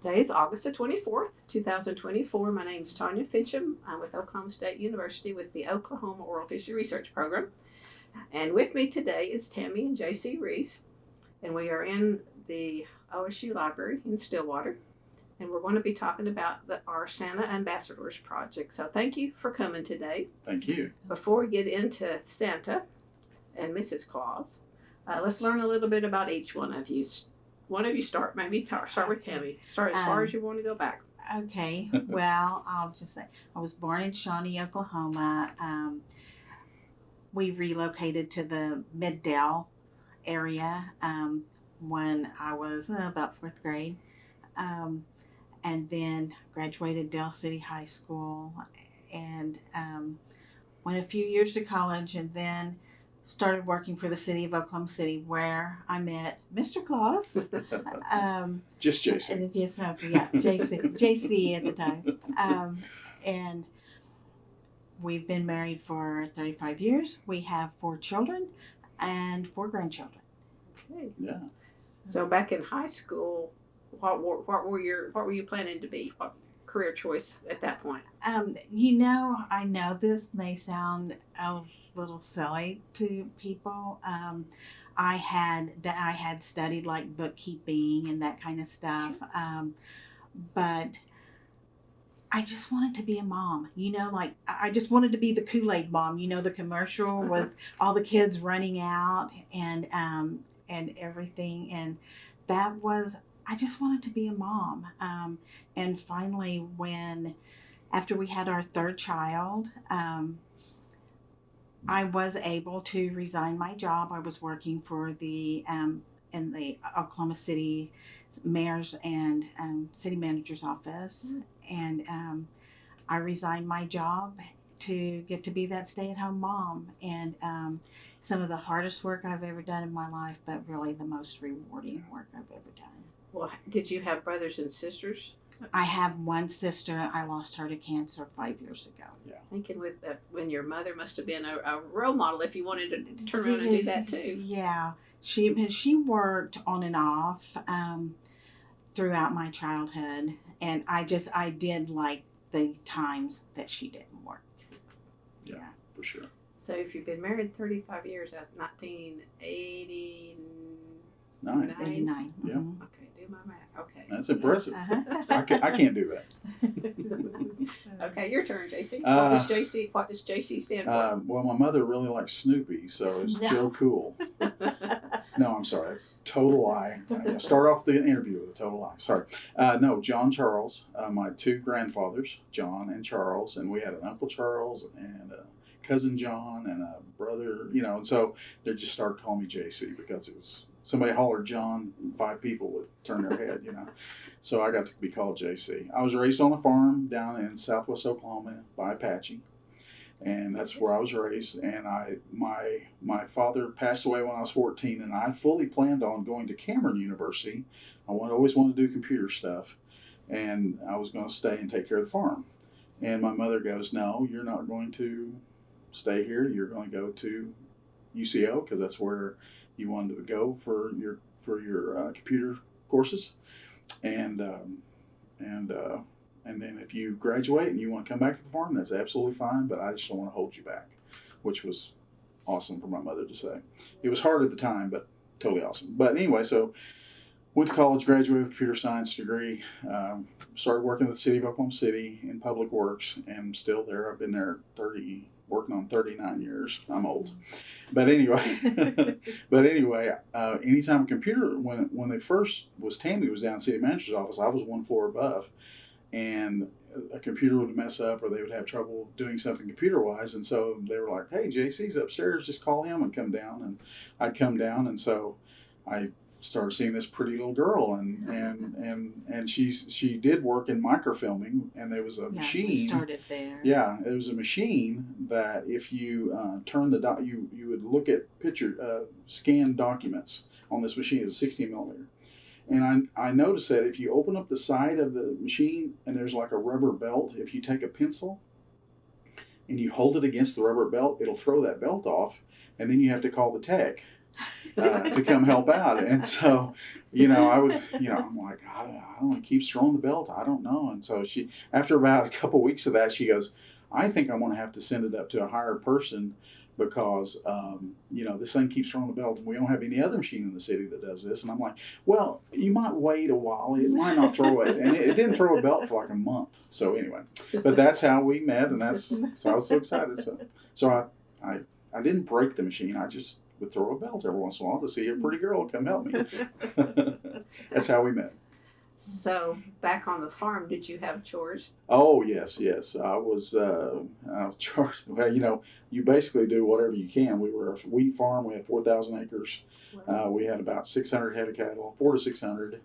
Today is August the 24th, 2024. My name is Tanya Finchum. I'm with Oklahoma State University with the Oklahoma Oral History Research Program. And with me today is Tammy and J.C. Reiss. And we are in the OSU Library in Stillwater. And we're going to be talking about our Santa Ambassadors project. So thank you for coming today. Thank you. Before we get into Santa and Mrs. Claus, let's learn a little bit about each one of you. One of you start with Tammy. Start as far as you want to go back. Okay. Well, I'll just say I was born in Shawnee, Oklahoma. We relocated to the Mid-Dell area when I was about fourth grade. And then graduated Dell City High School and went a few years to college, and then started working for the city of Oklahoma City, where I met Mr. Claus. Just JC. And just, yeah, JC at the time. And we've been married for 35 years. We have 4 children and 4 grandchildren. Okay. Yeah. So back in high school, what were you planning to be? What career choice at that point? I know this may sound a little silly to people. I had studied like bookkeeping and that kind of stuff, but I just wanted to be a mom. Like I just wanted to be the Kool-Aid mom. The commercial with all the kids running out and everything, and that was. I just wanted to be a mom. And finally, after we had our 3rd child, I was able to resign my job. I was working for in the Oklahoma City mayor's and city manager's office. And I resigned my job to get to be that stay-at-home mom. And some of the hardest work I've ever done in my life, but really the most rewarding work I've ever done. Well, did you have brothers and sisters? I have one sister. I lost her to cancer 5 years ago. Yeah. Thinking with that, when your mother must have been a role model if you wanted to turn around and do that too. Yeah, she worked on and off throughout my childhood, and I did like the times that she didn't work. Yeah, for sure. So if you've been married 35 years, that's 1989. 89. Yeah. Mm-hmm. Okay, do my math. Okay. That's impressive. Uh-huh. I can't do that. Okay, your turn, JC. What does JC stand for? Well, my mother really likes Snoopy, so it's No. Joe Cool. No, I'm sorry. That's a total lie. Start off the interview with a total lie. Sorry. No, John Charles. My 2 grandfathers, John and Charles, and we had an Uncle Charles and a cousin John and a brother, and so they just started calling me JC because it was somebody hollered John, 5 people would turn their head, So I got to be called JC. I was raised on a farm down in southwest Oklahoma by Apache, and that's where I was raised. And my father passed away when I was 14, and I fully planned on going to Cameron University. I always wanted to do computer stuff, and I was going to stay and take care of the farm. And my mother goes, "No, you're not going to stay here. You're going to go to UCO because that's where you wanted to go for your computer courses, and then if you graduate and you want to come back to the farm, that's absolutely fine. But I just don't want to hold you back," which was awesome for my mother to say. It was hard at the time, but totally awesome. But anyway, so went to college, graduated with a computer science degree, started working at the city of Oklahoma City in public works, and I'm still there. I've been there working on 39 years. I'm old. But anyway, anytime a computer, when they first Tammy was down in the city manager's office, I was 1 floor above, and a computer would mess up or they would have trouble doing something computer-wise, and so they were like, "Hey, JC's upstairs, just call him and come down." And I'd come down, and so I started seeing this pretty little girl, and she did work in microfilming, and there was a machine. We started there. Yeah, it was a machine that if you turn you would look at scanned documents on this machine. It was 16 millimeter, and I noticed that if you open up the side of the machine and there's like a rubber belt, if you take a pencil and you hold it against the rubber belt, it'll throw that belt off, and then you have to call the tech to come help out. And so, I'm like, I don't know, he keeps throwing the belt. I don't know. And so after about a couple of weeks of that, she goes, I think I'm going to have to send it up to a higher person because, this thing keeps throwing the belt and we don't have any other machine in the city that does this. And I'm like, well, you might wait a while. It might not throw it. And it didn't throw a belt for like a month. So anyway, but that's how we met. And so I was so excited. So I didn't break the machine. I just would throw a belt every once in a while to see a pretty girl come help me. That's how we met. So back on the farm, did you have chores? Oh yes. I was charged. Well, you basically do whatever you can. We were a wheat farm. We had 4,000 acres. Wow. We had about 600 head of cattle, 400 to 600.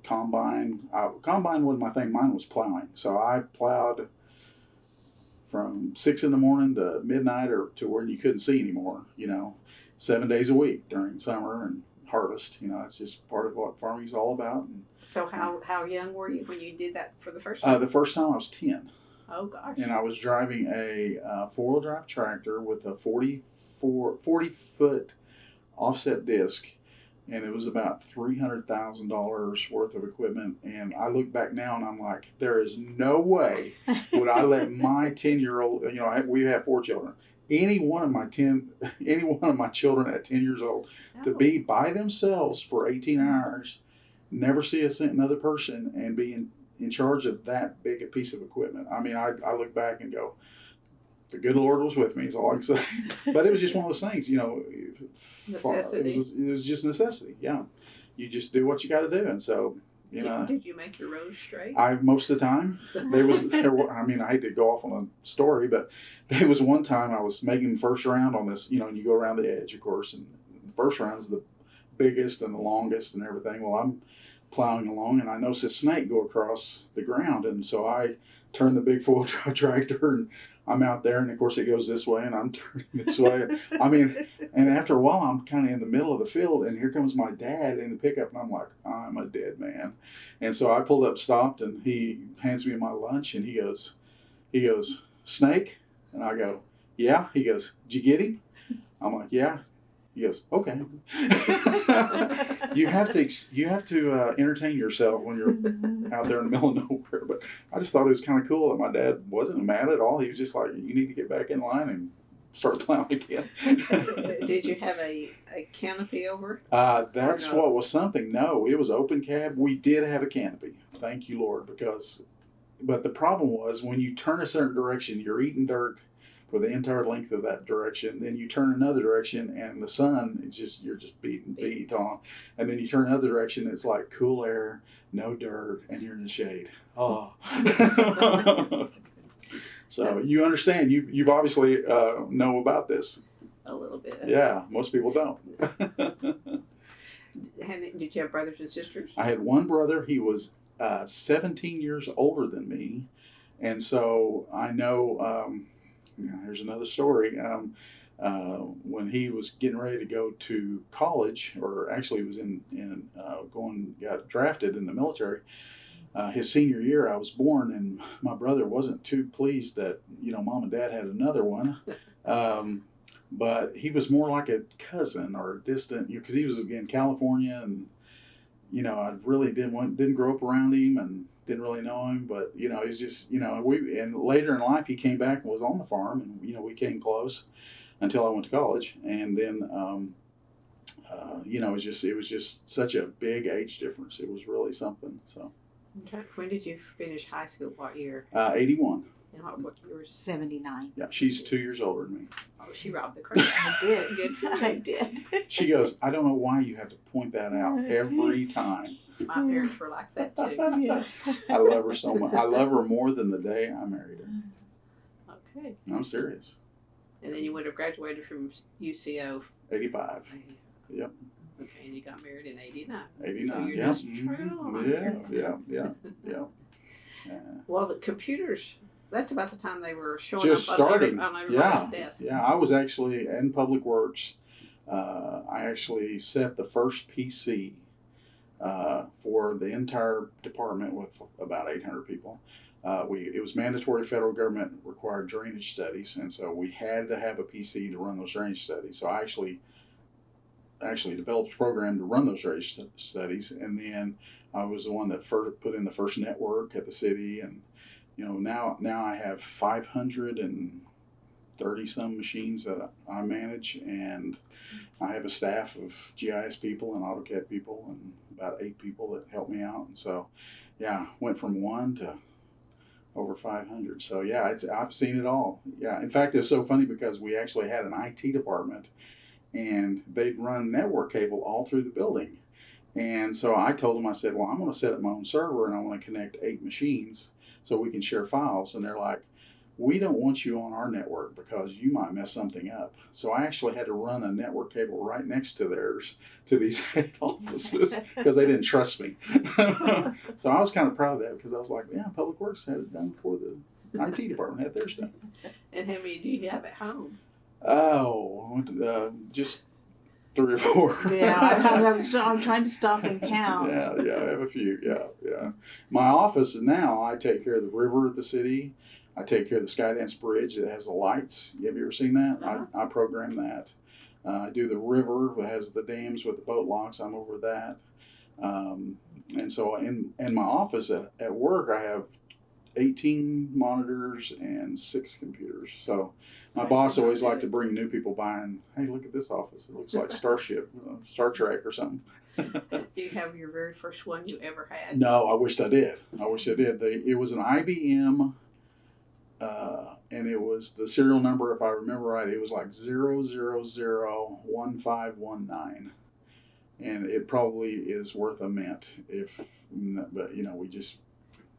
Combine. Combine wasn't my thing. Mine was plowing. So I plowed from 6 in the morning to midnight or to where you couldn't see anymore. 7 days a week during summer and harvest. It's just part of what farming is all about. And, so how young were you when you did that for the first time? the first time I was 10. Oh gosh. And I was driving a 4-wheel drive tractor with a 40-foot offset disc, and it was about $300,000 worth of equipment. And I look back now and I'm like, there is no way would I let my 10-year-old, we have 4 children, any one of my children at 10 years old to be by themselves for 18 hours, never see another person, and be in charge of that big a piece of equipment. I mean, I look back and go, the good Lord was with me, is all I can say. But it was just one of those things, Necessity. It was just necessity, yeah. You just do what you got to do. And so, Did you make your road straight? Most of the time. I hate to go off on a story, but there was one time I was making the first round on this, and you go around the edge, of course, and the first round is the biggest and the longest and everything. Well, I'm plowing along and I noticed a snake go across the ground, and so I turn the big 4-wheel drive tractor and I'm out there, and of course it goes this way and I'm turning this way. And after a while I'm kind of in the middle of the field, and here comes my dad in the pickup, and I'm like, I'm a dead man. And so I pulled up, stopped, and he hands me my lunch, and he goes, snake? And I go, yeah. He goes, did you get him? I'm like, yeah. He goes, okay. You have to entertain yourself when you're out there in the middle of nowhere. But I just thought it was kind of cool that my dad wasn't mad at all. He was just like, you need to get back in line and start plowing again. Did you have a canopy over? That's no? What was something. No, it was open cab. We did have a canopy. Thank you, Lord. But the problem was when you turn a certain direction, you're eating dirt for the entire length of that direction. Then you turn another direction and the sun is you're just beat on. And then you turn another direction, it's like cool air, no dirt, and you're in the shade. Oh. So you understand, you've obviously know about this. A little bit. Yeah, most people don't. Did you have brothers and sisters? I had one brother. He was 17 years older than me. And so I know, here's another story. When he was getting ready to go to college, or actually was got drafted in the military, his senior year, I was born, and my brother wasn't too pleased that, mom and dad had another one. But he was more like a cousin or a distant, because he was in California, and, I really didn't grow up around him and didn't really know him, but, he was just, and later in life he came back and was on the farm, and, we came close until I went to college. And then, it was just such a big age difference. It was really something. So. When did you finish high school? What year? 81. And what year? 79. Yeah, she's 2 years older than me. Oh, she robbed the crowd. I did. Good. I did. She goes, I don't know why you have to point that out every time. My parents were like that too. Yeah. I love her so much. I love her more than the day I married her. Okay. I'm serious. And then you would have graduated from UCO. 85. Yep. Okay, and you got married in 89. 89, So you're yeah. just trailing on. Yeah. Well, the computers, that's about the time they were showing Just up starting. on everybody's desk. Yeah, I was actually in Public Works. I actually set the first PC for the entire department with about 800 people. It was mandatory federal government required drainage studies, and so we had to have a PC to run those drainage studies. So I actually developed a program to run those drainage studies, and then I was the one that put in the first network at the city, and now I have 530 some machines that I manage, and I have a staff of GIS people and AutoCAD people and about 8 people that help me out. And so, yeah, went from 1 to over 500. So yeah, I've seen it all. Yeah, in fact, it's so funny because we actually had an IT department, and they'd run network cable all through the building. And so I told them, I said, well, I'm going to set up my own server, and I want to connect 8 machines so we can share files. And they're like, we don't want you on our network because you might mess something up. So I actually had to run a network cable right next to theirs to these 8 offices because they didn't trust me. So I was kind of proud of that because I was like, yeah, Public Works had it done before the IT department had theirs done. And how many do you have at home? Oh, just 3 or 4. Yeah, I'm trying to stop and count. Yeah, I have a few. Yeah. My office now, I take care of the river at the city. I take care of the Skydance Bridge that has the lights. Have you ever seen that? Uh-huh. I program that. I do the river that has the dams with the boat locks. I'm over that. And so in my office at work, I have 18 monitors and 6 computers. So my boss always liked to bring new people by and, hey, look at this office. It looks like Starship, Star Trek or something. Do you have your very first one you ever had? No, I wished I did. It was an IBM, and it was the serial number, if I remember right, it was like 0001519. And it probably is worth a mint but we just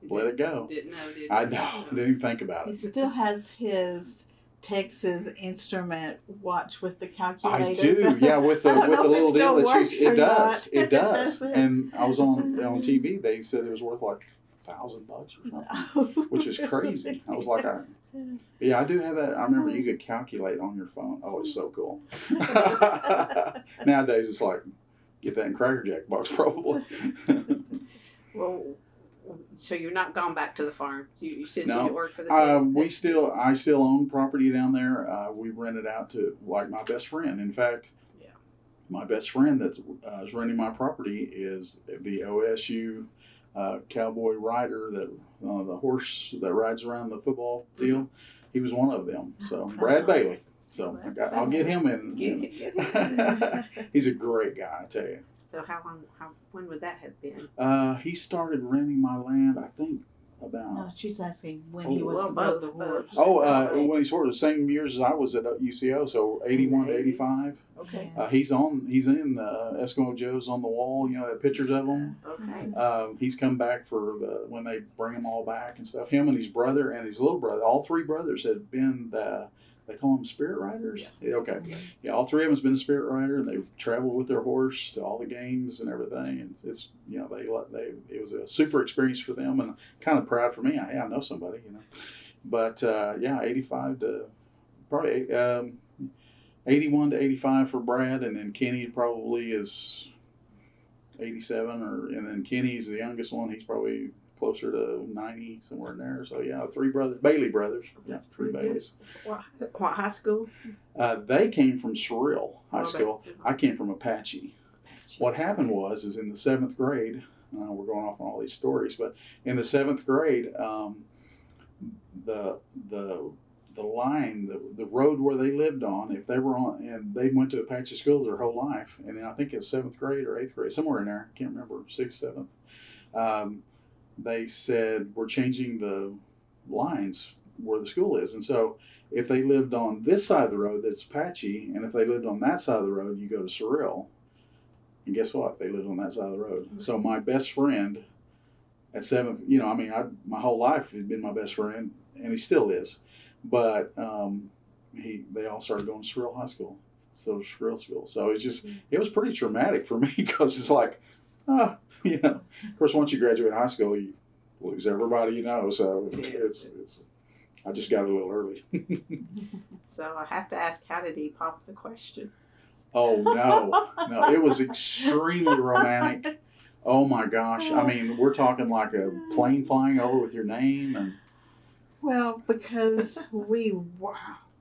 let it go. Didn't know, did you? I know. Didn't even think about He it. still has his Texas Instrument watch with the calculator. I do, yeah, with the little deal that it does. It does. Does it? And I was on TV. They said it was worth like $1,000 or something, which is crazy. I was like, yeah, I do have that. I remember you could calculate on your phone. Oh, it's so cool. Nowadays, it's like get that in Cracker Jack box probably. Well, so you're not gone back to the farm. You said No. you work for the city. I still own property down there. We rent it out to like my best friend. In fact, my best friend that is renting my property is the OSU cowboy rider that the horse that rides around the football deal. Mm-hmm. He was one of them. So Brad Bailey. So I'll get him in. Get him. He's a great guy, I tell you. So when would that have been? He started renting my land, I think, about. No, she's asking when he was both. the horse. When he's sort of the same years as I was at UCO, so 81 to 85. Okay. He's in Eskimo Joe's on the wall. Have pictures of him. Okay. He's come back for when they bring them all back and stuff. Him and his brother and his little brother, all 3 brothers had been they call them spirit riders. Yeah. Okay. Yeah, all 3 of them has been a spirit rider, and they've traveled with their horse to all the games and everything. And it's it was a super experience for them, and kind of proud for me. I know somebody, But 85 to probably 81 to 85 for Brad, and then Kenny probably is 87, and then Kenny's the youngest one. He's probably closer to 90, somewhere in there. So 3 brothers, Bailey brothers. Yeah, 3 Baileys. What high school? They came from Surreal High School. I came from Apache. What happened is in the 7th grade, we're going off on all these stories, but in the 7th grade, the line, the road where they lived on, if they were on, and they went to Apache school their whole life, and then I think it's 7th grade or 8th grade, somewhere in there, I can't remember, 6th, 7th, they said, we're changing the lines where the school is. And so if they lived on this side of the road, that's Apache, and if they lived on that side of the road, you go to Surreal. And guess what? They lived on that side of the road. Mm-hmm. So my best friend at 7th, my whole life has been my best friend, and he still is. But they all started going to Surreal High School, so Surreal School. So it was pretty traumatic for me because it's like, of course, once you graduate high school, you lose everybody you know. So it's I just got a little early. So I have to ask, how did he pop the question? Oh no, it was extremely romantic. Oh my gosh! I mean, we're talking like a plane flying over with your name and. Well, because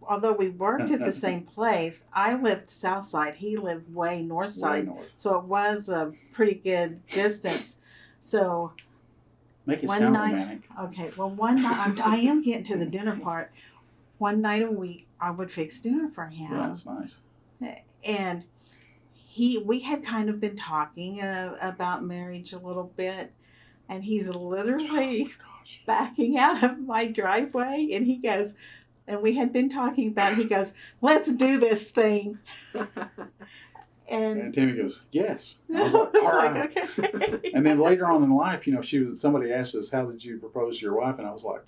although we worked at the same place, I lived south side, he lived way north side, Way north. so it was a pretty good distance. So Make it one sound night, romantic. okay, well, one night, I am getting to the dinner part. One night a week, I would fix dinner for him. Yeah, that's nice. And we had kind of been talking about marriage a little bit, and he's literally backing out of my driveway, and he goes, and we had been talking about it, he goes, let's do this thing. And Tammy goes, yes. I was like, all right. Okay. And then later on in life, you know, somebody asked us, how did you propose to your wife? And I was like,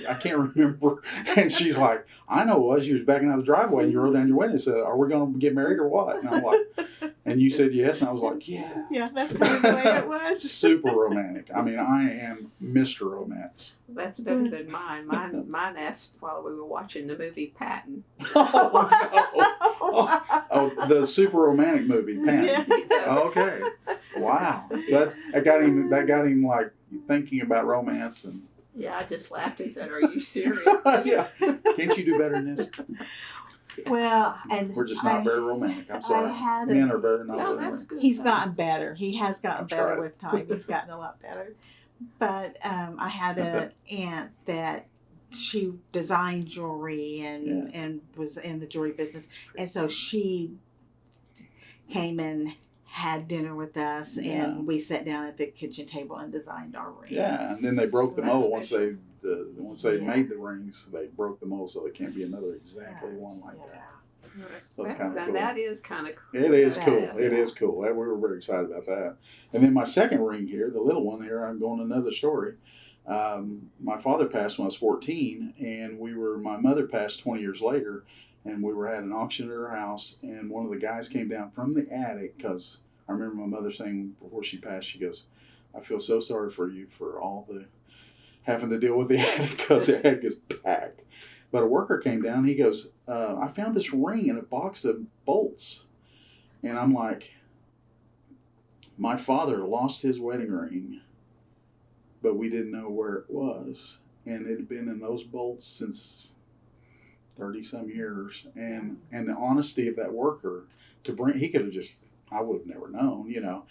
I can't remember. And she's like, I know it was. You was backing out of the driveway and you wrote down your wedding and said, are we going to get married or what? And I'm like, and you said yes. And I was like, yeah. Yeah, that's kind of the way it was. Super romantic. I mean, I am Mr. Romance. That's better than mine. Mine asked while we were watching the movie Patton. Oh, the super romantic movie, Patton. Yeah. Okay. Wow. So that got him like thinking about romance and. Yeah, I just laughed and said, "Are you serious?" Yeah. Can't you do better than this? Well, and we're just not very romantic. I'm sorry. Men are very not very romantic. Good. He's gotten better. He has gotten better tried. with time. He's gotten a lot better. But I had an aunt that she designed jewelry and was in the jewelry business, and so she came and had dinner with us, and we sat down at the kitchen table and designed our rings. Yeah, and then they broke the mold once they Yeah. made the rings. They broke the mold, so there can't be another exactly one like that. That's kind of cool. That is kind of cool. It is cool. Is, It is cool. We were very excited about that. And then my second ring here, the little one here, I'm going another story. My father passed when I was 14, and my mother passed 20 years later, and we were at an auction at her house, and one of the guys came down from the attic, because I remember my mother saying before she passed, she goes, I feel so sorry for you for all the having to deal with the attic because the attic is packed. But a worker came down, he goes, I found this ring in a box of bolts. And I'm like, my father lost his wedding ring, but we didn't know where it was. And it had been in those bolts since 30 some years. And the honesty of that worker he could have just, I would have never known, you know.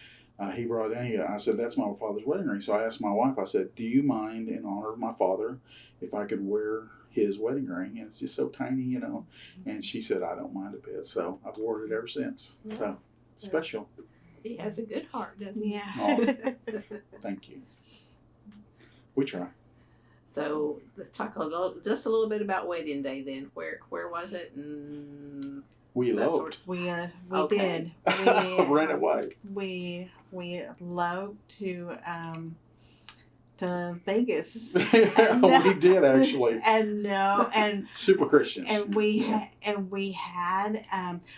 He brought it in. I said, that's my father's wedding ring. So I asked my wife, I said, do you mind, in honor of my father, if I could wear his wedding ring? And it's just so tiny, you know. And she said, I don't mind a bit. So I've worn it ever since. Yeah. So special. He has a good heart, doesn't he? Yeah. Oh, thank you. We try. So let's talk just a little bit about wedding day then. Where was it? And We eloped. We Okay. did. Ran away. We eloped to Vegas. We did actually. And Super Christians. and we had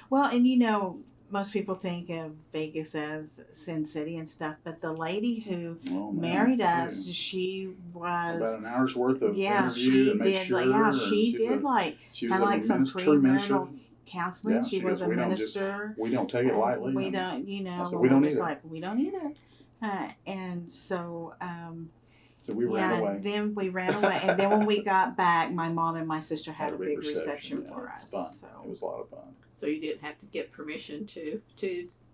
well, and you know, most people think of Vegas as Sin City and stuff, but the lady who married us, she was about an hour's worth of interview she to make did sure. she did like she kind was of like some true minister. premarital counseling. Yeah, she was goes, a minister. We don't take it lightly. We don't, you know. Said, we don't either. Like, we don't either. And so. So we ran away. Then we ran away, and then when we got back, my mom and my sister had a big reception yeah, for it was us. fun. So. It was a lot of fun. so you didn't have to get permission to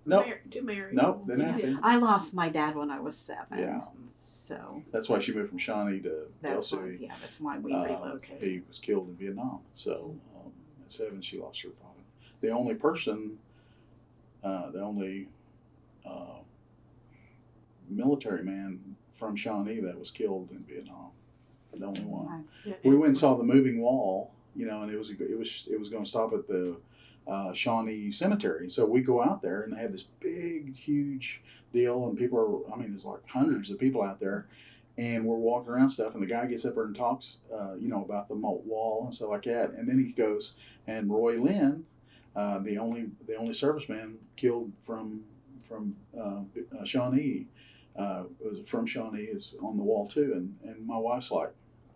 Nope. marry. Nope, didn't have to. I lost my dad when I was 7. Yeah. So. That's why she moved from Shawnee to That's why, Del that's why we relocated. He was killed in Vietnam. So at 7, she lost her father. The only person, military man from Shawnee that was killed in Vietnam. The only one. Yeah. We went and saw the moving wall, you know, and it was going to stop at the Shawnee Cemetery. So we go out there, and they had this big, huge deal, and there's like hundreds of people out there, and we're walking around stuff, and the guy gets up there and talks, about the wall and stuff like that, and then he goes, and Roy Lynn, the only serviceman killed from Shawnee, was from Shawnee, is on the wall too, and my wife's like,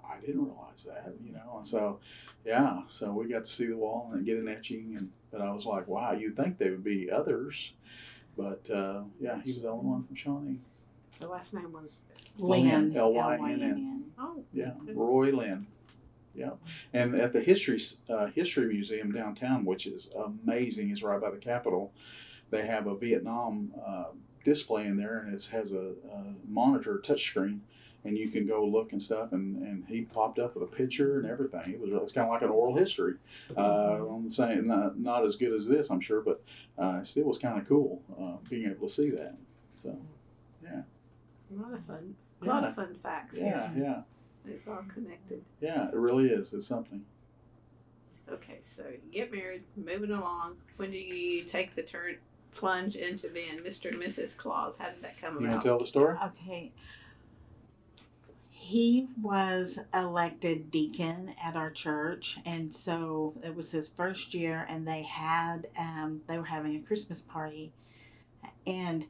I didn't realize that, you know, and so. Yeah, so we got to see the wall and get an etching, But I was like, wow, you'd think there would be others. But yeah, he was the only one from Shawnee. The last name was Lynn. Lynn. oh Yeah, Roy Lynn. Yeah, and at the history museum downtown, which is amazing, is right by the Capitol. They have a Vietnam display in there, and it has a monitor touchscreen, and you can go look and stuff. And he popped up with a picture and everything. It's kind of like an oral history. I'm saying not as good as this, I'm sure, but it still was kind of cool being able to see that. So, yeah. a lot of fun. A lot of fun facts. Yeah, yeah. It's all connected. Yeah, it really is. It's something. Okay, so you get married, moving along. When do you take the plunge into being Mr. and Mrs. Claus? How did that come You about? want to tell the story? Okay. He was elected deacon at our church, and so it was his first year, and they were having a Christmas party, and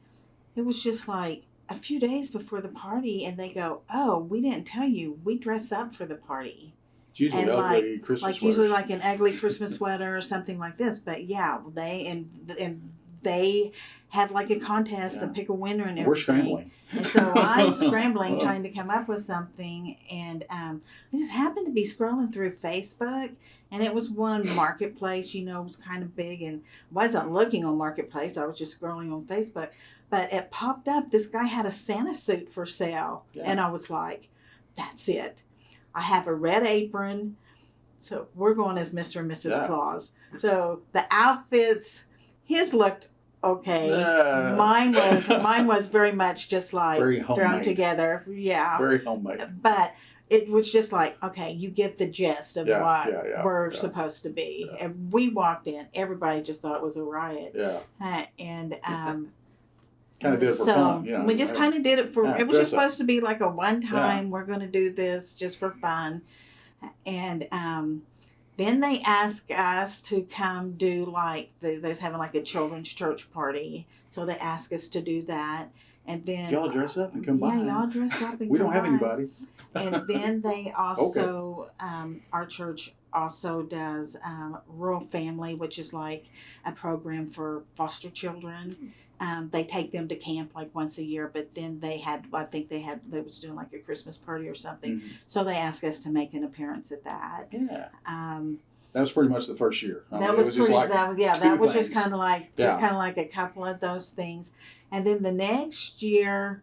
it was just like a few days before the party, and they go, "Oh, we didn't tell you. We dress up for the party." It's usually And ugly Christmas like sweaters. usually like an ugly Christmas sweater or something like this. But yeah, they have like a contest to pick a winner and everything. We're scrambling. And so I'm scrambling trying to come up with something, and I just happened to be scrolling through Facebook, and it was one Marketplace, it was kind of big, and wasn't looking on Marketplace. I was just scrolling on Facebook, but it popped up. This guy had a Santa suit for sale, and I was like, that's it. I have a red apron, so we're going as Mr. and Mrs. Claus. So the outfits, his looked okay. Mine was very much just like thrown together. Yeah. Very homemade. But it was just like, okay, you get the gist of what we're supposed to be. Yeah. And we walked in, everybody just thought it was a riot. Yeah. And kind of did it for fun. We just kind of did it for, it was just dress up. supposed to be like a one time, we're going to do this just for fun. And then they asked us to come do like, they was having like a children's church party. So they asked us to do that. And then y'all dress up and come by. Yeah, y'all dress up and we come don't have by. anybody. And then they also, our church also does Rural Family, which is like a program for foster children. They take them to camp like once a year, but then they was doing like a Christmas party or something. Mm-hmm. So they asked us to make an appearance at that. Yeah. That was pretty much the first year. That was just kind of like a couple of those things. And then the next year,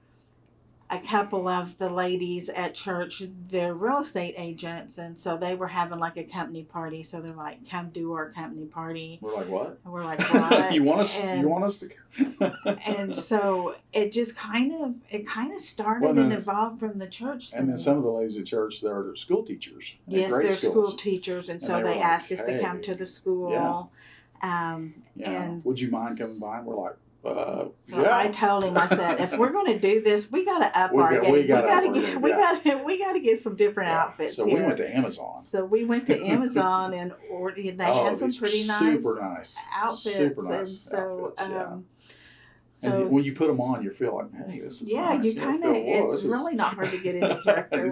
a couple of the ladies at church, they're real estate agents, and so they were having like a company party. So they're like, "Come do our company party." We're like, "What?" And we're like, "What?" You want us to? And so it just kind of started and evolved from the church. And then some of the ladies at church, they're school teachers. Yes, they're school teachers, and so they asked us to come to the school. And would you mind coming by? And we're like, so I told him, I said, if we're going to do this, we got to up our game. We got to get some different outfits. So we went to Amazon. And ordered. They had some pretty super nice outfits. Super nice and so, outfits, and when you put them on, you feel like, hey, this is nice. You kind of. It's really not hard to get into character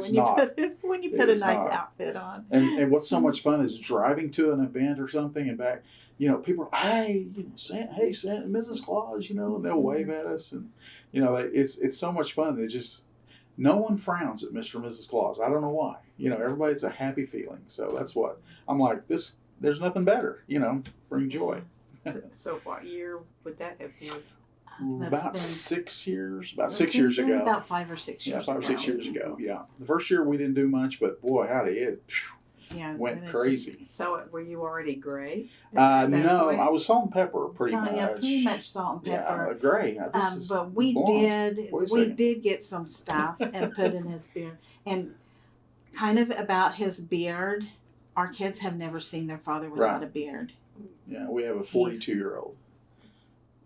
when you put a nice outfit on. And what's so much fun is driving to an event or something and back. People are, hey, Santa, Mrs. Claus, and they'll wave at us, and it's so much fun. It's just no one frowns at Mr. and Mrs. Claus. I don't know why. Everybody's a happy feeling. So that's what I'm like. There's nothing better. Bring joy. So what year would that have been? About 6 years. About 6 years ago. About 5 or 6 years. Yeah, 5 or 6 years ago. Yeah, the first year we didn't do much, but boy, howdy, it went crazy. So were you already gray? No, I was salt and pepper pretty much. Yeah, pretty much salt and pepper. Yeah, gray. But we did get some stuff and put in his beard. And kind of about his beard, our kids have never seen their father without a beard. Yeah, we have a 42-year-old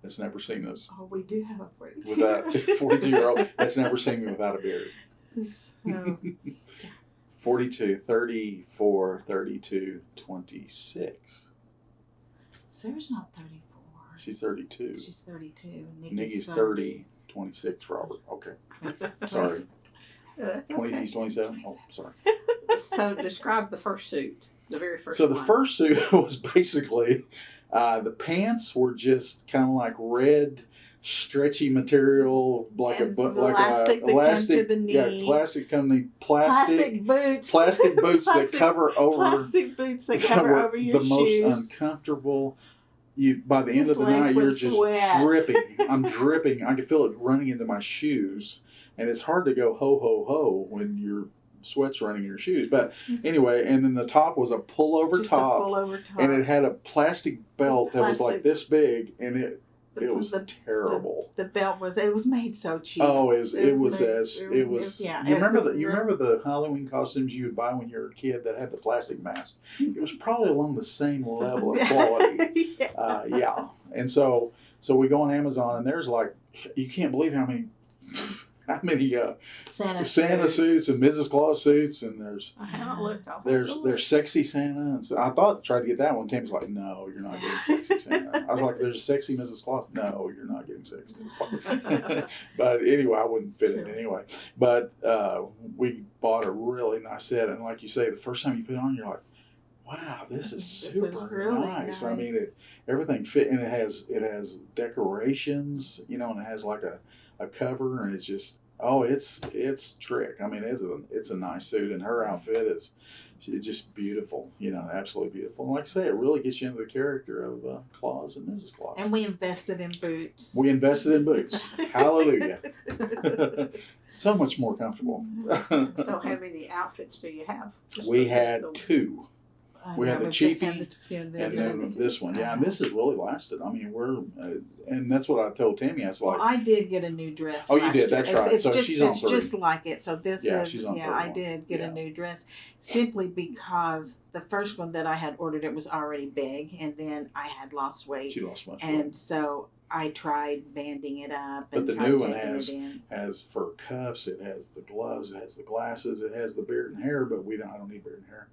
that's never seen us. Oh, we do have a 42. With that 42-year-old that's never seen me without a beard. So, 42, 34, 32, 26. Sarah's not 34. She's 32. She's 32. Nikki's 30, 26, Robert. Okay. Sorry. 20, he's 27? Oh, sorry. So describe the first suit, the very first So one. the first suit was basically, The pants were just kind of like red, stretchy material, like And like elastic a that come elastic, to the yeah, knee. plastic boots, Plastic boots that cover over plastic boots that cover over your the shoes. most uncomfortable. You by the end His of the legs night, would you're just sweat. dripping. I'm dripping. I can feel it running into my shoes, and it's hard to go ho ho ho when your sweat's running in your shoes. But anyway, and then the top was a pullover Just top, a pullover top. and it had a plastic belt that was like Plastic. this big, and it was terrible. The belt was made so cheap. Oh, it was. Yeah. You remember the Halloween costumes you would buy when you were a kid that had the plastic mask? It was probably along the same level of quality. Yeah. And so we go on Amazon, and there's like, you can't believe how many Santa suits and Mrs. Claus suits, and I haven't looked. there's sexy Santa, and so I thought tried to get that one. Tammy's like, no, you're not getting sexy Santa. I was like, there's a sexy Mrs. Claus. No, you're not getting sexy Mrs. Claus. But anyway, I wouldn't fit it anyway. But we bought a really nice set, and like you say, the first time you put it on, you're like, wow, this is super really nice. nice. I mean, everything fit, and it has decorations, and it has like a cover, and it's just it's trick. I mean, it's a nice suit, and her outfit is just beautiful, absolutely beautiful. And like I say, it really gets you into the character of Claus and Mrs. Claus. And we invested in boots. Hallelujah. So much more comfortable. So how many outfits do you have? We had two. We had the cheapie and then this one. Yeah, and this has really lasted. I mean, and that's what I told Tammy. I was like, well, I did get a new dress. Oh, you did? Year. That's right. It's so just, she's on it's 3. just like it. So this is, she's on 3. I did get a new dress simply because the first one that I had ordered, it was already big, and then I had lost weight. She lost much weight. And so I tried banding it up. But and the tried new one taking has fur cuffs, it has the gloves, it has the glasses, it has the beard and hair, but I don't need beard and hair.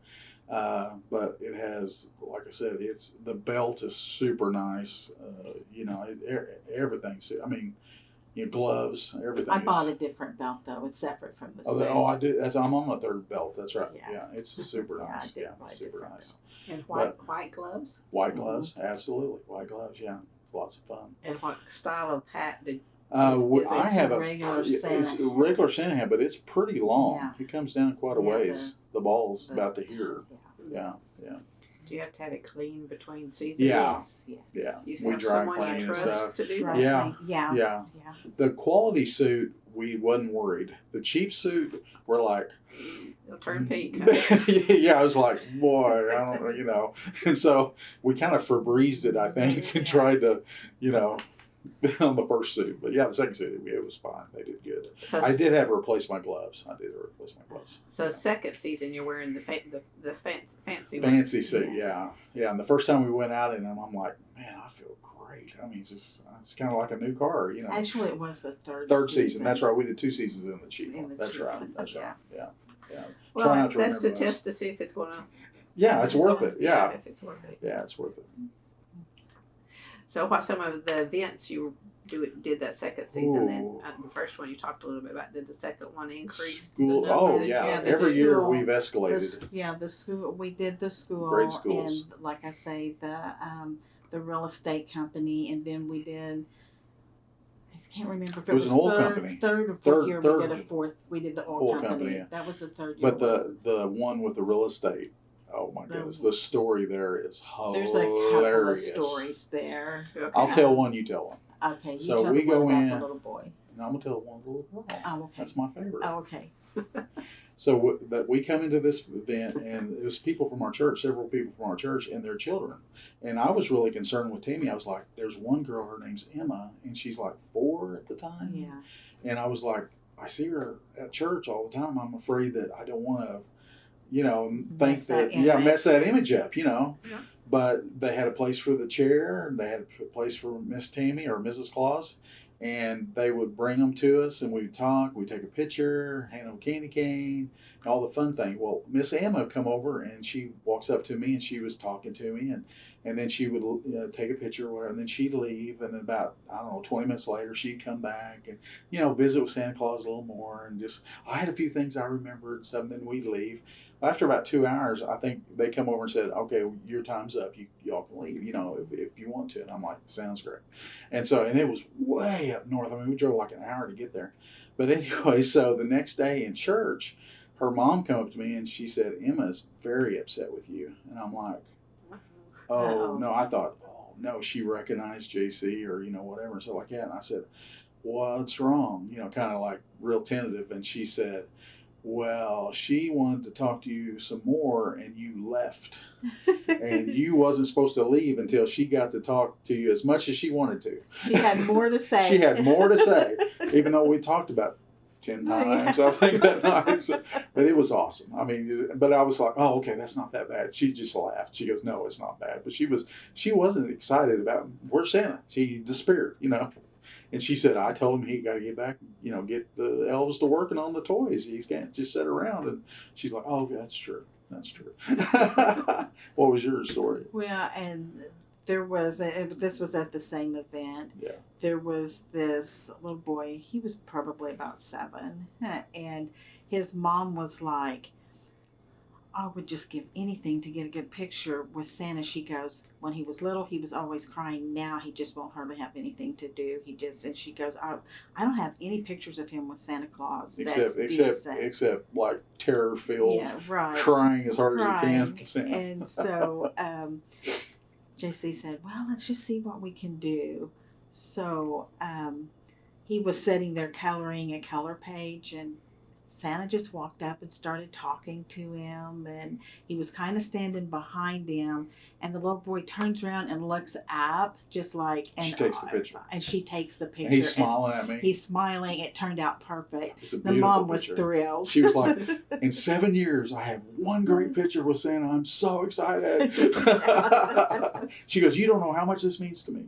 But it has, like I said, the belt is super nice. Everything's. I mean, gloves, everything. I bought a different belt though. It's separate from the suit. I do. I'm on my 3rd belt. That's right. Yeah. Yeah, it's super nice. Yeah, super nice. And white gloves. White gloves, absolutely. White gloves. Yeah, it's lots of fun. And what style of hat did? I have regular Santa. It's a regular Santa hat, but it's pretty long. Yeah. It comes down quite a ways. The ball's about to here. Yeah. Do you have to have it clean between seasons? Yeah. Yes. Yeah. You We have dry someone clean you and trust stuff. to do Right. that? Yeah. The quality suit, we wasn't worried. The cheap suit, we're like, It'll turn pink. yeah, I was like, boy, I don't, and so we kind of Febrezed it, I think, and tried to, on the first suit. But yeah, the second suit, it was fine. They did good. So, I did have to replace my gloves. So second season, you're wearing the fancy one. Fancy suit, yeah. And the first time we went out in them, I'm like, man, I feel great. I mean, it's kind of like a new car, Actually, it was the third season. That's right. We did 2 seasons in the cheap one. That's right. Yeah. Well, that's to test to see if it's going to. Yeah, it's worth it. Yeah. If it's worth it. Yeah, it's worth it. So, what some of the events you did that second season? Then the first one you talked a little bit about. Did the second one increase? School. Every year we've escalated. The school. We did the school. Great schools. And like I say, the real estate company, and then we did. I can't remember if it was an oil company. Third or fourth year we did a fourth. We did the oil company. Yeah. That was the 3rd year. But the one with the real estate. Oh my goodness, the story there is hilarious. There's a couple of stories there. Okay. I'll tell one, you tell one. Okay. So we go in. The little boy. No, I'm gonna tell one little girl. Oh, okay. That's my favorite. Oh, okay. So that we come into this event, and it was people from our church, several people from our church, and their children. And I was really concerned with Tammy. I was like, "There's one girl, her name's Emma, and she's like 4 at the time." Yeah. And I was like, I see her at church all the time. I'm afraid that I don't want to, mess that image up, Yeah. But they had a place for the chair, and they had a place for Miss Tammy or Mrs. Claus, and they would bring them to us, and we'd talk, we'd take a picture, hand them a candy cane, and all the fun thing. Well, Miss Emma come over, and she walks up to me, and she was talking to me, And then she would take a picture or whatever, and then she'd leave. And then about, I don't know, 20 minutes later, she'd come back and, you know, visit with Santa Claus a little more. And just, I had a few things I remembered and stuff, and then we'd leave. After about 2 hours, I think they come over and said, okay, your time's up. Y'all can leave, you know, if you want to. And I'm like, sounds great. And so, and it was way up north. I mean, we drove like an hour to get there. But anyway, so the next day in church, her mom came up to me and she said, Emma's very upset with you. And I'm like, oh, no. I thought, oh, no, she recognized JC or, you know, whatever. So like that. And I said, what's wrong? You know, kind of like real tentative. And she said, well, she wanted to talk to you some more and you left. And you wasn't supposed to leave until she got to talk to you as much as she wanted to. She had more to say. She had more to say, even though we talked about 10 times, I think, that night. So, but it was awesome. I mean, but I was like, oh, okay, that's not that bad. She just laughed. She goes, no, it's not bad. But she wasn't excited about where's Santa. She disappeared, you know. And she said, I told him he got to get back, you know, get the elves to working on the toys. He can't just sit around. And she's like, oh, that's true. That's true. What was your story? Well, and there was, this was at the same event. Yeah. There was this little boy, he was probably about 7. And his mom was like, I would just give anything to get a good picture with Santa. She goes, when he was little, he was always crying. Now he just won't hardly have anything to do. And she goes, I don't have any pictures of him with Santa Claus. Except like terror filled, yeah, right, crying as hard as you can. And so JC said, well, let's just see what we can do. So he was sitting there coloring a color page, and Santa just walked up and started talking to him, and he was kind of standing behind him, and the little boy turns around and looks up just like, and she takes the picture. And she takes the picture. And he's smiling at me. He's smiling. It turned out perfect. The mom was picture. Thrilled. She was like, in 7 years, I have one great picture with Santa. I'm so excited. She goes, you don't know how much this means to me.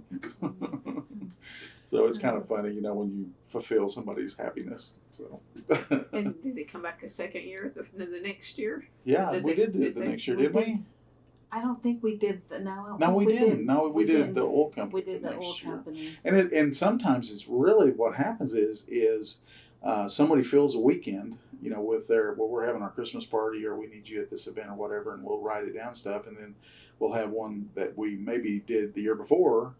So it's kind of funny, you know, when you fulfill somebody's happiness. So. And did they come back a second year, the next year? Yeah, we did the next year, didn't we? I don't think we did. No, we didn't. No, we did the oil company. We did the oil company. And sometimes it's really what happens is somebody fills a weekend, you know, with we're having our Christmas party or we need you at this event or whatever, and we'll write it down stuff, and then we'll have one that we maybe did the year before.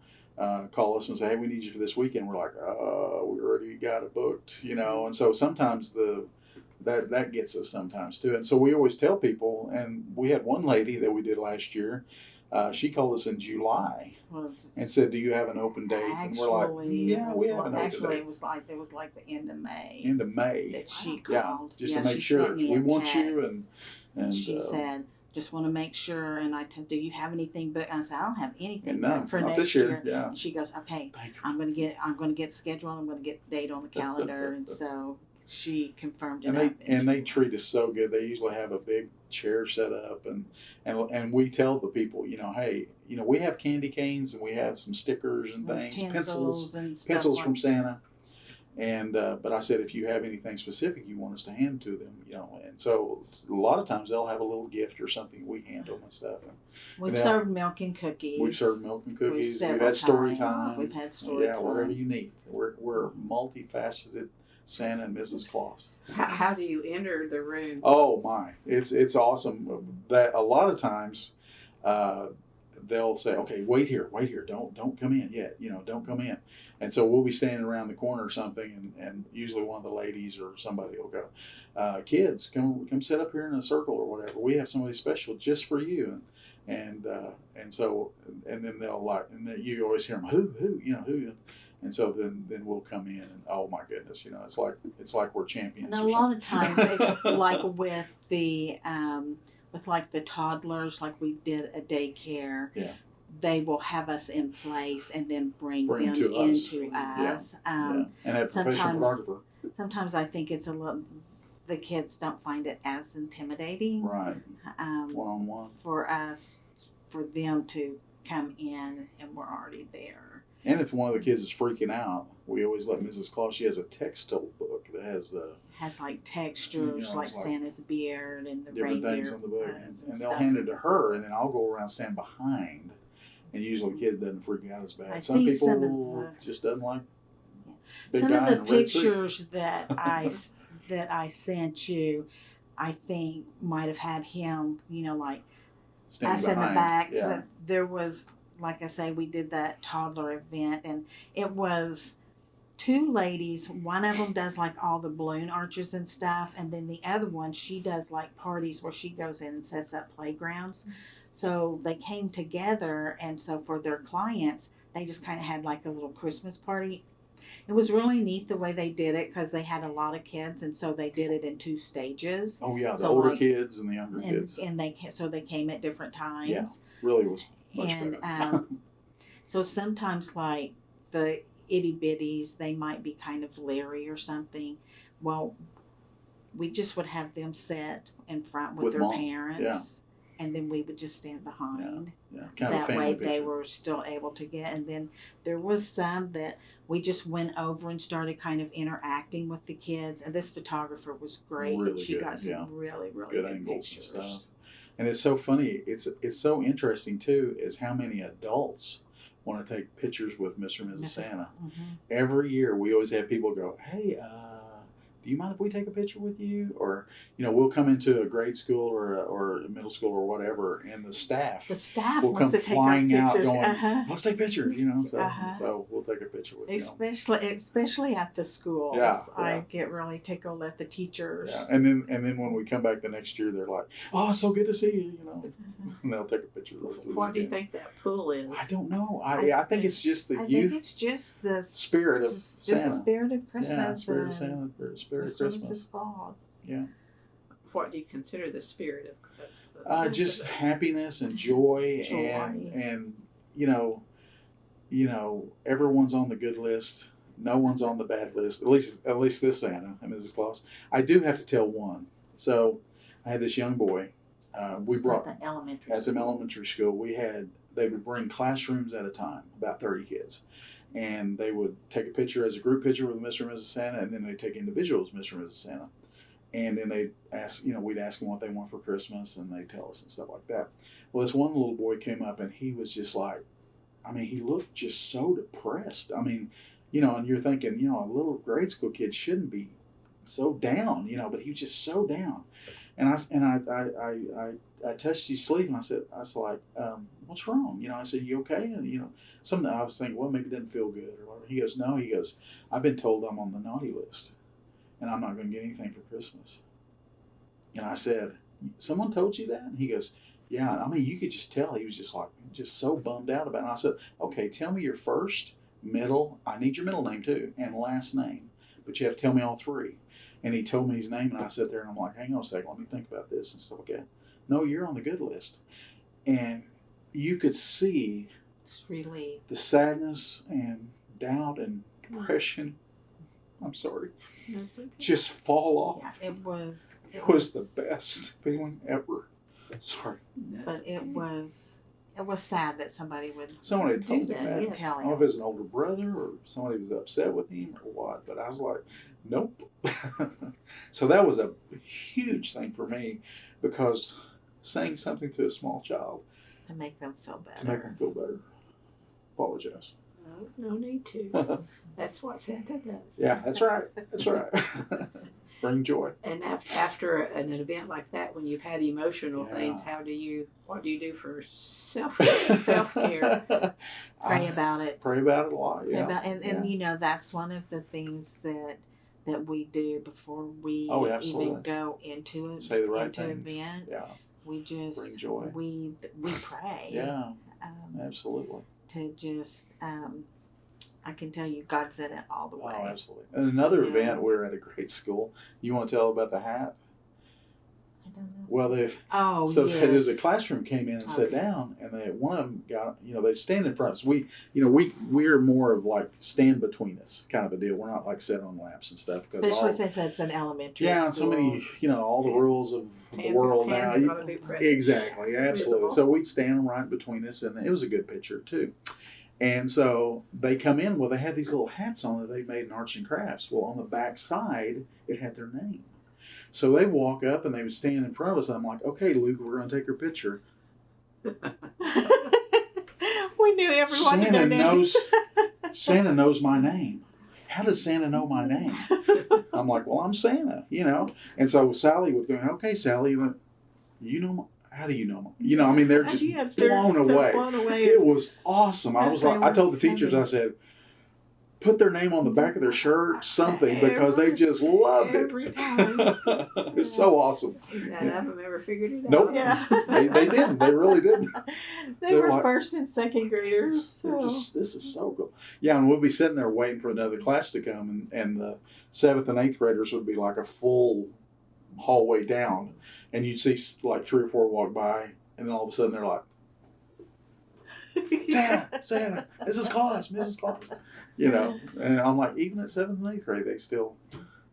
Call us and say, hey, we need you for this weekend. We're like, we already got it booked, you know. And so sometimes that gets us sometimes too. And so we always tell people, and we had one lady that we did last year. She called us in July and said, do you have an open date? And we're like, yeah, we have an open date. Actually, it was like the end of May. End of May. That she called. Yeah, just to make sure we want you. And she said, just want to make sure, and I said, do you have anything booked? I said, I don't have anything booked for next this year. Yeah. And she goes, okay, I'm going to get scheduled. I'm going to get the date on the calendar. And so she confirmed it. And they treat us so good. They usually have a big chair set up, and we tell the people, you know, hey, you know, we have candy canes and we have some stickers and things, pencils from Santa. And but I said, if you have anything specific you want us to hand to them, you know, and so a lot of times they'll have a little gift or something we hand them and stuff. We've served milk and cookies. We've served milk and cookies. We've had story time. We've had story time. Yeah, whatever you need. We're multifaceted Santa and Mrs. Claus. How do you enter the room? Oh my, it's awesome. That a lot of times. They'll say, okay, wait here, don't come in yet, you know, don't come in. And so we'll be standing around the corner or something, and usually one of the ladies or somebody will go, kids, come sit up here in a circle or whatever. We have somebody special just for you. And so, and then they'll like, and then you always hear them, who, you know, who. And so then we'll come in, and oh my goodness, you know, it's like we're champions. And a lot of times it's like with the with like the toddlers, like we did a daycare. Yeah. They will have us in place and then bring them into us. And have professional photographer. Sometimes I think it's a little, the kids don't find it as intimidating. Right. One-on-one. For them to come in and we're already there. And if one of the kids is freaking out, we always let Mrs. Claus, she has a textile book that has like textures, you know, like Santa's beard and the different reindeer things on the book. And they'll hand it to her, and then I'll go around, stand behind, and usually the kid doesn't freak out as bad. I Some think people some of just doesn't like big some guy of the in a red suit. pictures that I sent you, I think might have had him, like Standing us in the behind. back. Yeah. So there was, like I say, we did that toddler event, and it was two ladies. One of them does like all the balloon arches and stuff, and then the other one, she does like parties where she goes in and sets up playgrounds. Mm-hmm. So they came together, and so for their clients, they just kind of had like a little Christmas party. It was really neat the way they did it because they had a lot of kids, and so they did it in 2 stages. Oh yeah, the so older like, kids and the younger kids. And they came at different times. Yeah, really was much better. So sometimes like the itty bitties, they might be kind of leery or something. Well, we just would have them sit in front with their mom. Parents. Yeah. And then we would just stand behind. Yeah. Kind that of a family way picture. they were still able to get. And then there was some that we just went over and started kind of interacting with the kids. And this photographer was great. Really she good, got some really good angles pictures. And stuff. And it's so funny. It's so interesting too, is how many adults want to take pictures with Mr. and Mrs. Santa. Mm-hmm. Every year we always have people go, hey, do you mind if we take a picture with you? Or, we'll come into a grade school or a middle school or whatever, and the staff will wants come to take flying our out pictures. going, let's take pictures, so we'll take a picture with you. Especially at the schools. Yeah. I get really tickled at the teachers. Yeah. And then when we come back the next year, they're like, oh, it's so good to see you, and they'll take a picture with us. What do you think that pool is? I don't know. I think it's just the youth. I think it's just the spirit of Santa. Just the spirit of Christmas. Yeah, spirit of Santa, spirit of Christmas. Claus. Yeah. What do you consider the spirit of Christmas? Just happiness and joy. And everyone's on the good list. No one's on the bad list. At least this Santa and Mrs. Claus. I do have to tell one. So I had this young boy. We brought at the elementary school. They would bring classrooms at a time, about 30 kids. And they would take a picture as a group picture with Mr. and Mrs. Santa, and then they'd take individuals, Mr. and Mrs. Santa. And then they'd ask, we'd ask them what they want for Christmas, and they'd tell us and stuff like that. Well, this one little boy came up, and he was just like, he looked just so depressed. And you're thinking, a little grade school kid shouldn't be so down, but he was just so down. And I touched his sleeve, and I was like, what's wrong? I said, you okay? And, something I was thinking, well, maybe it didn't feel good or whatever. He goes, no, I've been told I'm on the naughty list, and I'm not going to get anything for Christmas. And I said, someone told you that? And he goes, yeah. You could just tell he was just so bummed out about it. And I said, okay, tell me your first, middle, I need your middle name too, and last name, but you have to tell me all 3. And he told me his name, and I sat there and I'm like, hang on a second, let me think about this and stuff like that. No, you're on the good list. And you could see really the sadness and doubt and depression, I'm sorry, just fall off. Yeah, it was the best feeling ever. Sorry. But it was sad that somebody would had told him that. Yes. Tell I him. don't know if it was an older brother or somebody was upset with him or what, but I was like, nope. So that was a huge thing for me, because saying something to a small child to make them feel better. Apologize. No need to. That's what Santa does. Yeah, that's right. Bring joy. And after an event like that, when you've had emotional things, what do you do for self-care? Pray about it. Pray about it a lot. Yeah. And that's one of the things that we do before we even go into it. Say the right things. Event. Yeah. We just bring joy. We pray. Yeah. Absolutely. To just I can tell you God's in it all the way. Oh, absolutely. And another event, we were at a great school. You want to tell about the hat? I don't know. Well, there's a classroom came in and sat down, and one of them got, they'd stand in front of us. We're more of like stand between us kind of a deal. We're not like sit on laps and stuff. Especially since it's an elementary school. Yeah, and so many, all the rules of the world now. Exactly, absolutely. So we'd stand right between us, and it was a good picture too. And so they come in, they had these little hats on that they made in arts and crafts. Well, on the back side, it had their name. So they walk up and they would stand in front of us, and I'm like, okay, Luke, we're going to take your picture. We knew everyone knew their names. Santa knows my name. How does Santa know my name? I'm like, well, I'm Santa, you know. And so Sally would go, okay, Sally, you know, how do you know? You know, I mean, they're just blown away. Blown away. It was awesome. I was like, I told the teachers, I said, put their name on the back of their shirt, something, because they just loved it. Every time. It was so awesome. None of them ever figured it out. Nope. Yeah. They didn't. They really didn't. They They're were like, first and second graders. So. This is so cool. Yeah, and we'll be sitting there waiting for another class to come, and the 7th and 8th graders would be like a full hallway down, and you'd see like 3 or 4 walk by, and then all of a sudden they're like, Santa, Mrs. Claus, Mrs. Claus. You know, and I'm like, even at 7th and 8th grade, they still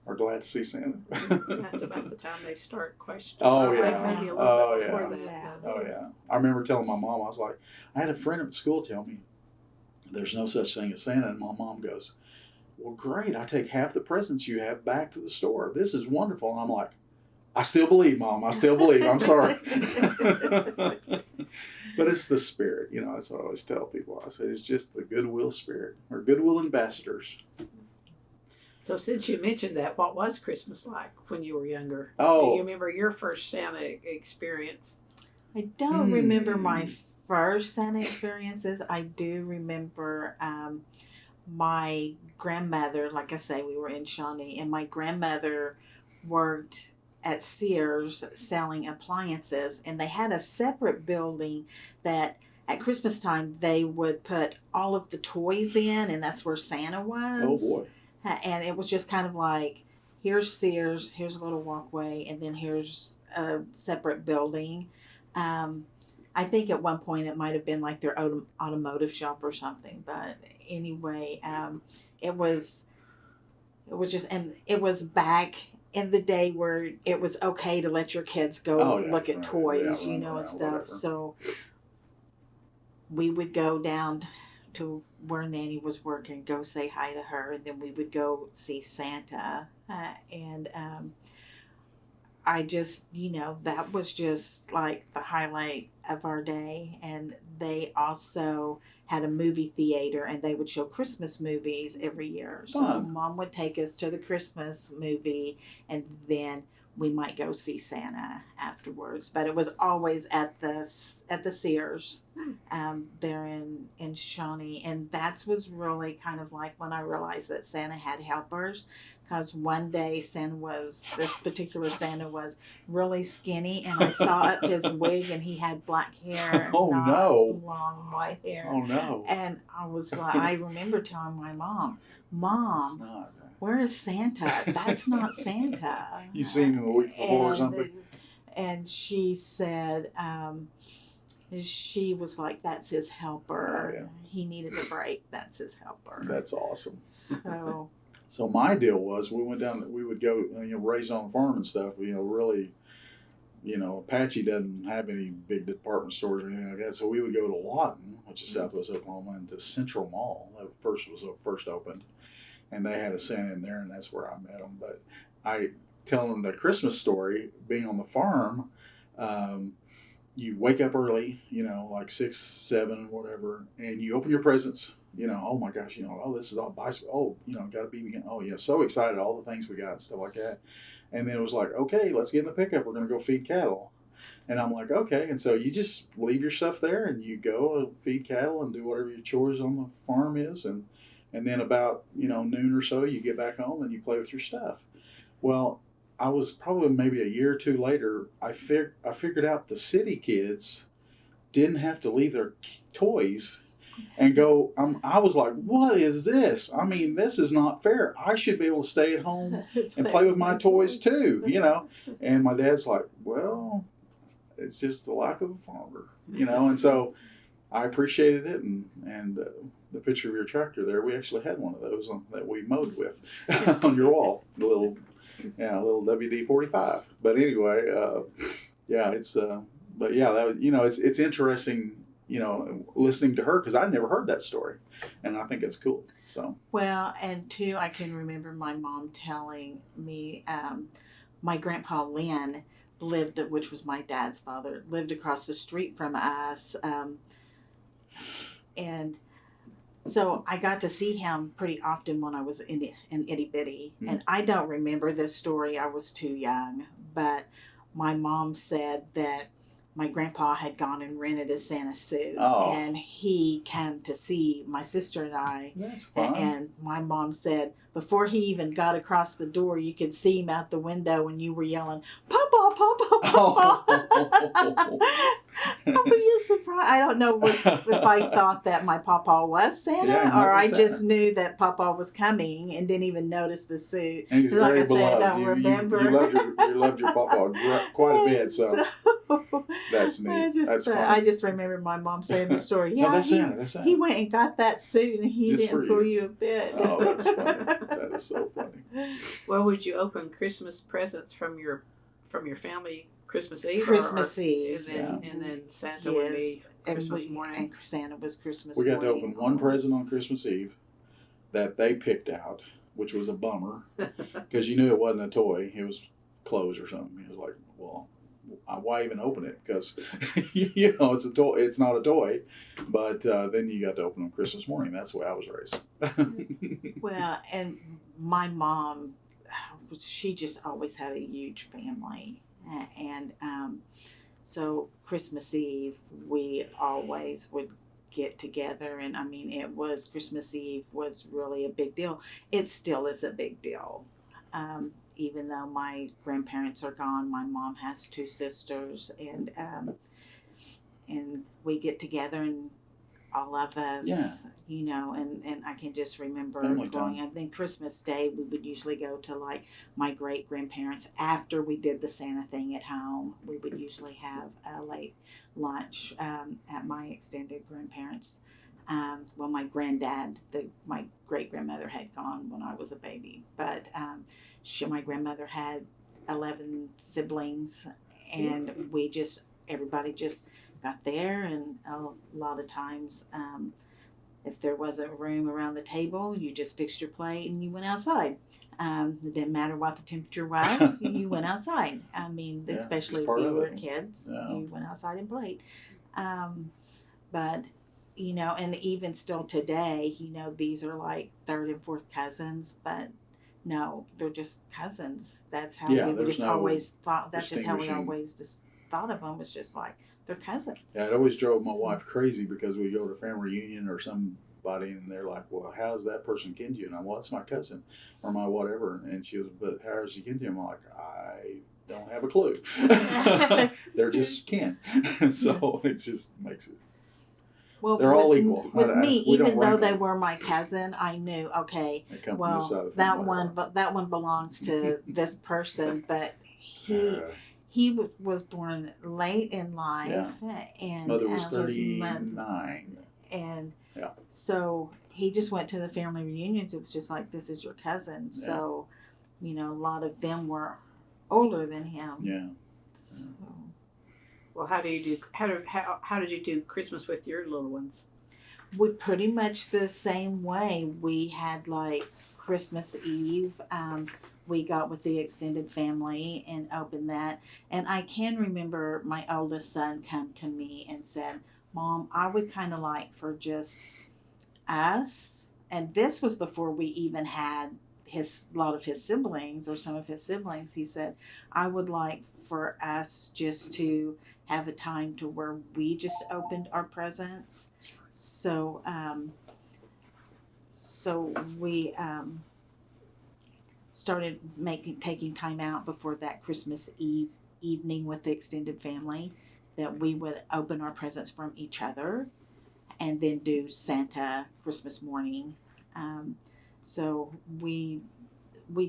are glad to see Santa. That's about the time they start questioning. Oh, yeah. Maybe a little bit before Yeah. that. Oh, yeah. I remember telling my mom, I was like, I had a friend at school tell me there's no such thing as Santa. And my mom goes, well, great. I take half the presents you have back to the store. This is wonderful. And I'm like, I still believe, Mom. I still believe. I'm sorry. But it's the spirit. You know, that's what I always tell people. I say it's just the goodwill spirit, or goodwill ambassadors. So since you mentioned that, what was Christmas like when you were younger? Oh. Do you remember your first Santa experience? I don't remember my first Santa experiences. I do remember my grandmother, like I say, we were in Shawnee, and my grandmother worked at Sears selling appliances, and they had a separate building that at Christmas time they would put all of the toys in, and that's where Santa was. Oh, boy. And it was just kind of like, here's Sears, here's a little walkway, and then here's a separate building. I think at one point it might have been like their automotive shop or something, but anyway, it was just, and it was back in the day where it was okay to let your kids go look at toys, you know, and stuff. Whatever. So we would go down to where Nanny was working, go say hi to her, and then we would go see Santa. And I just, you know, that was just like the highlight of our day. And they also had a movie theater, and they would show Christmas movies every year. So Mom would take us to the Christmas movie, and then we might go see Santa afterwards. But it was always at the Sears there in Shawnee. And that was really kind of like when I realized that Santa had helpers. Because one day this particular Santa was really skinny, and I saw up his wig, and he had black hair. Oh, not no. long white hair. Oh, no. And I was like, I remember telling my mom, where is Santa? That's not Santa. You've seen him the week before or something? And she said, she was like, that's his helper. Oh, yeah. He needed a break. That's his helper. That's awesome. So my deal was we would go, you know, raise on the farm and stuff, you know, really, you know, Apache doesn't have any big department stores or anything like that. So we would go to Lawton, which is Southwest Oklahoma, and to Central Mall. That was first opened. And they had a Santa in there, and that's where I met them. But I tell them the Christmas story, being on the farm, you wake up early, you know, like 6, 7, whatever, and you open your presents, you know, oh my gosh, you know, oh, this is all bicycle, oh, you know, got to be again, oh, yeah, so excited, all the things we got and stuff like that. And then it was like, okay, let's get in the pickup, we're going to go feed cattle. And I'm like, okay, and so you just leave your stuff there, and you go feed cattle and do whatever your chores on the farm is, and then about, you know, noon or so, you get back home and you play with your stuff. Well, I was probably maybe a year or two later, I figured out the city kids didn't have to leave their toys and go. I was like, what is this? I mean, this is not fair. I should be able to stay at home and play with my toys too, you know. And my dad's like, well, it's just the life of a farmer, you know. And so I appreciated it, and the picture of your tractor there, we actually had one of those that we mowed with on your wall, the little WD-45. But anyway, yeah, it's but yeah, that, you know, it's interesting, you know, listening to her, because I never heard that story, and I think it's cool. So well, and too, I can remember my mom telling me, my grandpa Lynn which was my dad's father, lived across the street from us. and so I got to see him pretty often when I was in itty bitty. And I don't remember this story. I was too young. But my mom said that my grandpa had gone and rented a Santa suit. Oh. And he came to see my sister and I. That's fun. And my mom said before he even got across the door, you could see him out the window and you were yelling, Papa, Papa, Papa. Oh. I was just surprised. I don't know if I thought that my papa was Santa or I just knew that Papa was coming and didn't even notice the suit. And he's Like very I said, I beloved. don't remember. You loved your Papa quite a bit, so that's neat. That's funny. I just remember my mom saying the story. Yeah, No, that's Santa. he went and got that suit and he Just didn't fool you a bit. Oh, that's funny. That is so funny. Well, would you open Christmas presents from your family Christmas Eve? Christmas Eve. And then Santa would be Christmas morning. And Santa was Christmas We got morning. to open one present on Christmas Eve that they picked out, which was a bummer because you knew it wasn't a toy. It was clothes or something. It was like, well, why even open it? Because you know it's a toy. It's not a toy. But then you got to open on Christmas morning. That's the way I was raised. Well, and my mom, she just always had a huge family. And so Christmas Eve, we always would get together. And I mean, Christmas Eve was really a big deal. It still is a big deal. Even though my grandparents are gone, my mom has two sisters, and we get together and all of us, you know, and I can just remember going up. Then Christmas Day, we would usually go to like my great grandparents after we did the Santa thing at home. We would usually have a late lunch at my extended grandparents. Well, my granddad, my great grandmother had gone when I was a baby, but my grandmother had 11 siblings, and everybody just got there, and a lot of times if there wasn't room around the table, you just fixed your plate and you went outside. It didn't matter what the temperature was, you went outside. I mean, especially if you were kids, you went outside and played. But, you know, and even still today, you know, these are like third and fourth cousins, but no, they're just cousins. That's how we just always thought, that's just how we always just thought of them, was just like, they're cousins. Yeah, it always drove my wife crazy because we go to family reunion or somebody and they're like, well, how's that person kin to you? And I'm, well, it's my cousin or my whatever. And she goes, but how is he kin to you? I'm like, I don't have a clue. They're just kin. So it just makes it. Well, they're all equal. With me, even though they were my cousin, I knew, okay, well, that one belongs to this person, but he was born late in life, and mother was 39, and so he just went to the family reunions. It was just like, this is your cousin. So, you know, a lot of them were older than him. Yeah. So. Well, how did you do Christmas with your little ones? We pretty much the same way. We had like Christmas Eve. We got with the extended family and opened that. And I can remember my oldest son come to me and said, Mom, I would kind of like for just us. And this was before we even had a lot of his siblings or some of his siblings. He said, I would like for us just to have a time to where we just opened our presents. So we started taking time out before that Christmas evening with the extended family, that we would open our presents from each other and then do Santa Christmas morning. So we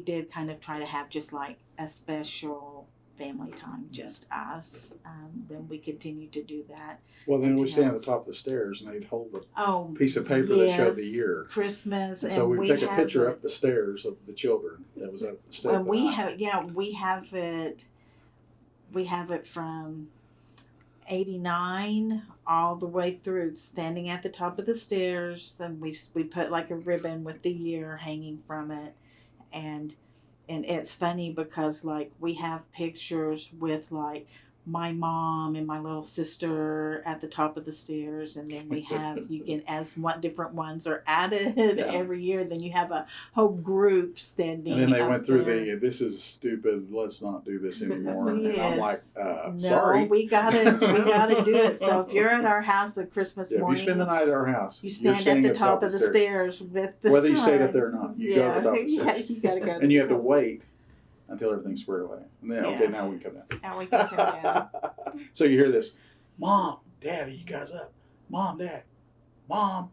did kind of try to have just like a special family time, just us. Then we continued to do that. Well, then we stand at the top of the stairs and they'd hold a piece of paper that showed the year. Christmas. And so we take a picture up the stairs of the children that was up the stairs. We have it from 89 all the way through, standing at the top of the stairs. Then we put like a ribbon with the year hanging from it, and it's funny because like we have pictures with like my mom and my little sister at the top of the stairs, and then we have you can as what different ones are added every year. Then you have a whole group standing. And then they went through there. this is stupid. Let's not do this anymore. Yes. And I'm like, no, sorry, we gotta do it. So if you're at our house at Christmas morning, if you spend the night at our house, you stand at the top of the stairs with the whether sign. you stayed up there or not. You go to the top of the stairs. You gotta go. And you have to wait until everything's squared away. And then, okay, now we can come down. Now we can come down. So you hear this, Mom, Dad, are you guys up? Mom, Dad, Mom.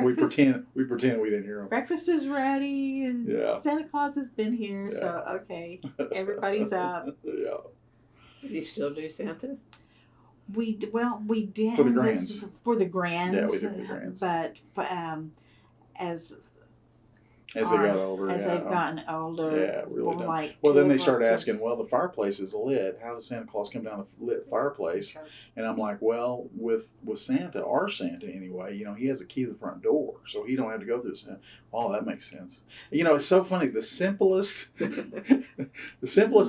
we pretend we didn't hear them. Breakfast is ready, and Santa Claus has been here, so okay, everybody's up. Yeah. Do you still do Santa? We did for the grands. For the grands. Yeah, we do for the grands. But as they got older, as they've gotten older, really don't. Like well, then they start asking, well, the fireplace is lit. How does Santa Claus come down the lit fireplace? And I'm like, well, with Santa, our Santa anyway, he has a key to the front door, so he don't have to go through Santa. Oh, that makes sense. It's so funny. The simplest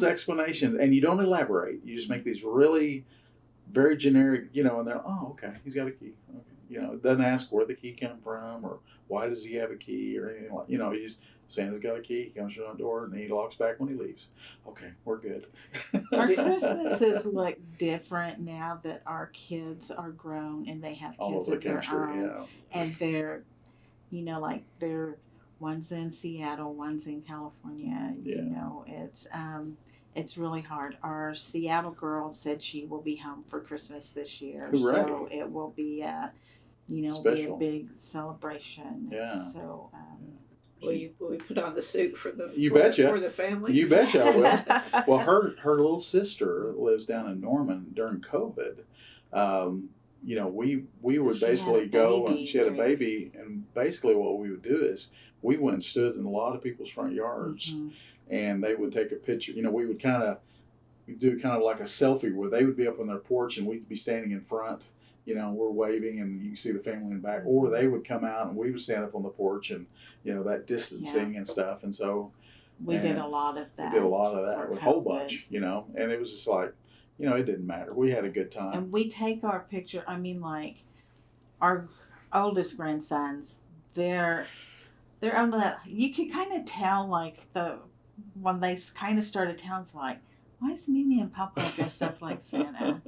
explanations, and you don't elaborate. You just make these really very generic, and they're, oh, okay, he's got a key. Okay. It doesn't ask where the key came from or why does he have a key or anything like, Santa's got a key, he comes through the door and he locks back when he leaves. Okay, we're good. Our Christmases look different now that our kids are grown and they have kids of their own. And they're, they're one's in Seattle, one's in California. It's really hard. Our Seattle girl said she will be home for Christmas this year. Hooray. So it will be be a big celebration. Yeah. So will we put on the suit for the for the family? You betcha I will. Well, her little sister lives down in Norman during COVID. We would basically go, and she had a baby, and basically what we would do is we went and stood in a lot of people's front yards. Mm-hmm. And they would take a picture. We would do kind of like a selfie where they would be up on their porch and we'd be standing in front. We're waving and you can see the family in the back. Or they would come out and we would stand up on the porch and, that distancing and stuff. And so we did a lot of that. We did a lot of that, a whole bunch, and it was just like, it didn't matter. We had a good time. And we take our picture. I mean, like our oldest grandsons, they're on that. You could kind of tell, like when they kind of started telling us, like, why is Mimi and Papa dressed up like Santa?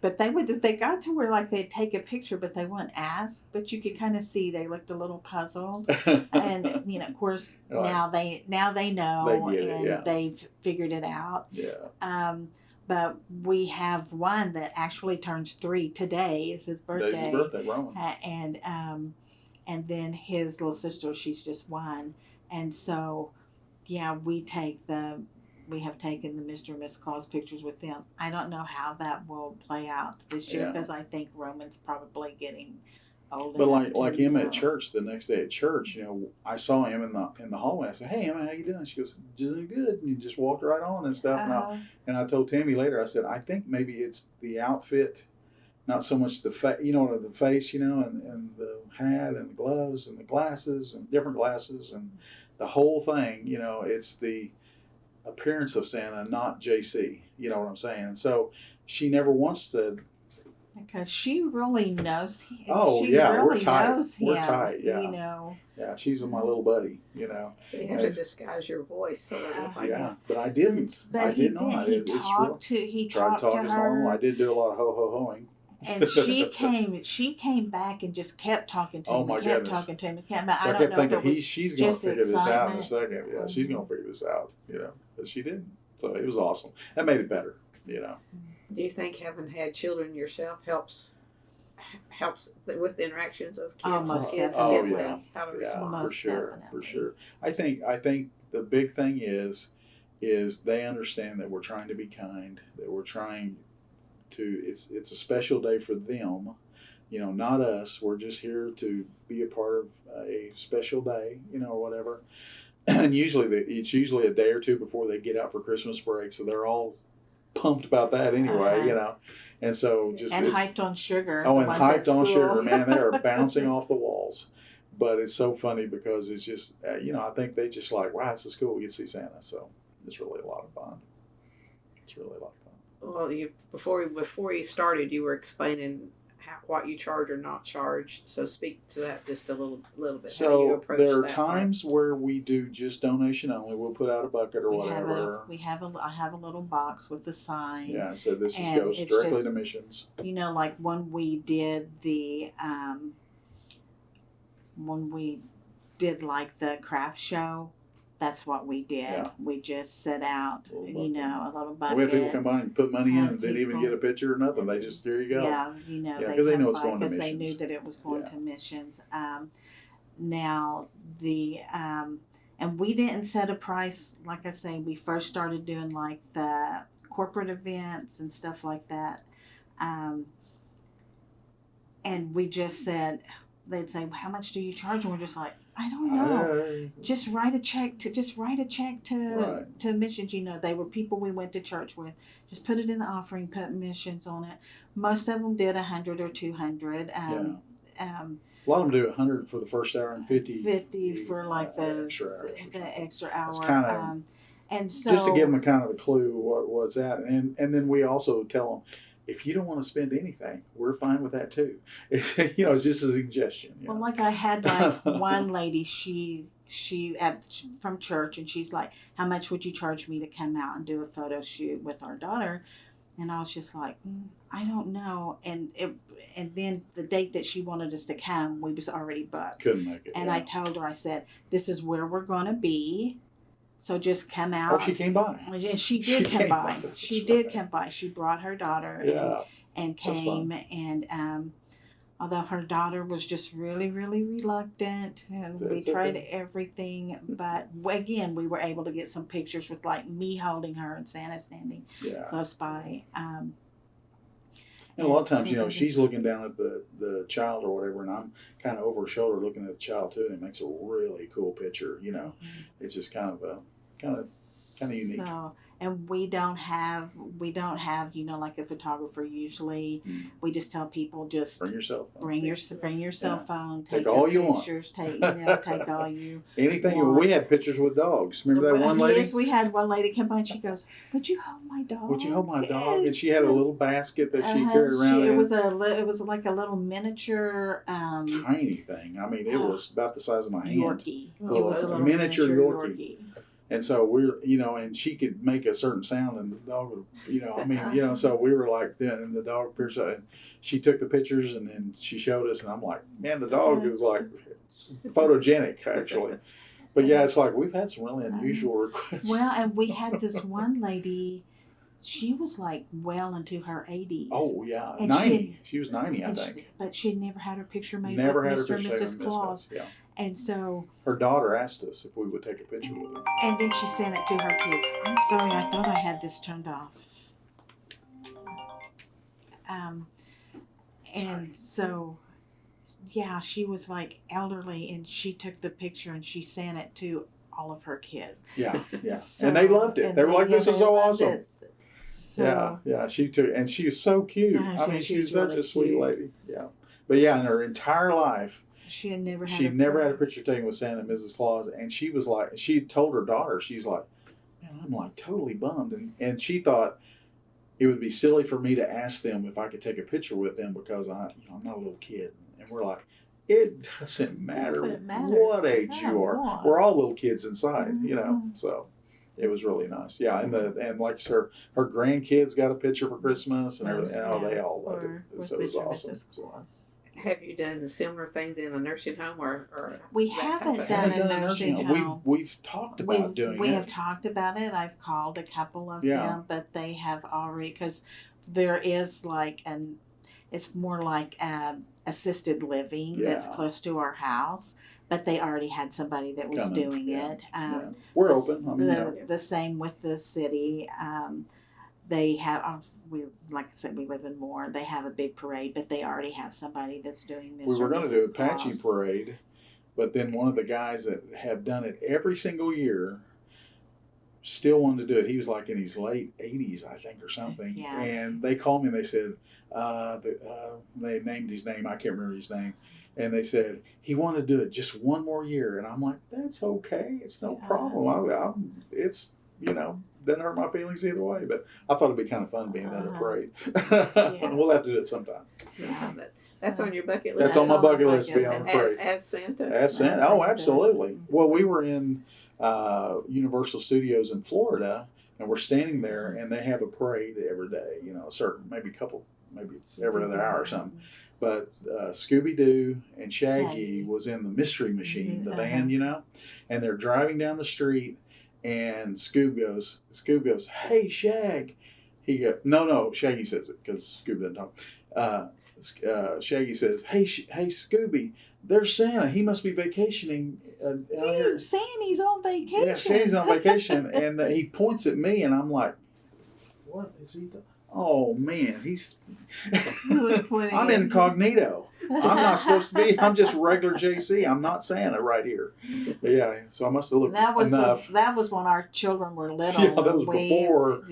But they got to where like they'd take a picture, but they wouldn't ask. But you could kind of see they looked a little puzzled, and of course now they know and they've figured it out. Yeah. But we have one that actually turns 3 today. Is his birthday. Today's his birthday, Roman. And then his little sister, she's just 1. And so, we have taken the Mr. and Miss Claus pictures with them. I don't know how that will play out this year because I think Roman's probably getting older. But like Emma at church, the next day at church, I saw him in the hallway. I said, "Hey Emma, how you doing?" She goes, "Doing good." And he just walked right on and stuff. And I told Tammy later, I said, "I think maybe it's the outfit." Not so much the face, the face, and the hat and the gloves and the glasses and different glasses and the whole thing, it's the appearance of Santa, not JC. You know what I'm saying? So she never once said. Because she really knows him. Oh, she yeah, really we're tight. Knows him, we're tight, yeah. Yeah, she's my little buddy, You have to disguise your voice so but I didn't. But he did. He tried to talk to her. I did do a lot of ho-ho-hoing. And she came back and just kept talking to him. Oh my goodness. Talking to him. So I kept thinking, she's going to figure this out in a second. Yeah, Mm-hmm. She's going to figure this out, but she didn't. So it was awesome. That made it better, Do you think having had children yourself helps with the interactions of kids and kids? Oh yeah. For sure. I think the big thing is they understand that we're trying to be kind, that we're trying to, it's a special day for them, not us. We're just here to be a part of a special day, or whatever. And it's usually a day or two before they get out for Christmas break, so they're all pumped about that anyway, And so hyped on sugar. Oh, and hyped on sugar, man. They are bouncing off the walls. But it's so funny because it's just, I think they just like, wow, this is cool. We get to see Santa. So it's really a lot of fun. It's really like that. Well, before you started, you were explaining what you charge or not charge. So speak to that just a little bit. How do you So approach there are that times where we do just donation only. We'll put out a bucket or whatever. I have a little box with the sign. Yeah, so this And goes it's directly just, to missions. You know, like when we did like the craft show, that's what we did. Yeah. We just set out, a little bucket. We have people come by and put money in Have and didn't even people- get a picture or nothing. They just, here you go. Yeah, Yeah, they 'cause they come know it's by going to because they missions. knew that it was going Yeah. to missions. Now and we didn't set a price. Like I say, we first started doing like the corporate events and stuff like that, and we just said, they'd say, "How much do you charge?" And we're just like, "I don't know. Just write a check to Right. to missions." They were people we went to church with. Just put it in the offering, put missions on it. Most of them did 100 or 200. A lot of them do 100 for the first hour and 50 for like the extra hour. That's kind of and so just to give them a kind of a clue what was that, and then we also tell them, if you don't want to spend anything, we're fine with that too. It's just a suggestion. Well, like I had like one lady, she from church, and she's like, "How much would you charge me to come out and do a photo shoot with our daughter?" And I was just like, I don't know. And then the date that she wanted us to come, we was already booked. Couldn't make it. And I told her, I said, "This is where we're going to be. So just come out." Oh, she came by. And she did come by. She did come by. She brought her daughter and came. And although her daughter was just really, really reluctant, and we tried everything, but again, we were able to get some pictures with like me holding her and Santa standing close by. And a lot of times, she's looking down at the child or whatever, and I'm kind of over her shoulder looking at the child too, and it makes a really cool picture. It's just kind of unique. So, and we don't have like a photographer usually. We just tell people, just bring your cell phone. Bring your cell phone. Take all you pictures, want. Take all you anything. want. We had pictures with dogs. Remember that one lady? Yes, we had one lady come by and she goes, "Would you hold my dog? Would you hold my dog?" And she had a little basket that she carried around. It was like a little miniature tiny thing. I mean, it was about the size of my hand. Yorkie. It was a little miniature Yorkie. And so we're, and she could make a certain sound, and the dog would, so we were like, then the dog appears, and she took the pictures, and then she showed us, and I'm like, man, the dog is like photogenic, actually. But yeah, it's like we've had some really unusual requests. Well, and we had this one lady, she was like well into her 80s. Oh, yeah, and 90. She was 90, I think. But she never had her picture made with Mr. and Mrs. Claus. Yeah. And so her daughter asked us if we would take a picture with her. And then she sent it to her kids. I'm sorry, I thought I had this turned off. And so, yeah, she was like elderly, and she took the picture and she sent it to all of her kids. Yeah. So, and they loved it. They were like, "This is so awesome." So, yeah, she took, and she was so cute. I mean, she was such a sweet lady. Yeah, but yeah, in her entire life, she had never had a picture taken with Santa and Mrs. Claus, and she was like, she told her daughter, she's like, "Man, I'm like totally bummed," and she thought it would be silly for me to ask them if I could take a picture with them because I'm not a little kid, and we're like, it doesn't matter what age you are. We're all little kids inside, so. It was really nice, yeah. And like her grandkids got a picture for Christmas and everything. They all loved it. So it was awesome. Have you done similar things in a nursing home or we haven't done a nursing home. We've talked about doing it. We have talked about it. I've called a couple of them, but they have already, because there is like it's more like assisted living that's close to our house. But they already had somebody that was doing it. We're open. The same with the city. They have, like I said, we live in Moore. They have a big parade, but they already have somebody that's doing this. We were going to do a Apache parade, but then one of the guys that have done it every single year still wanted to do it. He was like in his late 80s, I think, or something. Yeah. And they called me and they said, they named his name. I can't remember his name. And they said, he wanted to do it just one more year. And I'm like, that's okay. It's no problem. It's, doesn't hurt my feelings either way. But I thought it'd be kind of fun being in a parade. Yeah. We'll have to do it sometime. Yeah. That's on your bucket list. That's on my bucket list, being on a parade. As Santa. As Santa. Oh, absolutely. Well, we were in Universal Studios in Florida, and we're standing there, and they have a parade every day. You know, a certain maybe every other hour or something. But Scooby-Doo and Shaggy was in the Mystery Machine, the van, you know, and they're driving down the street, and Scoob goes, "Hey, Shag." He goes, no, Shaggy says it because Scooby doesn't talk. Shaggy says, hey, Scooby, there's Santa. He must be vacationing out here. Sandy's on vacation. Yeah, Sandy's on vacation, and he points at me, and I'm like, what is he doing? Oh man, I'm incognito. I'm not supposed to be. I'm just regular JC. I'm not Santa right here. But yeah, so I must have looked enough. That was when our children were little. Yeah, that was before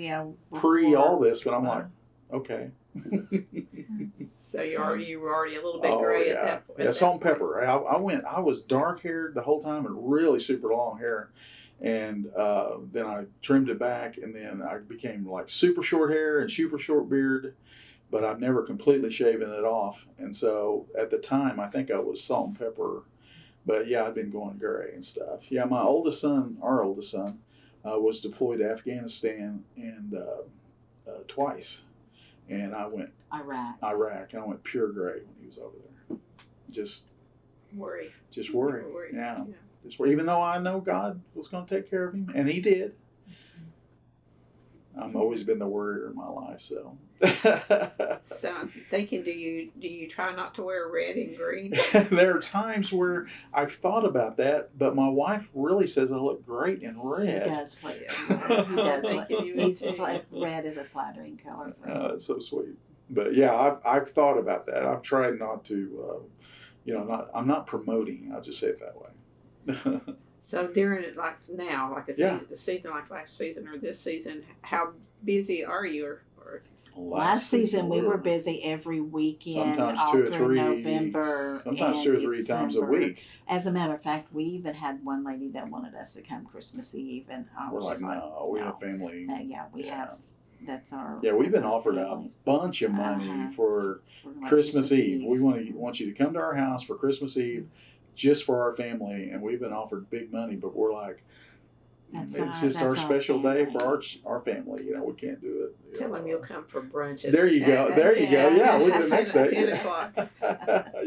pre all this. But I'm like, okay. So you were already a little bit gray at that point. Yeah, salt and pepper. I was dark haired the whole time and really super long hair. And then I trimmed it back, and then I became like super short hair and super short beard, but I've never completely shaven it off. And so at the time, I think I was salt and pepper, but yeah, I'd been going gray and stuff. Yeah, our oldest son, was deployed to Afghanistan and twice, and I went Iraq, and I went pure gray when he was over there. Just worry. Yeah. Even though I know God was going to take care of him, and he did. I've always been the worrier in my life, so. So I'm thinking, do you try not to wear red and green? There are times where I've thought about that, but my wife really says I look great in red. He does. He does. Red is a flattering color. That's so sweet. But yeah, I've thought about that. I've tried not to, I'm not promoting. I'll just say it that way. So during it, like now, like a season like last season or this season, how busy are you? Or last season we were busy every weekend, sometimes all 2 or through 3, November, sometimes 2 or 3 times a week. As a matter of fact, we even had one lady that wanted us to come Christmas Eve, and we're like, no, we have family. We have. That's our. Yeah, we've been offered a bunch of money for Christmas Eve. We want you to come to our house for Christmas Eve, just for our family, and we've been offered big money, but we're like, it's just our special day for our family. You know, we can't do it. Tell them you'll come for brunch. There you go. Yeah, we'll do the next day. 10 o'clock.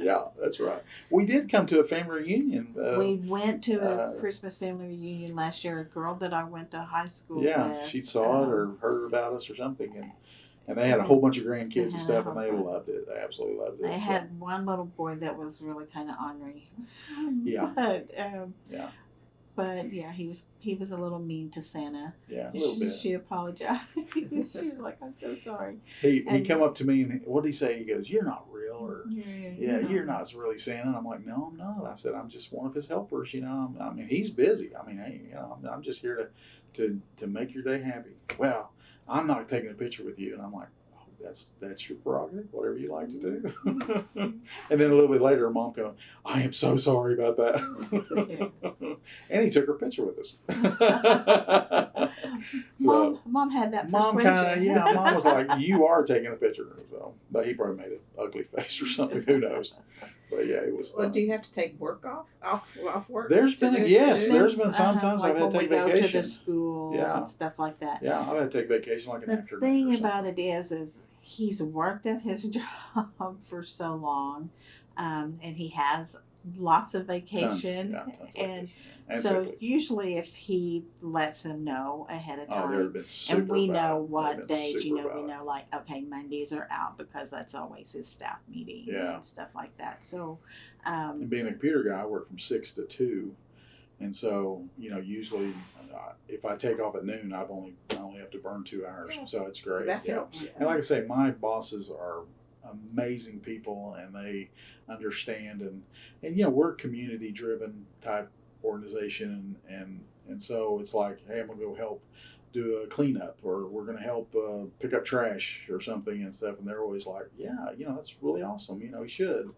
Yeah, that's right. We did come to a family reunion. We went to a Christmas family reunion last year. A girl that I went to high school with. Yeah, she saw it or heard about us or something, and they had a whole bunch of grandkids and stuff, and they loved it. They absolutely loved it. They had one little boy that was really kind of ornery. Yeah. But yeah, he was a little mean to Santa. Yeah, a little bit. She apologized. She was like, "I'm so sorry." He came up to me and what did he say? He goes, "You're not real," or you're not really Santa. And I'm like, "No, I'm not." I said, "I'm just one of his helpers. You know, I mean, he's busy. I mean, hey, I'm just here to make your day happy." Well, I'm not taking a picture with you, and I'm like, oh, that's your prerogative, whatever you like to do. And then a little bit later, her mom goes, "I am so sorry about that." And he took her picture with us. Mom had that persuasion. Mom was like, "You are taking a picture." So, but he probably made an ugly face or something. Who knows? But yeah, it was fun. Well, do you have to take work off work? There's been sometimes I've had to take vacation. Go to the school and stuff like that. Yeah, I've had to take vacation like an afternoon. The thing about it is he's worked at his job for so long, and he has lots of vacation. Tons of and so so usually if he lets them know ahead of time, and we know what days, we know like, okay, Mondays are out because that's always his staff meeting and stuff like that. So and being a computer guy, I work from 6 to 2, and so usually if I take off at noon, I only have to burn 2 hours, so it's great. That helps. And like I say, my bosses are amazing people, and they understand, and we're a community driven type organization, and so it's like, hey, I'm gonna go help do a cleanup, or we're gonna help pick up trash or something and stuff, and they're always like, yeah, that's really awesome, you should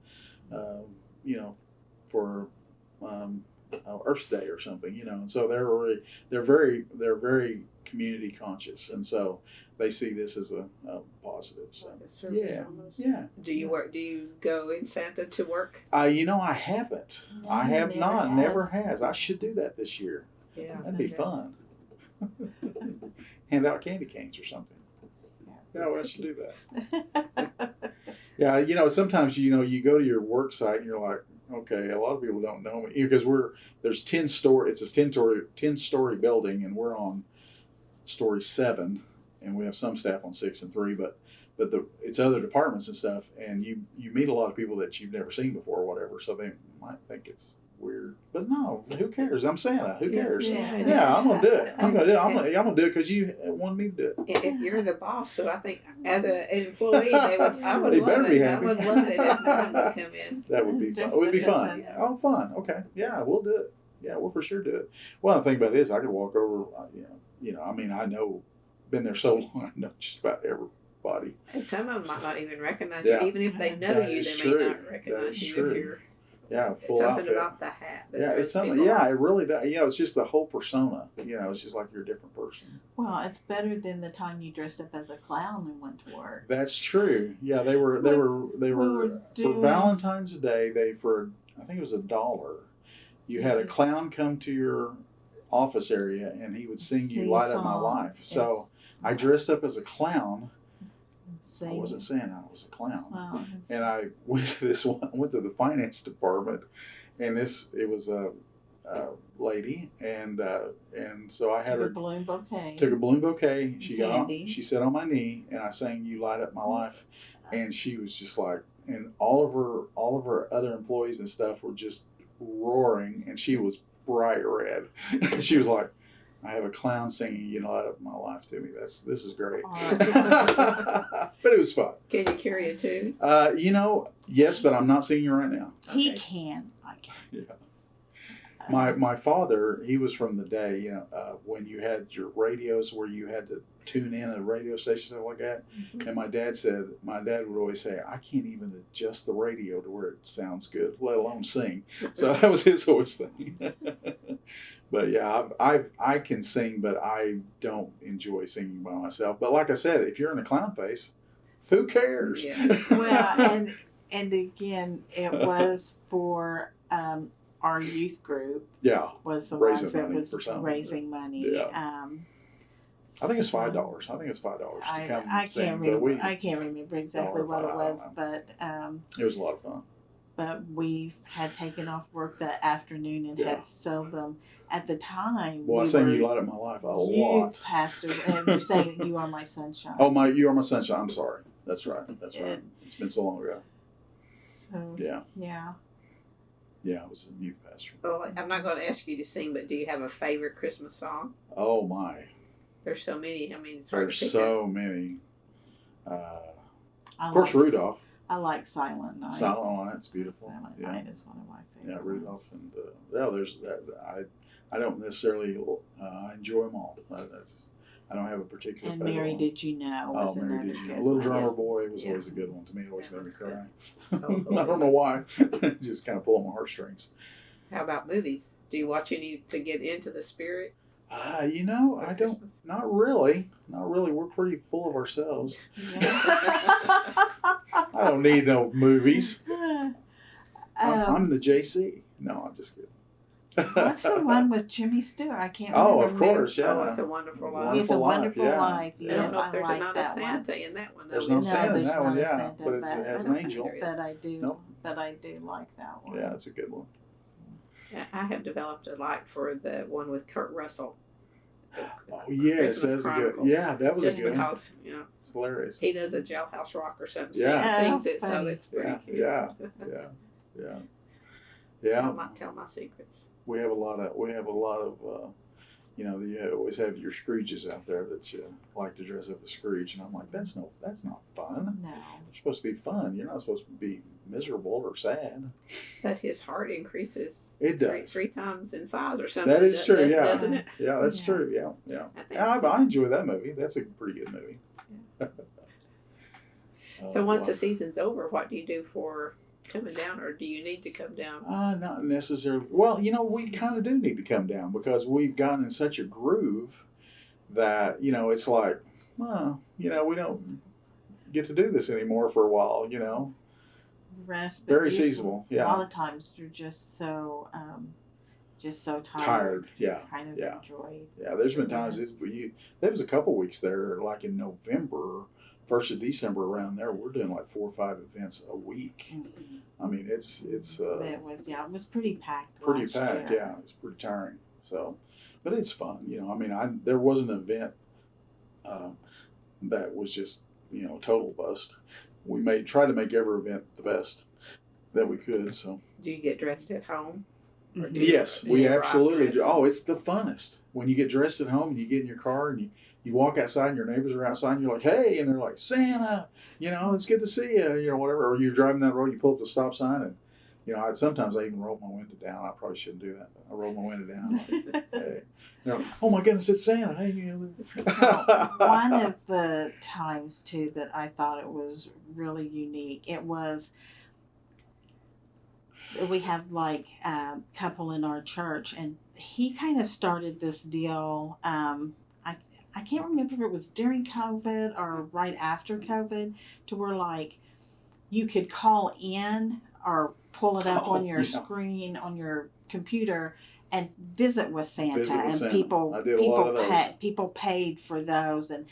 for Earth Day or something, and so they're very community conscious, and so they see this as a positive. So Like a service yeah, almost. yeah. Do you work? Do you go in Santa to work? I haven't. No, I have never not. has. Never has. I should do that this year. Yeah, That'd be fun. Hand out candy canes or something. Yeah, well, I should do that. Yeah, sometimes you go to your work site and you're like, okay, a lot of people don't know me because there's 10-story. It's a 10-story building, and we're on story 7, and we have some staff on 6 and 3, but it's other departments and stuff, and you meet a lot of people that you've never seen before or whatever, so they might think it's weird, but no, who cares? I'm Santa. Who cares? Yeah. I'm gonna do it. I'm gonna do it because you wanted me to do it. If you're the boss, so I think as an employee, I would They love better it. be I happy. would love it if mine would come in. That would be fun. Just It would be send us fun. a- Oh, fun. Okay. Yeah, we'll do it. Yeah, we'll for sure do it. Well, the thing about it is, I could walk over. I mean, I know, been there so long, I know just about everybody. And some of them might not even recognize Yeah. you. Even if they know That you, is they true. may not That recognize is you true. if you're Yeah, full something outfit. about the hat. That Yeah, throws it's something. people Yeah, off. it really does. It's just the whole persona. It's just like you're a different person. Well, it's better than the time you dressed up as a clown and went to work. That's true. Yeah, they were we were for doing- Valentine's Day. I think it was $1. You had a clown come to your office area, and he would sing you Sing "Light Up My song. Life." So I dressed up as a clown. I Sing. wasn't Santa. I was a clown. Well, And I went to the finance department, and it was a lady, and so I had took a her balloon bouquet. took a balloon bouquet. She Candy. she sat on my knee, and I sang "You Light Up My Life," and she was just like, and all of her other employees and stuff were just roaring, and she was bright red. She was like, I have a clown singing "You Light Up My Life" to me. This is great. But it was fun. Can you carry a tune? Yes, but I'm not singing right now. He Okay. can. I can. Yeah. My father, he was from the day, when you had your radios where you had to tune in a radio station, stuff like that. Mhm. And my dad would always say, I can't even adjust the radio to where it sounds good, let alone sing. So that was his always thing. But yeah, I can sing, but I don't enjoy singing by myself. But like I said, if you're in a clown face, who cares? Yeah. Well, and again, it was for our youth group Yeah, was the Raising ones that money was for something. raising money. Yeah. I think it's $5. I think it's $5 to come I sing. can't But remember. I can't remember exactly what it $1 or $5, I was, don't but it was a lot of fun. we had taken off work that afternoon and Yeah. had sold them. At the time, Well, I we sang were "You Light Up My Life" a youth lot. pastors, and you're saying "You Are My Sunshine." Oh you are my sunshine. I'm sorry. That's right. It's been so long ago. So Yeah, yeah. I was a youth pastor. Well, I'm not going to ask you to sing, but do you have a favorite Christmas song? Oh my, There's so many. I mean, it's hard there's to pick so many. I Of course, like- Rudolph. I like Silent Night. Silent Night. It's beautiful. Silent Yeah, Night is one of my yeah, favorites. Rudolph and there's that. I don't necessarily I enjoy them all. I don't have a particular. And favorite Mary, one. Did You Know? Oh, Was Mary, another Did You Know? good Little one. Drummer Boy was Yeah. always a good one to me. It always Yeah, made me that's cry. Oh, I don't know why. Just kind of pull on my heartstrings. How about movies? Do you watch any to get into the spirit? I of don't. Christmas? Not really. Not really. We're pretty full of ourselves. Yeah. I don't need no movies. I'm Um, the JC. No, I'm just kidding. what's the one with Jimmy Stewart? I can't Oh, remember. of course, yeah. Oh, It's a Wonderful Life. It's a Wonderful Wonderful Life, yeah. Life. I don't Yes, know if I there's like not a that one. Santa in that one. though, There's is no there? Santa in there's that one, not a yeah. Santa, But it but- has I an don't think angel. there is. But I do. Nope. But I do like that one. Yeah, it's a good one. I have developed a like for the one with Kurt Russell. Oh, yes, Christmas that's a good. Chronicles. Yeah, that was Just a good one. because, It's hilarious. he does a jailhouse rock or something. Yeah. Sings it, so Funny. it's pretty Yeah, cute. yeah, yeah. Tell my secrets. We have a lot of you always have your Scrooges out there that you like to dress up as Scrooge, and I'm like, that's not fun. No. You're supposed to be fun. You're not supposed to be miserable or sad. But his heart increases It does. three times in size or something. That is true. Yeah, Doesn't it? yeah, that's Yeah. true. Yeah, yeah. I think. And I enjoy that movie. That's a pretty good movie. So once wow. the season's over, what do you do for coming down, or do you need to come down? Not necessarily. Well, we kind of do need to come down because we've gotten in such a groove that, it's like, well, we don't get to do this anymore for a while, Rest, but Very usually, seasonal, A yeah. lot of times you're just so tired. Yeah, Kind of yeah. enjoy. Yeah, there's been times Yes. there was a couple weeks there, like in November, 1st of December around there, we're doing like 4 or 5 events a week. Mm-hmm. I mean, it's It was pretty packed. pretty last packed. year. Yeah, it's pretty tiring. So, but it's fun. I mean, there was an event that was just total bust. We tried to make every event the best that we could. So. Do you get dressed at home? Mhm. Yes, we Yes. absolutely do. Dress. Oh, it's the funnest when you get dressed at home and you get in your car and you walk outside and your neighbors are outside and you're like, hey, and they're like, Santa, it's good to see you, whatever. Or you're driving down the road, you pull up the stop sign and, sometimes I even roll my window down. I probably shouldn't do that, but I roll my window down. Like, hey. Oh my goodness, it's Santa. Hey, One of the times too that I thought it was really unique, it was we have like a couple in our church, and he kind of started this deal. I can't remember if it was during COVID or right after COVID, to where like you could call in or pull it up on your screen on your computer and visit with Santa, Santa. people I did a lot of those. people paid for those. And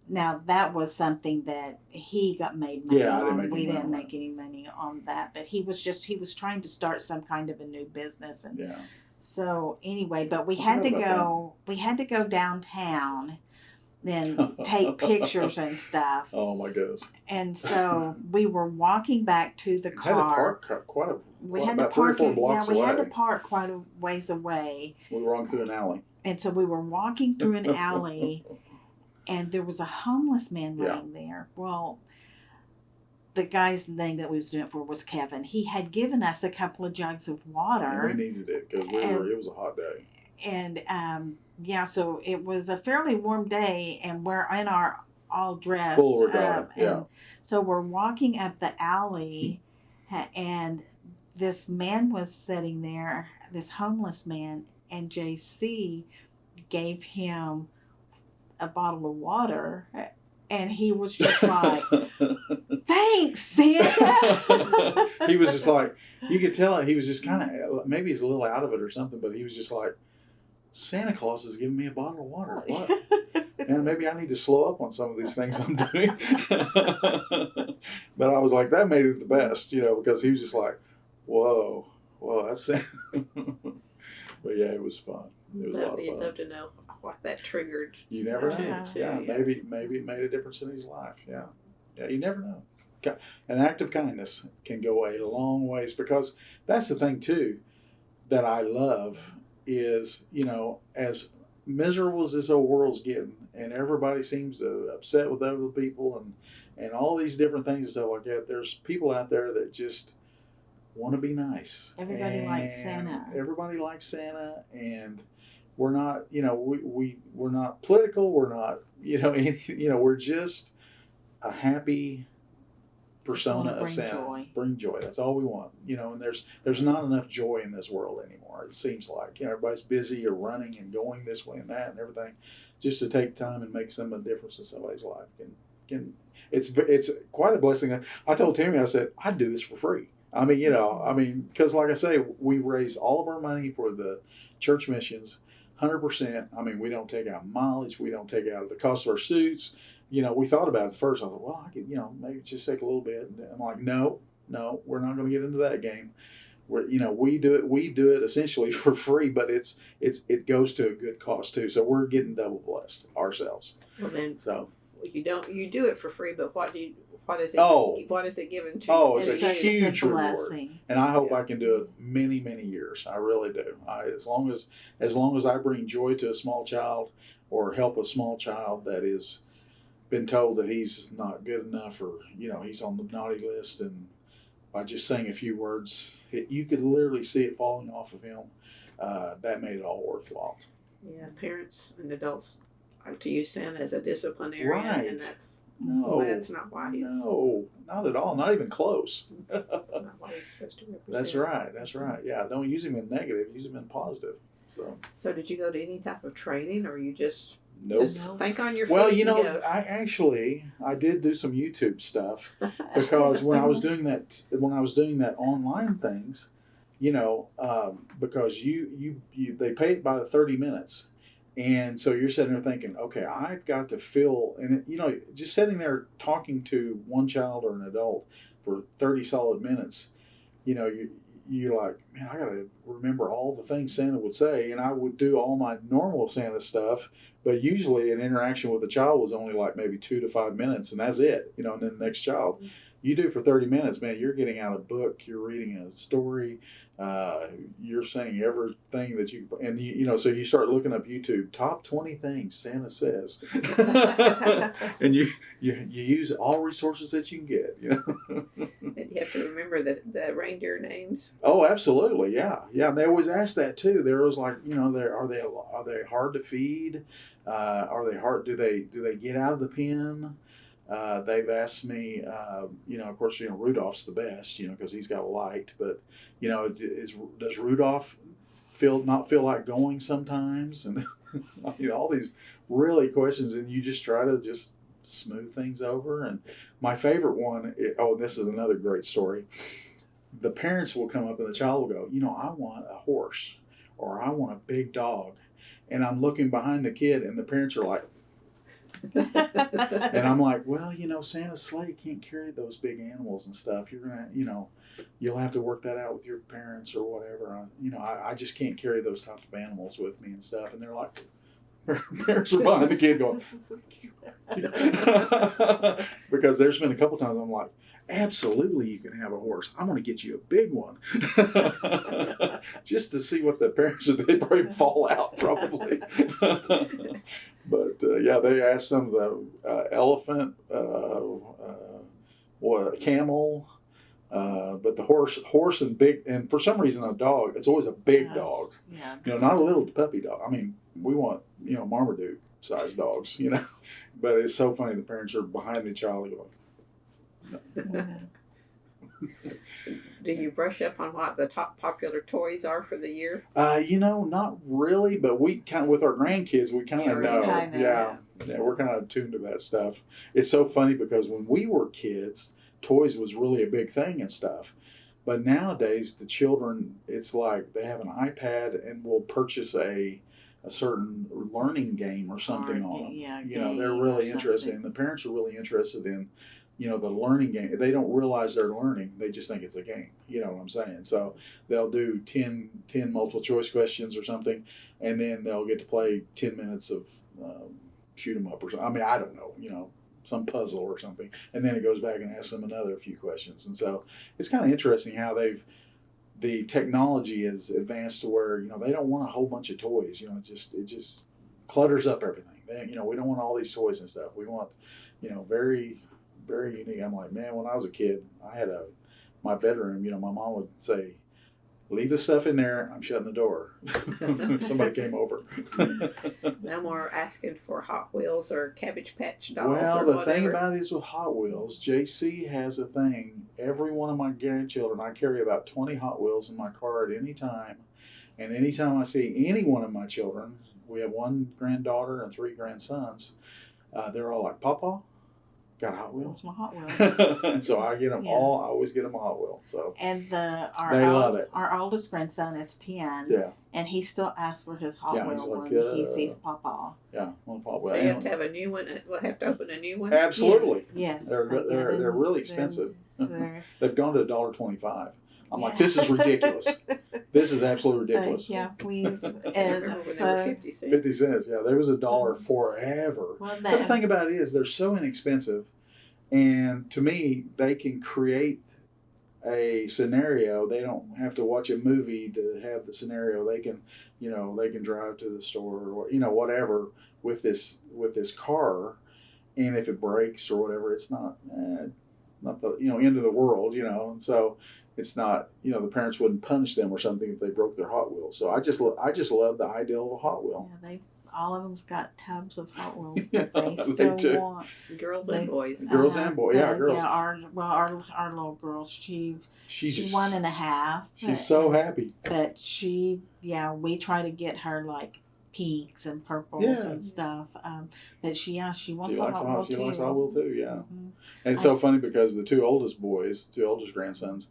now that was something that he got made money Yeah, I didn't on. make We any money didn't on make any money on that, but he was trying to start some kind of a new business. And Yeah. so anyway, but we I had to forgot go. We had to go downtown, then take pictures and stuff. Oh my goodness. And so we were walking back to the car. Had to park We had about to park 3 or 4 blocks we away. had to park quite a ways away. We were walking through an alley. And so we were walking through an alley, and there was a homeless man laying there. Well, the guy's name that we was doing it for was Kevin. He had given us a couple of jugs of water. And we needed it because it was a hot day. And so it was a fairly warm day, and we're in our all dressed. Full regatta, and so we're walking up the alley, and this man was sitting there, this homeless man, and JC gave him a bottle of water, and he was just like, thanks, Santa. He was just like, you could tell he was just kind of, maybe he's a little out of it or something, but he was just like, Santa Claus is giving me a bottle of water. What? Man, maybe I need to slow up on some of these things I'm doing. But I was like, that made it the best, because he was just like, whoa, that's Santa. But yeah, it was fun. It was a lot of fun. You'd love to know what that triggered. You never know. Yeah. Maybe it made a difference in his life. Yeah, you never know. An act of kindness can go a long ways, because that's the thing too that I love is, as miserable as this old world's getting, and everybody seems to upset with other people and all these different things and stuff like that, there's people out there that just want to be nice. Everybody likes Santa. Everybody likes Santa, and we're not, we're not political. We're not, we're just a happy persona of Santa. Joy. Bring joy. That's all we want. And there's not enough joy in this world anymore. It seems like everybody's busy or running and going this way and that and everything. Just to take time and make some difference in somebody's life can it's quite a blessing. I told Tammy, I said, I'd do this for free. I mean, because like I say, we raise all of our money for the church missions, 100%. I mean, we don't take out mileage. We don't take out the cost of our suits. We thought about it at first. I thought, well, I could, maybe just take a little bit. And I'm like, no, we're not going to get into that game. We do it essentially for free, but it goes to a good cause too. So we're getting double blessed ourselves. Well, then, so you do it for free, but what is it? Oh. What is it given to? Oh, it's a you? huge reward, and I hope I can do it many, many years. I really do. As long as I bring joy to a small child or help a small child that is been told that he's not good enough, or he's on the naughty list, and by just saying a few words, you could literally see it falling off of him. That made it all worthwhile. Yeah, parents and adults like to use Santa as a disciplinarian, Right. and No, that's not why he's no, not at all. Not even close. not what he's supposed to represent. That's right. That's right. Yeah, don't use him in negative. Use him in positive. So did you go to any type of training, or you just Nope. just think on your feet? Well, you know, and go? I did do some YouTube stuff because when I was doing that online things, you know, because they pay it by the 30 minutes. And so you're sitting there thinking, okay, I've got to fill, and you know, just sitting there talking to one child or an adult for 30 solid minutes, you know, you're like, man, I got to remember all the things Santa would say, and I would do all my normal Santa stuff, but usually an interaction with a child was only like maybe 2 to 5 minutes, and that's it, you know, and then the next child. You do for 30 minutes, man, you're getting out a book, you're reading a story, you're saying everything that you know, so you start looking up YouTube, top 20 things Santa says. And you use all resources that you can get, you know. And you have to remember the reindeer names. Oh, absolutely, yeah. And they always ask that too. They're always like, you know, are they hard to feed? Are they hard? Do they get out of the pen? They've asked me, you know, of course, you know, Rudolph's the best, you know, because he's got a light. But, you know, does Rudolph not feel like going sometimes? And you know, all these really questions, and you just try to just smooth things over. And my favorite one, this is another great story. The parents will come up and the child will go, you know, I want a horse, or I want a big dog. And I'm looking behind the kid, and the parents are like, and I'm like, well, you know, Santa's sleigh can't carry those big animals and stuff. You're gonna, you know, you'll have to work that out with your parents or whatever. You know, I just can't carry those types of animals with me and stuff. And they're like, parents are behind the kid going, because there's been a couple times I'm like, absolutely, you can have a horse. I'm going to get you a big one, just to see what the parents would. They probably fall out probably. But yeah, they asked some of the elephant, camel, but the horse and big, and for some reason a dog. It's always a big dog. Yeah. You know, not a little puppy dog. I mean, we want, you know, Marmaduke sized dogs. You know, but it's so funny. The parents are behind the child going. No. Do you brush up on what the top popular toys are for the year? You know, not really, but we kind of, with our grandkids, we kind of know. Yeah, we're kind of tuned to that stuff. It's so funny because when we were kids, toys was really a big thing and stuff. But nowadays, the children, it's like they have an iPad and will purchase a certain learning game or something on them. Yeah, you know, they're really interested, and the parents are really interested in, you know, the learning game. They don't realize they're learning. They just think it's a game. You know what I'm saying? So they'll do 10 multiple choice questions or something, and then they'll get to play 10 minutes of shoot 'em up or something. I mean, I don't know, you know, some puzzle or something. And then it goes back and asks them another few questions. And so it's kind of interesting how the technology has advanced to where, you know, they don't want a whole bunch of toys. You know, it just clutters up everything. You know, we don't want all these toys and stuff. We want, you know, very, very unique. I'm like, man, when I was a kid, I had my bedroom, you know, my mom would say, leave the stuff in there, I'm shutting the door. Somebody came over. No more asking for Hot Wheels or Cabbage Patch dolls well, or the whatever. thing about it is with Hot Wheels, JC has a thing. Every one of my grandchildren, I carry about 20 Hot Wheels in my car at any time. And anytime I see any one of my children, we have one granddaughter and 3 grandsons, they're all like, Papa, got a Hot Wheel? What's my Hot Wheel? And so I get them all. I always get them a Hot Wheel. So and they love it. Our oldest grandson is 10. Yeah. And he still asks for his Hot Wheel like, when he sees Papa. Yeah, one Hot Wheel. So you have to have a new one. We'll have to open a new one. Absolutely. Yes. They're really expensive. They've gone to $1.25. I'm like, this is ridiculous. This is absolutely ridiculous. Yeah, we I remember when they were 50 cents. 50 cents. Yeah, there was $1 forever. Well, but the thing about it is, they're so inexpensive, and to me, they can create a scenario. They don't have to watch a movie to have the scenario. They can, you know, they can drive to the store or, you know, whatever with this car, and if it breaks or whatever, it's not the, you know, end of the world, you know, and so. It's not, you know, the parents wouldn't punish them or something if they broke their Hot Wheel. So I just love the idea of a Hot Wheel. Yeah, all of them's got tubs of Hot Wheels, Yeah, but they they still do. want Girls and boys. Girls and boys, yeah, girls. Yeah, our little girl, she's just 1.5. She's so happy. But we try to get her like pinks and purples and stuff. But she wants a Hot Wheel too. She likes Hot Wheel too, yeah. Mm-hmm. And it's so funny because the two oldest grandsons,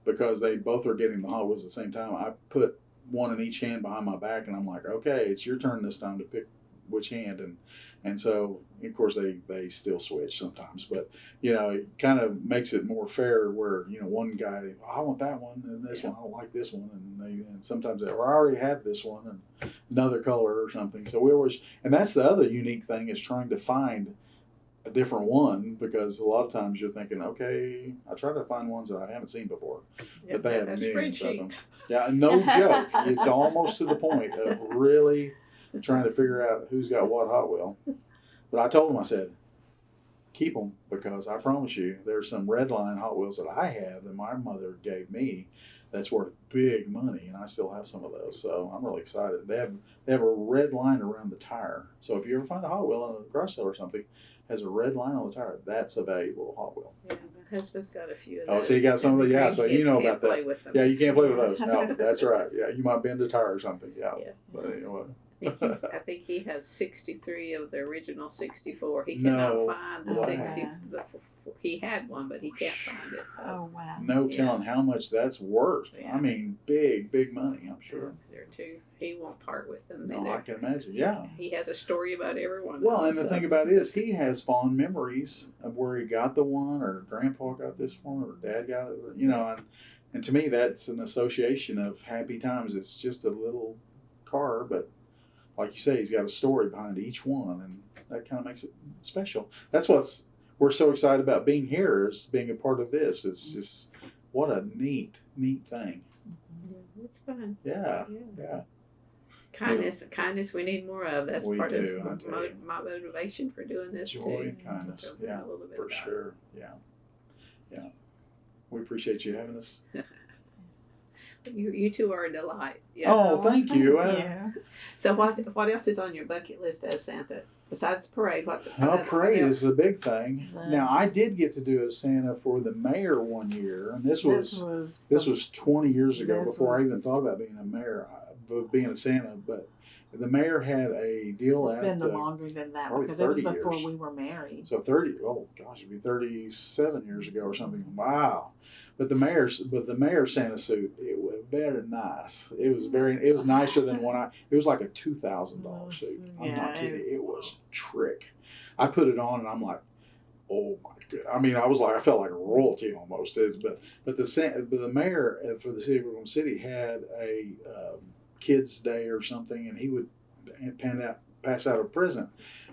because they both are getting the Hot Wheels at the same time, I put one in each hand behind my back, and I'm like, okay, it's your turn this time to pick which hand, and so of course they still switch sometimes, but it kind of makes it more fair where one guy, I want that one, and this one I don't like this one, and sometimes I already have this one and another color or something. So we always, and that's the other unique thing, is trying to find a different one, because a lot of times you're thinking, okay, I try to find ones that I haven't seen before, but they have millions of them. Yeah, no joke. It's almost to the point of really trying to figure out who's got what Hot Wheel. But I told him, I said, keep them, because I promise you there's some red line Hot Wheels that I have that my mother gave me that's worth big money, and I still have some of those. So I'm really excited. They have a red line around the tire. So if you ever find a Hot Wheel in a garage sale or something, has a red line on the tire, that's a valuable Hot Wheel. Yeah, my husband's got a few of those. Oh, so you got some of the, yeah, so you know about that. With them. Yeah, you can't play with those. No, that's right. Yeah, you might bend a tire or something. Yeah. But I think he has 63 of the original 64. He cannot find the 60. He had one, but he can't find it. So. Oh, wow. No telling how much that's worth. Yeah. I mean, big money, I'm sure. They're too. He won't part with them. No, I can imagine. Yeah. He has a story about everyone. Well, and the thing about it is, he has fond memories of where he got the one, or Grandpa got this one, or Dad got it, and to me, that's an association of happy times. It's just a little car, but like you say, he's got a story behind each one, and that kind of makes it special. That's we're so excited about being here, is being a part of this. It's just, what a neat thing. Yeah, it's fun. Yeah. Kindness we need more of. That's we part do, of my motivation for doing this too. Joy and kindness, yeah, for sure. Yeah. We appreciate you having us. You two are a delight. Yeah. Oh, thank you. Yeah. So what else is on your bucket list as Santa besides parade? Parade is the big thing. Now, I did get to do a Santa for the mayor one year, and this was 20 years ago, before I even thought about being a mayor, being a Santa. But the mayor had a deal. It's been longer than that, because it was before we were married. So it'd be 37 years ago or something. Wow. But the mayor's Santa suit, it was very nice. It was nicer than it was like a $2,000 suit. I'm not kidding. It was trick. I put it on and I'm like, oh my god. I mean, I felt like royalty almost. But the mayor for the city of Oklahoma City had a kids' day or something, and he would pass out a present.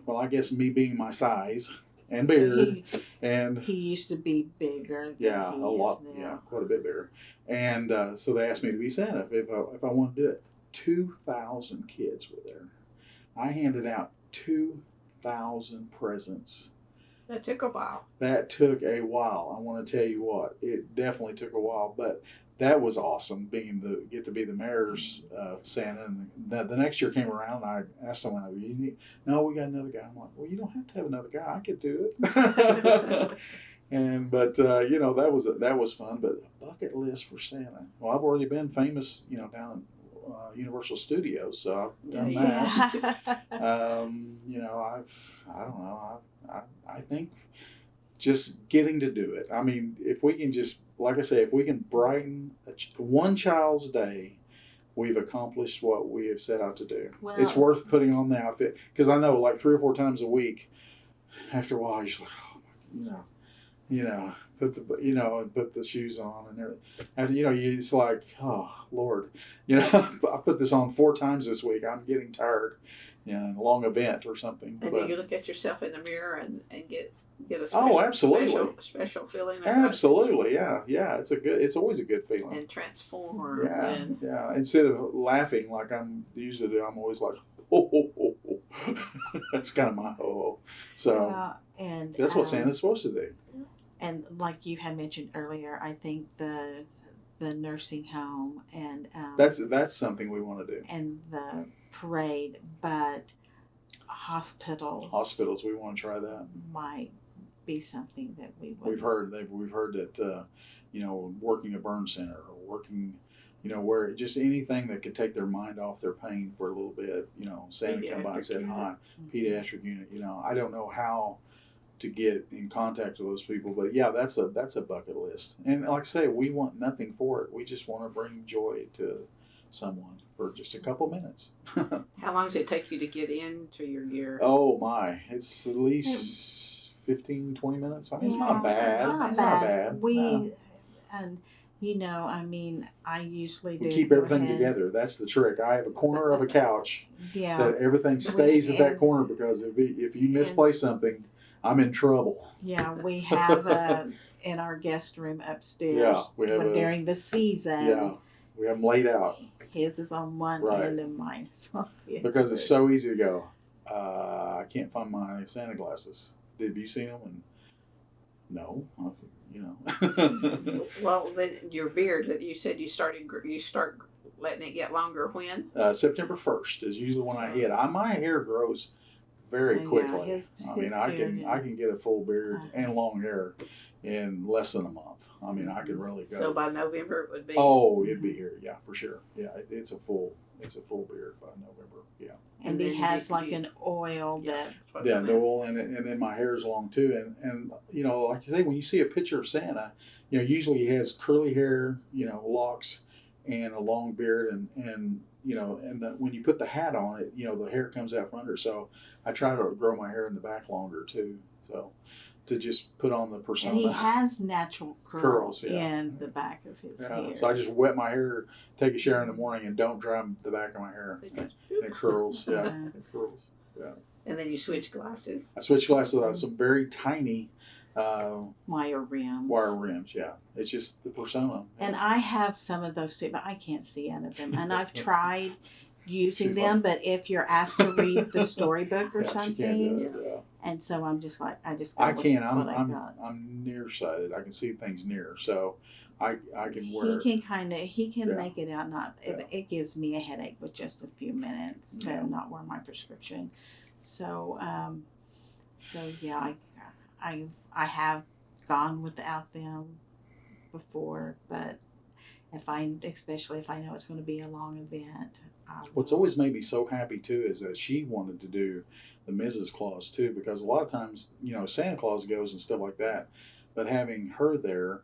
Well, I guess me being my size and beard, and he used to be bigger. Yeah, a lot. Now. Yeah, quite a bit bigger. And so they asked me to be Santa if I wanted to do it. 2,000 kids were there. I handed out 2,000 presents. That took a while. I want to tell you what, it definitely took a while, but that was awesome, get to be the mayor's Santa. And the next year came around, and I asked someone, no, we got another guy. I'm like, well, you don't have to have another guy. I could do it. That was fun. But a bucket list for Santa. Well, I've already been famous, down at Universal Studios, so I've done that. I don't know. I think just getting to do it. I mean, if we can just, like I say, if we can brighten one child's day, we've accomplished what we have set out to do. Well, it's worth putting on the outfit, because I know, like 3 or 4 times a week, after a while, you're just like, put the shoes on and everything. And it's like, oh Lord, I put this on 4 times this week. I'm getting tired. A long event or something. And then you look at yourself in the mirror and get a special feeling. Absolutely, yeah. It's always a good feeling. And transform. Yeah. Instead of laughing like I'm usually do, I'm always like, oh. That's kind of my oh. So and that's what Santa's supposed to do. And like you had mentioned earlier, I think the nursing home and that's something we want to do. And the parade, but Hospitals. Hospitals, we want to try that. Might be something that we would. We've heard that working a burn center or working, where just anything that could take their mind off their pain for a little bit. Santa come by and said hi, pediatric unit. I don't know how to get in contact with those people, but yeah, that's a bucket list. And like I say, we want nothing for it. We just want to bring joy to someone for just a couple minutes. How long does it take you to get into your gear? Oh my, it's at least 15, 20 minutes. I mean, it's not bad. It's not bad. I usually do. We keep everything together. That's the trick. I have a corner of a couch that everything stays at that corner, because if you misplace something, I'm in trouble. Yeah, we have in our guest room upstairs. Yeah, we have during the season. Yeah, we have them laid out. His is on one end and mine is on the other. Because it's so easy to go. I can't find my Santa glasses. Have you seen them? And no, Well, then your beard that you said you start letting it get longer when? September 1st is usually when I hit. My hair grows very quickly. I can get a full beard and long hair in less than a month. I could really go. So by November it would be. Oh, it'd be here, yeah, for sure. Yeah, it's a full beard by November. Yeah. And he has an oil that. Yeah, the oil and then my hair is long too. And like you say, when you see a picture of Santa, usually he has curly hair, locks, and a long beard, and when you put the hat on it, the hair comes out from under. So I try to grow my hair in the back longer too. So to just put on the persona. And he has natural curls in the back of his hair. So I just wet my hair, take a shower in the morning, and don't dry the back of my hair. It curls, it curls. Yeah. And then you switch glasses. I switch glasses. I have some very tiny wire rims. Wire rims, yeah. It's just the persona. And I have some of those too, but I can't see out of them. And I've tried using them, but if you're asked to read the storybook or something, she can't do it, and so I'm just like, I can't. I'm nearsighted. I can see things near, so I can wear. He can make it out. It gives me a headache with just a few minutes to not wear my prescription. So I have gone without them before, but especially if I know it's going to be a long event. What's always made me so happy too is that she wanted to do the Mrs. Claus too, because a lot of times, Santa Claus goes and stuff like that, but having her there,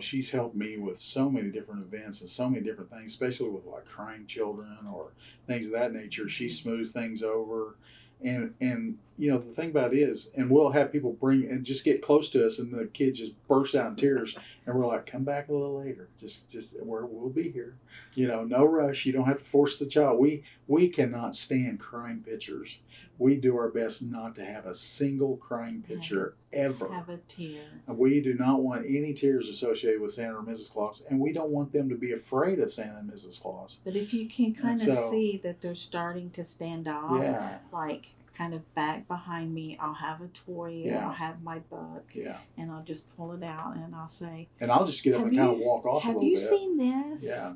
she's helped me with so many different events and so many different things, especially with like crying children or things of that nature. She smooths things over. And the thing about it is, and we'll have people bring and just get close to us, and the kid just bursts out in tears, and we're like, come back a little later. Just we'll be here. No rush. You don't have to force the child. We cannot stand crying pictures. We do our best not to have a single crying picture ever. Have a tear. And we do not want any tears associated with Santa or Mrs. Claus, and we don't want them to be afraid of Santa and Mrs. Claus. But if you can kind of see that they're starting to stand off, like kind of back behind me, I'll have a toy, and I'll have my book, and I'll just pull it out, and I'll say, and I'll just get up and kind of walk off a little bit. Have you seen this? Yeah.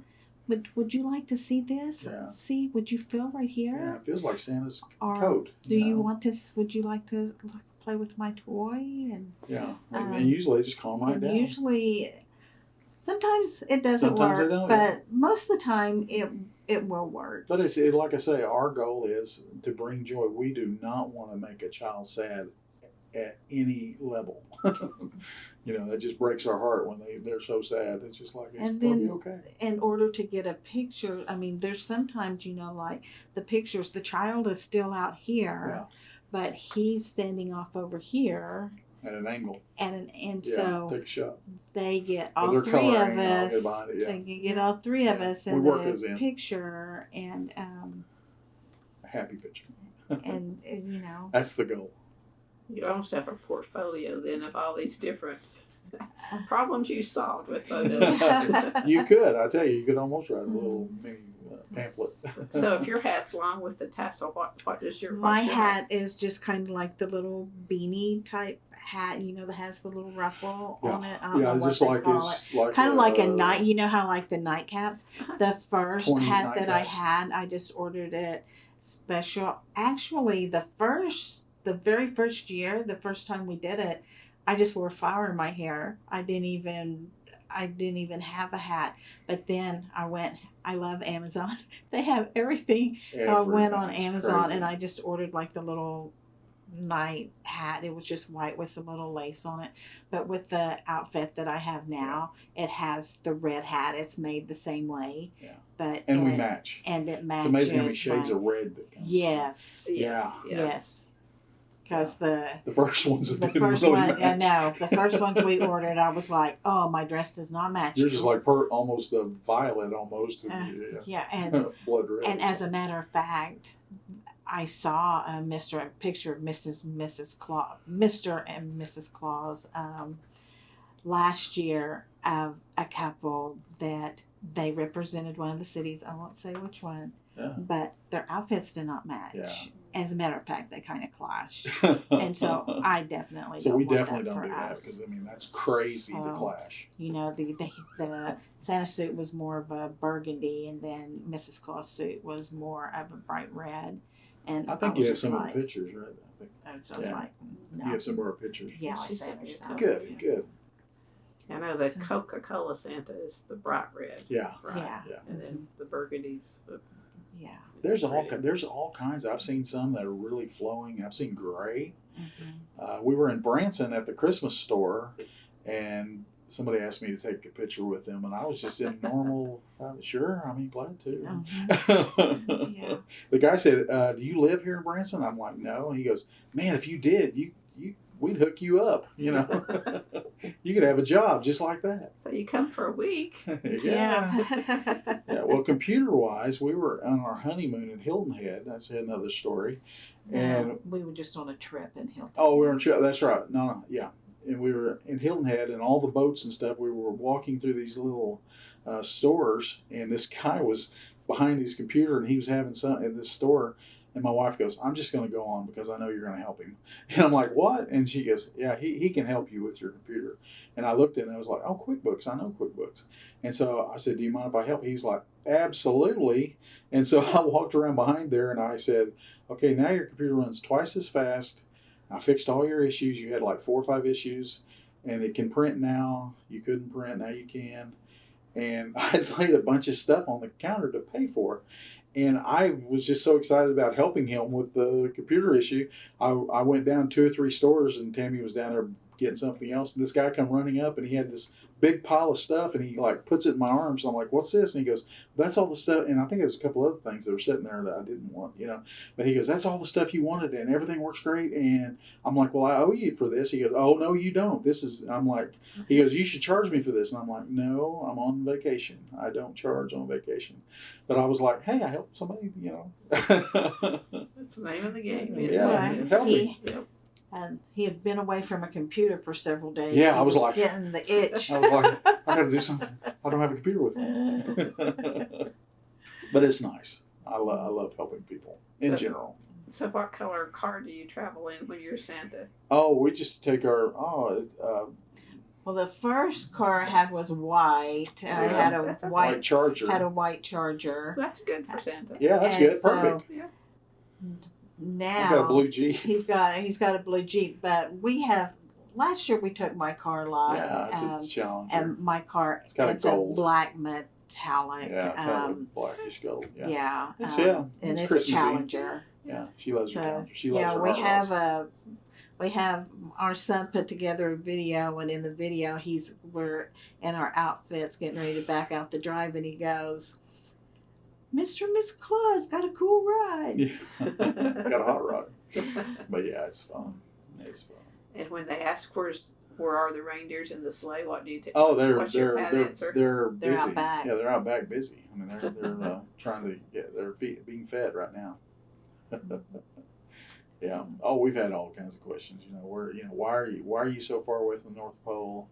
Would you like to see this? Yeah. See, would you feel right here? Yeah, it feels like Santa's coat. Would you like to play with my toy? And and usually they just calm right down. Usually, sometimes it doesn't work, but most of the time it will work. But it's like I say, our goal is to bring joy. We do not want to make a child sad at any level. It just breaks our heart when they're so sad. It's just like, it's going to be okay. In order to get a picture, there's sometimes, like the pictures, the child is still out here, but he's standing off over here. At an angle. So take a shot. They get all three of us. They can get all three of us in the picture, and a happy picture. and that's the goal. You almost have a portfolio then of all these different problems you solved with photos. You could. I tell you could almost write a little mini pamphlet. So if your hat's long with the tassel, what is your? My hat is just kind of like the little beanie type hat, that has the little ruffle on it. I don't know what they call it. Kind of like a night. How like the nightcaps. The first hat that I had, I just ordered it special. Actually, the very first year, the first time we did it, I just wore flour in my hair. I didn't even have a hat. But then I love Amazon. They have everything. I went on Amazon crazy. and I just ordered like the little night hat. It was just white with some little lace on it. But with the outfit that I have now, it has the red hat. It's made the same way. Yeah. But and we match. And it matches. It's amazing how many shades of red that comes. Yes. Yes. Because the first ones the didn't first really one, match. I know, the first ones we ordered, I was like, oh, my dress does not match. Yours is like almost a violet, almost. Yeah, and blood red. and as a matter of fact, I saw a picture of Mr. and Mrs. Claus last year of a couple that they represented one of the cities. I won't say which one, but their outfits did not match. Yeah. As a matter of fact, they kind of clashed, and so I definitely So don't we want definitely that don't for do that us. because I mean that's crazy the clash. You know, the Santa suit was more of a burgundy, and then Mrs. Claus suit was more of a bright red. And I think you have some of the pictures, right? I think. So I was like, no. You have some of our pictures. Yeah, I She said sent me a so. couple. Good. I know the Coca-Cola Santa is the bright red. Yeah. Right. Yeah. And then the burgundy's. Yeah. There's all kinds. I've seen some that are really flowing. I've seen gray. Mm-hmm. We were in Branson at the Christmas store, and somebody asked me to take a picture with them, and I was just in normal. Sure, I mean, glad to. Mm-hmm. Yeah. The guy said, "Do you live here in Branson?" I'm like, "No." And he goes, "Man, if you did, we'd hook you up. You know, you could have a job just like that." So you come for a week. Yeah. Well, computer-wise, we were on our honeymoon in Hilton Head. That's another story. And we were just on a trip in Hilton. Oh, we were on trip. That's right. No, yeah. And we were in Hilton Head, and all the boats and stuff. We were walking through these little stores, and this guy was behind his computer, and he was having some at this store. And my wife goes, "I'm just going to go on because I know you're going to help him." And I'm like, "What?" And she goes, "Yeah, he can help you with your computer." And I looked at it and I was like, "Oh, QuickBooks. I know QuickBooks." And so I said, "Do you mind if I help?" He's like, "Absolutely." And so I walked around behind there and I said, "Okay, now your computer runs twice as fast. I fixed all your issues. You had like 4 or 5 issues, and it can print now. You couldn't print, now you can." And I laid a bunch of stuff on the counter to pay for it. And I was just so excited about helping him with the computer issue. I went down 2 or 3 stores, and Tammy was down there getting something else. And this guy come running up, and he had this big pile of stuff, and he like puts it in my arms. I'm like, "What's this?" And he goes, "That's all the stuff." And I think there's a couple other things that were sitting there that I didn't want, you know. But he goes, "That's all the stuff you wanted, and everything works great." And I'm like, "Well, I owe you for this." He goes, "Oh, no, you don't. This is," I'm like, he goes, "You should charge me for this." And I'm like, "No, I'm on vacation. I don't charge on vacation." But I was like, "Hey, I helped somebody, you know." That's the name of the game. Yeah, help me. Yep. And he had been away from a computer for several days. Yeah, He I was like, getting the itch. I was like, I got to do something. I don't have a computer with me. But it's nice. I love helping people in general. So what color car do you travel in when you're Santa? Oh, we just take our, Well, the first car I had was white. I had a white Charger. Had a white Charger. That's good for Santa. Yeah, that's And good. Perfect. Yeah. Now I've got a blue Jeep. He's got a blue Jeep, but we have. Last year we took my car lot. Yeah, it's a Challenger. And my car, it's got it's a gold. black metallic. Yeah, kind of blackish gold. Yeah. Yeah. It's and it's it's Christmassy. a Challenger. Yeah, she loves her Challenger. She loves yeah, her we hot rods. we have our son put together a video, and in the video we're in our outfits getting ready to back out the drive, and he goes, "Mr. and Miss Claus got a cool ride." Yeah. Got a hot rod. But yeah, it's fun. It's fun. And when they ask where are the reindeers in the sleigh, what do you take? Oh, What's your pat answer? they're busy. out back. Yeah, they're out back busy. I mean, they're trying to get being fed right now. Yeah. Oh, we've had all kinds of questions. You know, why are you so far away from the North Pole?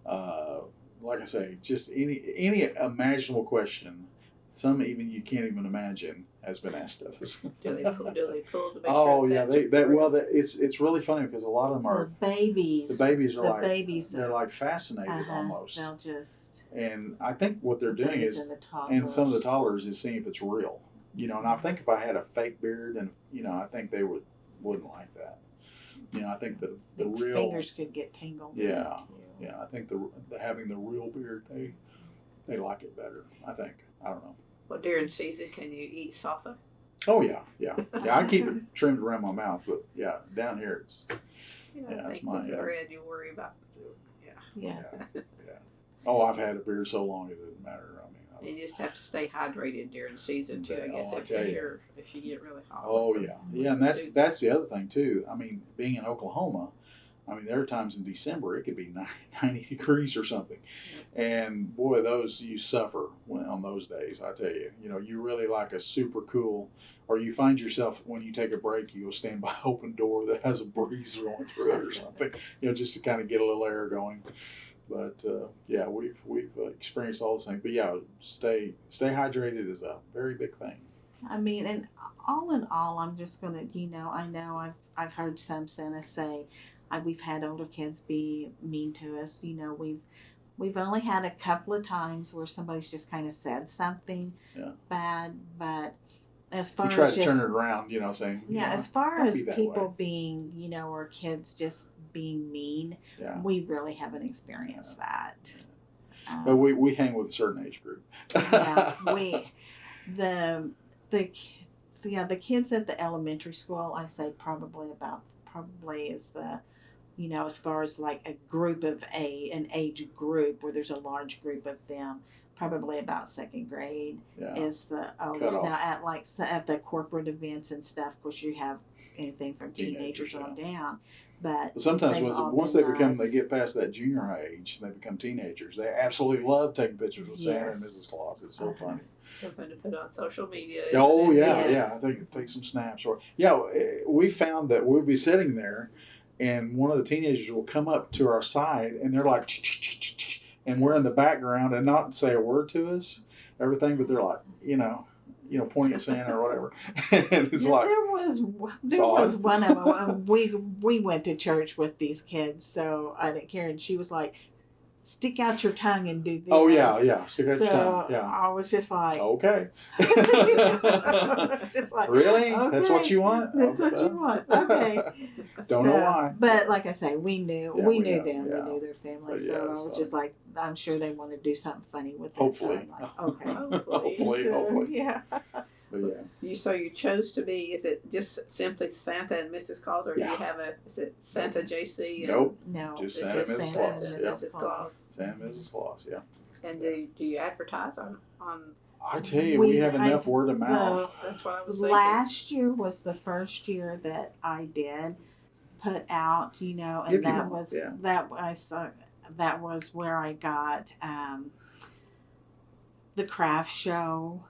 Like I say, just any imaginable question. Some even you can't even imagine has been asked of us. Do they pull to make Oh sure yeah, it's really funny because a lot of them are The babies. the babies are like babies they're like fascinated almost. They'll just. And I think what they're doing babies is, and the and some of the toddlers. toddlers is seeing if it's real. And I think if I had a fake beard, and I think they wouldn't like that. I think the real fingers could get tangled. Yeah, yeah. I think the having the real beard, they like it better. I think. I don't know. Well, during season, can you eat salsa? Oh yeah. I keep it trimmed around my mouth, but yeah, down here it's That's my with the bread you worry about. Yeah. Oh, I've had a beard so long it doesn't matter. I mean, You just have to stay hydrated during season too. I guess if you get really hot. Oh yeah, and that's the other thing too. I mean, being in Oklahoma, I mean there are times in December it could be 90 degrees or something, and boy, those you suffer on those days. I tell you, you really like a super cool, or you find yourself when you take a break, you'll stand by an open door that has a breeze going through it or something, just to kind of get a little air going. But yeah, we've experienced all the same. But yeah, stay hydrated is a very big thing. I mean, and all in all, I'm just gonna, I know I've heard some Santas say, we've had older kids be mean to us. We've only had a couple of times where somebody's just kind of said something bad, but as far we try as to turn it around, saying as far as people way. being, or kids just being mean, we really haven't experienced that. But we hang with a certain age group. The kids at the elementary school, I say probably is the, as far as like a group of an age group where there's a large group of them, probably about second grade is the oldest. Now at the corporate events and stuff, of course you have anything from teenagers on down. But sometimes once they get past that junior high age, they become teenagers. They absolutely love taking pictures with Santa and Mrs. Claus. It's so funny. Something to put on social media. Oh yeah. I think take some snaps we found that we'll be sitting there, and one of the teenagers will come up to our side, and they're like, and we're in the background and not say a word to us, everything, but they're like, pointing at Santa or whatever. And it's like there was one of them. We went to church with these kids, so I didn't care, and she was like, stick out your tongue and do this. Oh yeah, stick out your tongue. Yeah. I was just like, okay. Just like, really? Okay. That's what you want? That's what you want. Okay. Don't know why. But like I say, we knew them. We knew their family. But so I was just like, I'm sure they want to do something funny with it. Hopefully. So I'm like, okay. Hopefully. Yeah. But yeah. So you chose to be, is it just simply Santa and Mrs. Claus, or do you have is it Santa JC? Nope. No. Just Santa and Mrs. Claus. Mrs. Claus. Santa and Mrs. Claus, yeah. And do you advertise on I tell you, we have enough word of mouth. That's what I was thinking. Last year was the first year that I did put out, and that was where I got the craft show.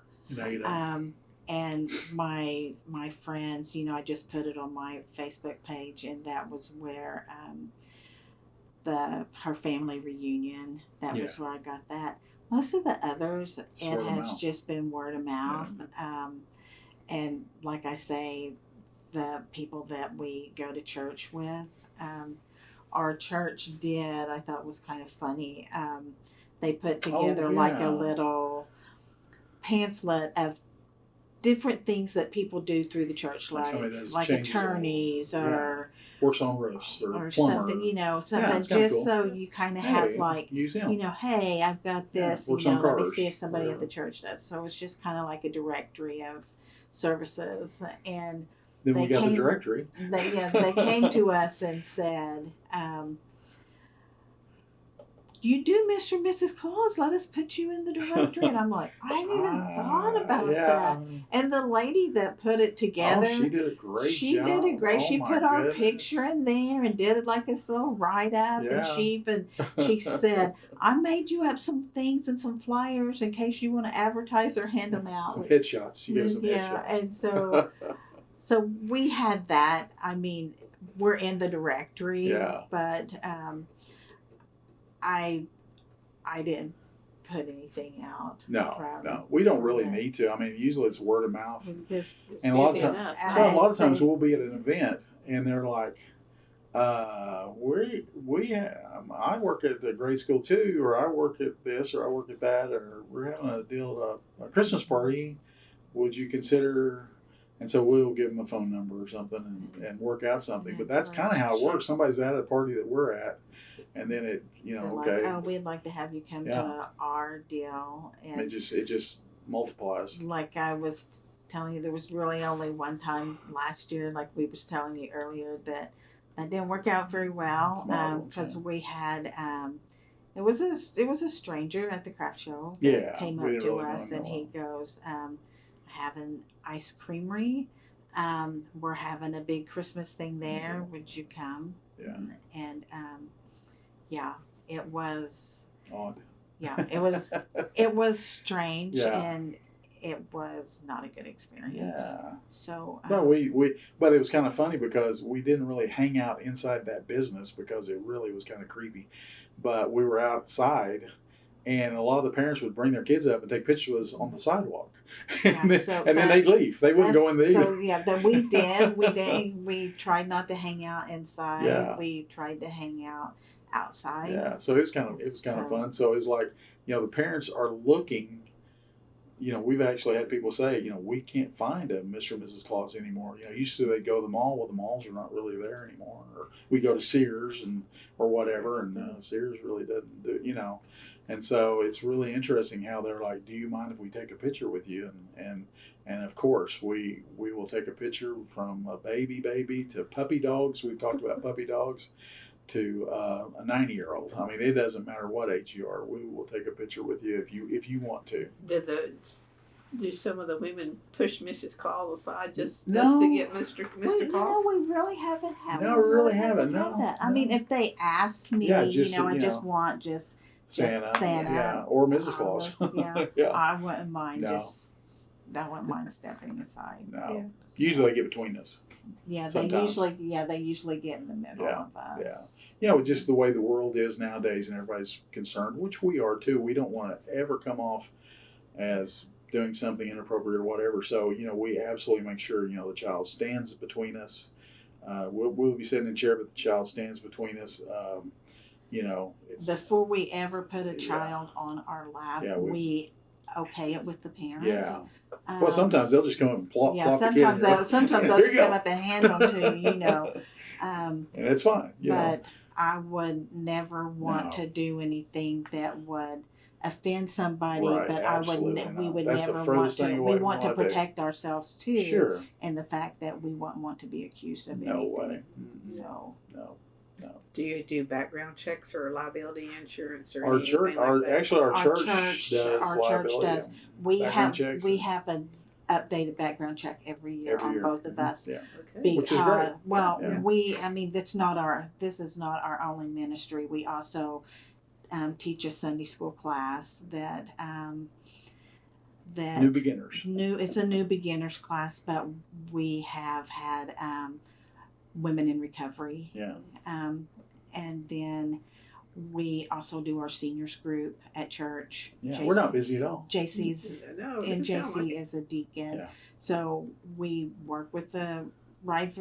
And my friends, I just put it on my Facebook page, and that was where her family reunion. That was where I got that. Most of the others, it has just been word of mouth. And like I say, the people that we go to church with, our church did, I thought was kind of funny. They put together like a little pamphlet of different things that people do through the church, like attorneys or works on roofs or something, something just cool. So you kind of have like, hey, I've got this, let me see if somebody at the church does. So it's just kind of like a directory of services. And then we got the directory. They came to us and said, you do Mr. and Mrs. Claus, let us put you in the directory. And I'm like, I hadn't even thought about that. And the lady that put it together, she did a great job. She put our picture in there and did it like this little write-up. And she said, I made you up some things and some flyers in case you want to advertise or hand them out. Some headshots. She gave some headshots. And so we had that. I mean, we're in the directory, but I didn't put anything out. No, we don't really need to. I mean, usually it's word of mouth, and a lot of times we'll be at an event and they're like, I work at the grade school too, or I work at this, or I work at that, or we're having a Christmas party. would you consider? And so we'll give them a phone number or something and work out something. But that's kind of how it works. Somebody's at a party that we're at, and then it, They're okay. Like, oh, we'd like to have you come to our deal. And it just multiplies. Like I was telling you, there was really only one time last year, like we was telling you earlier, that didn't work out very well because we had it was a stranger at the craft show that came up to us, and he goes, have an ice creamery. We're having a big Christmas thing there. Would you come? Yeah. And it was odd. Yeah, it was strange, and it was not a good experience. Yeah. So but but it was kind of funny because we didn't really hang out inside that business because it really was kind of creepy. But we were outside, and a lot of the parents would bring their kids up and take pictures with us on the sidewalk. And then they'd leave. They wouldn't go in there either. So yeah, but we did. We tried not to hang out inside. Yeah. We tried to hang out outside. Yeah. So it was kind of fun. So it's like, the parents are looking. We've actually had people say, we can't find a Mr. and Mrs. Claus anymore. Used to they go to the mall. Well, the malls are not really there anymore. Or we go to Sears or whatever, and Sears really doesn't do, And so it's really interesting how they're like, do you mind if we take a picture with you? And of course, we will take a picture from a baby to puppy dogs. We've talked about puppy dogs. To a 90-year-old. I mean, it doesn't matter what age you are. We will take a picture with you if you want to. Do some of the women push Mrs. Claus aside just to get Mr. Claus? No, we really haven't had. No, we really haven't. That. I mean, if they ask me, I just want Santa, or Mrs. Claus. I wouldn't mind I wouldn't mind stepping aside. No, usually they get between us. Yeah, sometimes. they usually get in the middle of us. Yeah. Just the way the world is nowadays, and everybody's concerned, which we are too. We don't want to ever come off as doing something inappropriate or whatever. So, we absolutely make sure, the child stands between us. We'll be sitting in a chair, but the child stands between us. Before we ever put a child on our lap, we okay it with the parents. Yeah. Well, sometimes they'll just come up and plop the kid. Sometimes they'll just come up and hand them to you, and it's fine. But I would never want to do anything that would offend somebody. Right, but we would never want to. We want to protect ourselves too. Sure. And the fact that we wouldn't want to be accused of anything. No way. So. No. Do you do background checks or liability insurance or our church? Our church does. Our church does. We have an updated background check every year on both of us. Yeah. Because, which is great. Well, this is not our only ministry. We also teach a Sunday school class that new beginners. It's a new beginners class, but we have had women in recovery. Yeah. And then we also do our seniors group at church. Yeah, we're not busy at all. JC is a deacon. Yeah. So we work with a wide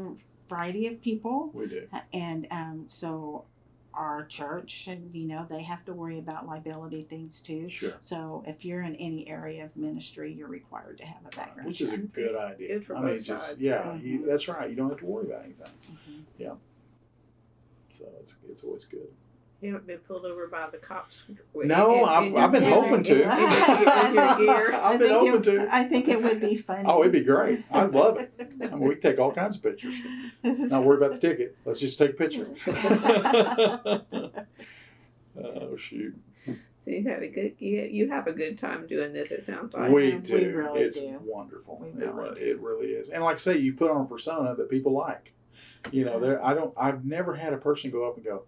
variety of people. We do. And so our church, they have to worry about liability things too. Sure. So if you're in any area of ministry, you're required to have a background Which check. is a good idea. Good for both sides. That's right. You don't have to worry about anything. Mm-hmm. Yeah. So it's always good. You haven't been pulled over by the cops? No, I've been hoping to. I've been hoping to. I think it would be funny. Oh, it'd be great. I'd love it. We can take all kinds of pictures. Not worry about the ticket. Let's just take a picture. Oh, shoot. So you have a good time doing this, it sounds like. We do. We really it's do. Wonderful. Really it really is. And like I say, you put on a persona that people like. I've never had a person go up and go,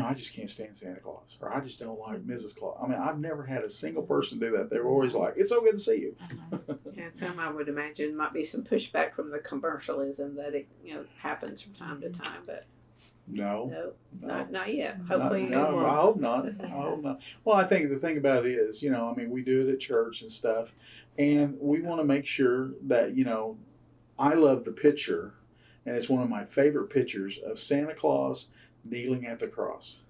I just can't stand Santa Claus, or I just don't like Mrs. Claus. I mean, I've never had a single person do that. They were always like, "It's so good to see you." Some I would imagine might be some pushback from the commercialism that it happens from time to time, but no, not yet. Hopefully, I hope not. I hope not. Well, I think the thing about it is, we do it at church and stuff, and we want to make sure that I love the picture, and it's one of my favorite pictures of Santa Claus kneeling at the cross,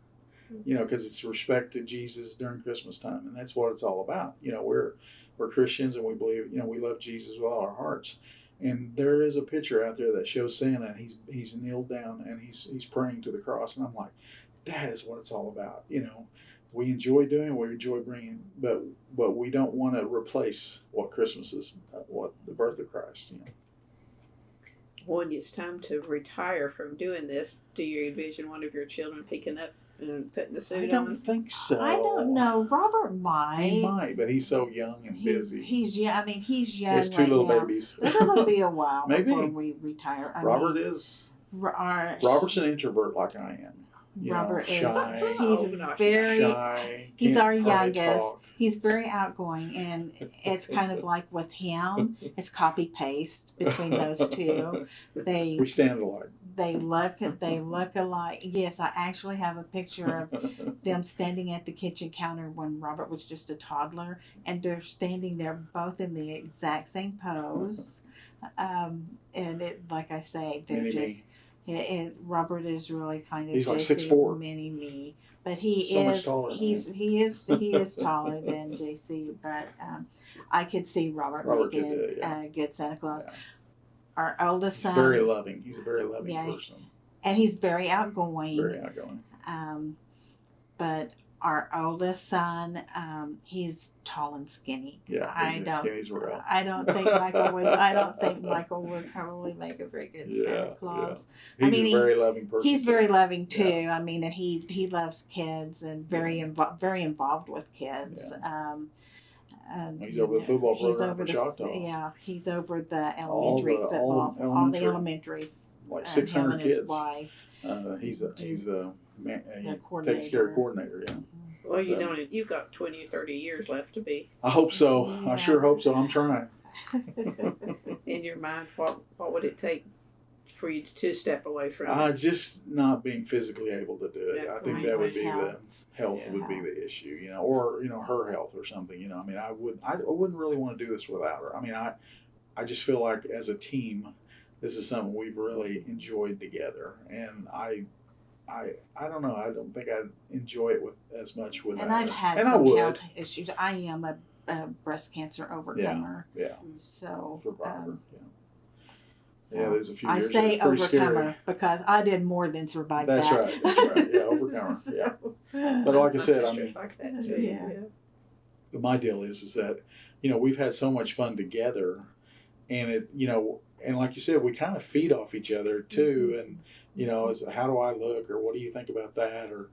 because it's respect to Jesus during Christmas time, and that's what it's all about. we're Christians and we believe, we love Jesus with all our hearts. And there is a picture out there that shows Santa, and he's kneeled down and he's praying to the cross, and I'm like, that is what it's all about. We enjoy doing, we enjoy bringing, but we don't want to replace what Christmas is, what the birth of Christ. When it's time to retire from doing this, do you envision one of your children picking up and putting the suit on? I don't think so. I don't know. Robert might. He might, but he's so young and busy. He's young. I mean, he's young. He has 2 right little now. babies. It'll be a while Maybe. before we retire. Robert's an introvert like I am. Robert shy. He's very shy. He's our Can't hardly youngest. talk. He's very outgoing, and it's kind of like with him, it's copy paste between those two. We stand alike. They look alike. Yes, I actually have a picture of them standing at the kitchen counter when Robert was just a toddler, and they're standing there both in the exact same pose. And it, like I say, they're Mini-me. Robert is really kind of He's like JC's 6'4". mini me, but he So much is taller than he is taller than JC. But I could see Robert making a good Santa Claus. Yeah. Our oldest He's son, very loving. He's a very loving person. and he's very outgoing. Very outgoing. But our oldest son, he's tall and skinny. Yeah, I don't think Michael would probably make a very good Santa Claus. Yeah. He's a very loving person. He's very loving too. Yeah. I mean, and he loves kids and very involved with kids. Yeah. He's over the football program for Choctaw. Yeah, he's over the elementary football. All the elementary. Like 600 kids. His wife. He's a man. He takes care of coordinator. Yeah. Well, you've got 20 or 30 years left to be. I hope so. Yeah. I sure hope so. I'm trying. In your mind, what would it take for you to step away from it? Just not being physically able to do it. I think that would be the health would be the issue, or her health or something. I mean, I wouldn't really want to do this without her. I mean, I just feel like as a team, this is something we've really enjoyed together, and I don't know. I don't think I'd enjoy it as much without her. And I've had some health issues. I am a breast cancer overcomer. Yeah. So. Survivor. Yeah, there's a few years. I say overcomer scary. Because I did more than survive that. That's right. Yeah, overcomer. Yeah. But like I said, I mean, like that too. Yeah. My deal is that, we've had so much fun together, and it, and like you said, we kind of feed off each other too. And, how do I look, or what do you think about that? Or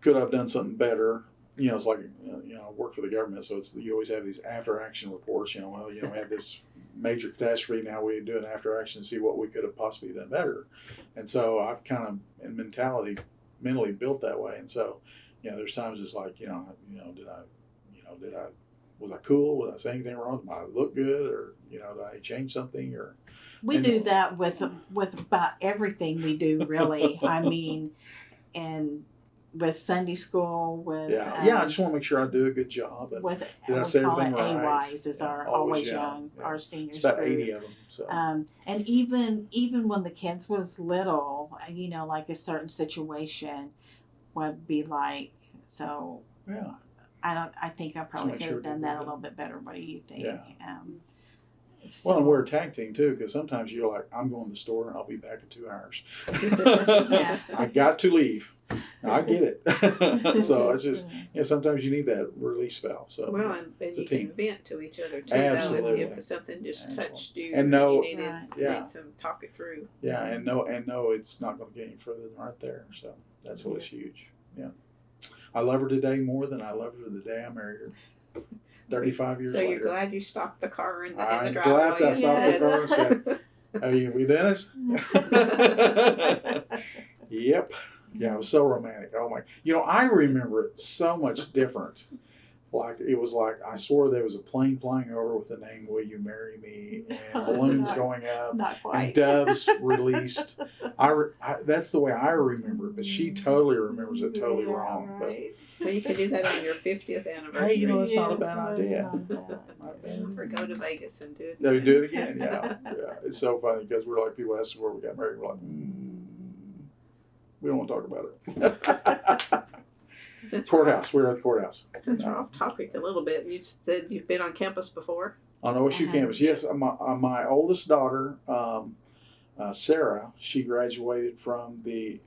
could I have done something better? It's like, I work for the government, so you always have these after action reports. We had this major catastrophe. Now we do an after action to see what we could have possibly done better. And so I've kind of mentally built that way. And so, there's times it's like, was I cool? Did I say anything wrong? Did I look good? Or, did I change something? We do that with about everything we do, really. I mean, and with Sunday school, with I just want to make sure I do a good job. And with did I say everything right? AYs is our always young, our seniors. It's about 80 of them. So. And even when the kids was little, like a certain situation would be like, so. Yeah. I think I probably could have done that a little bit better. What do you think? Yeah. Well, and we're a tag team too, because sometimes you're like, I'm going to the store and I'll be back in 2 hours. I got to leave. I get it. So it's just, sometimes you need that release valve. So well, and you can vent to each other too. Absolutely. If something just touched you, and you needed some talk it through. Yeah, and know it's not going to get any further than right there. So that's what's huge. Yeah, I love her today more than I loved her the day I married her. 35 years later. So you're glad you stopped the car in the I'm driveway? glad I stopped the car and said, "Have we done this?" Yep. Yeah, it was so romantic. Oh my! I remember it so much different. Like it was like I swore there was a plane flying over with the name "Will you marry me?" and balloons going up, not quite. and doves released. That's the way I remember it, but she totally remembers it totally wrong. Right. Well, you could do that on your 50th anniversary. Hey, that's not a bad idea. Or go to Vegas and do it. No, do it again. Yeah. It's so funny because we're like, people ask us where we got married. We're like, we don't want to talk about it. Courthouse. We were at the courthouse. Since we're off topic a little bit, you said you've been on campus before. On OSU campus, yes. My oldest daughter, Sarah, she graduated from the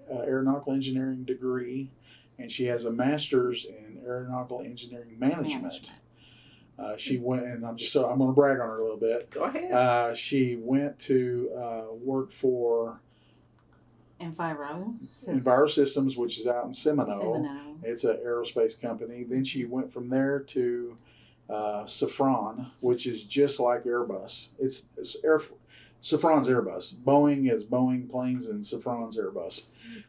aeronautical engineering degree, and she has a master's in aeronautical engineering management. She went, and I'm going to brag on her a little bit. Go ahead. She went to work for Enviro Systems, which is out in Seminole. It's an aerospace company. Then she went from there to Safran, which is just like Airbus. Safran's Airbus. Boeing is Boeing planes, and Safran's Airbus.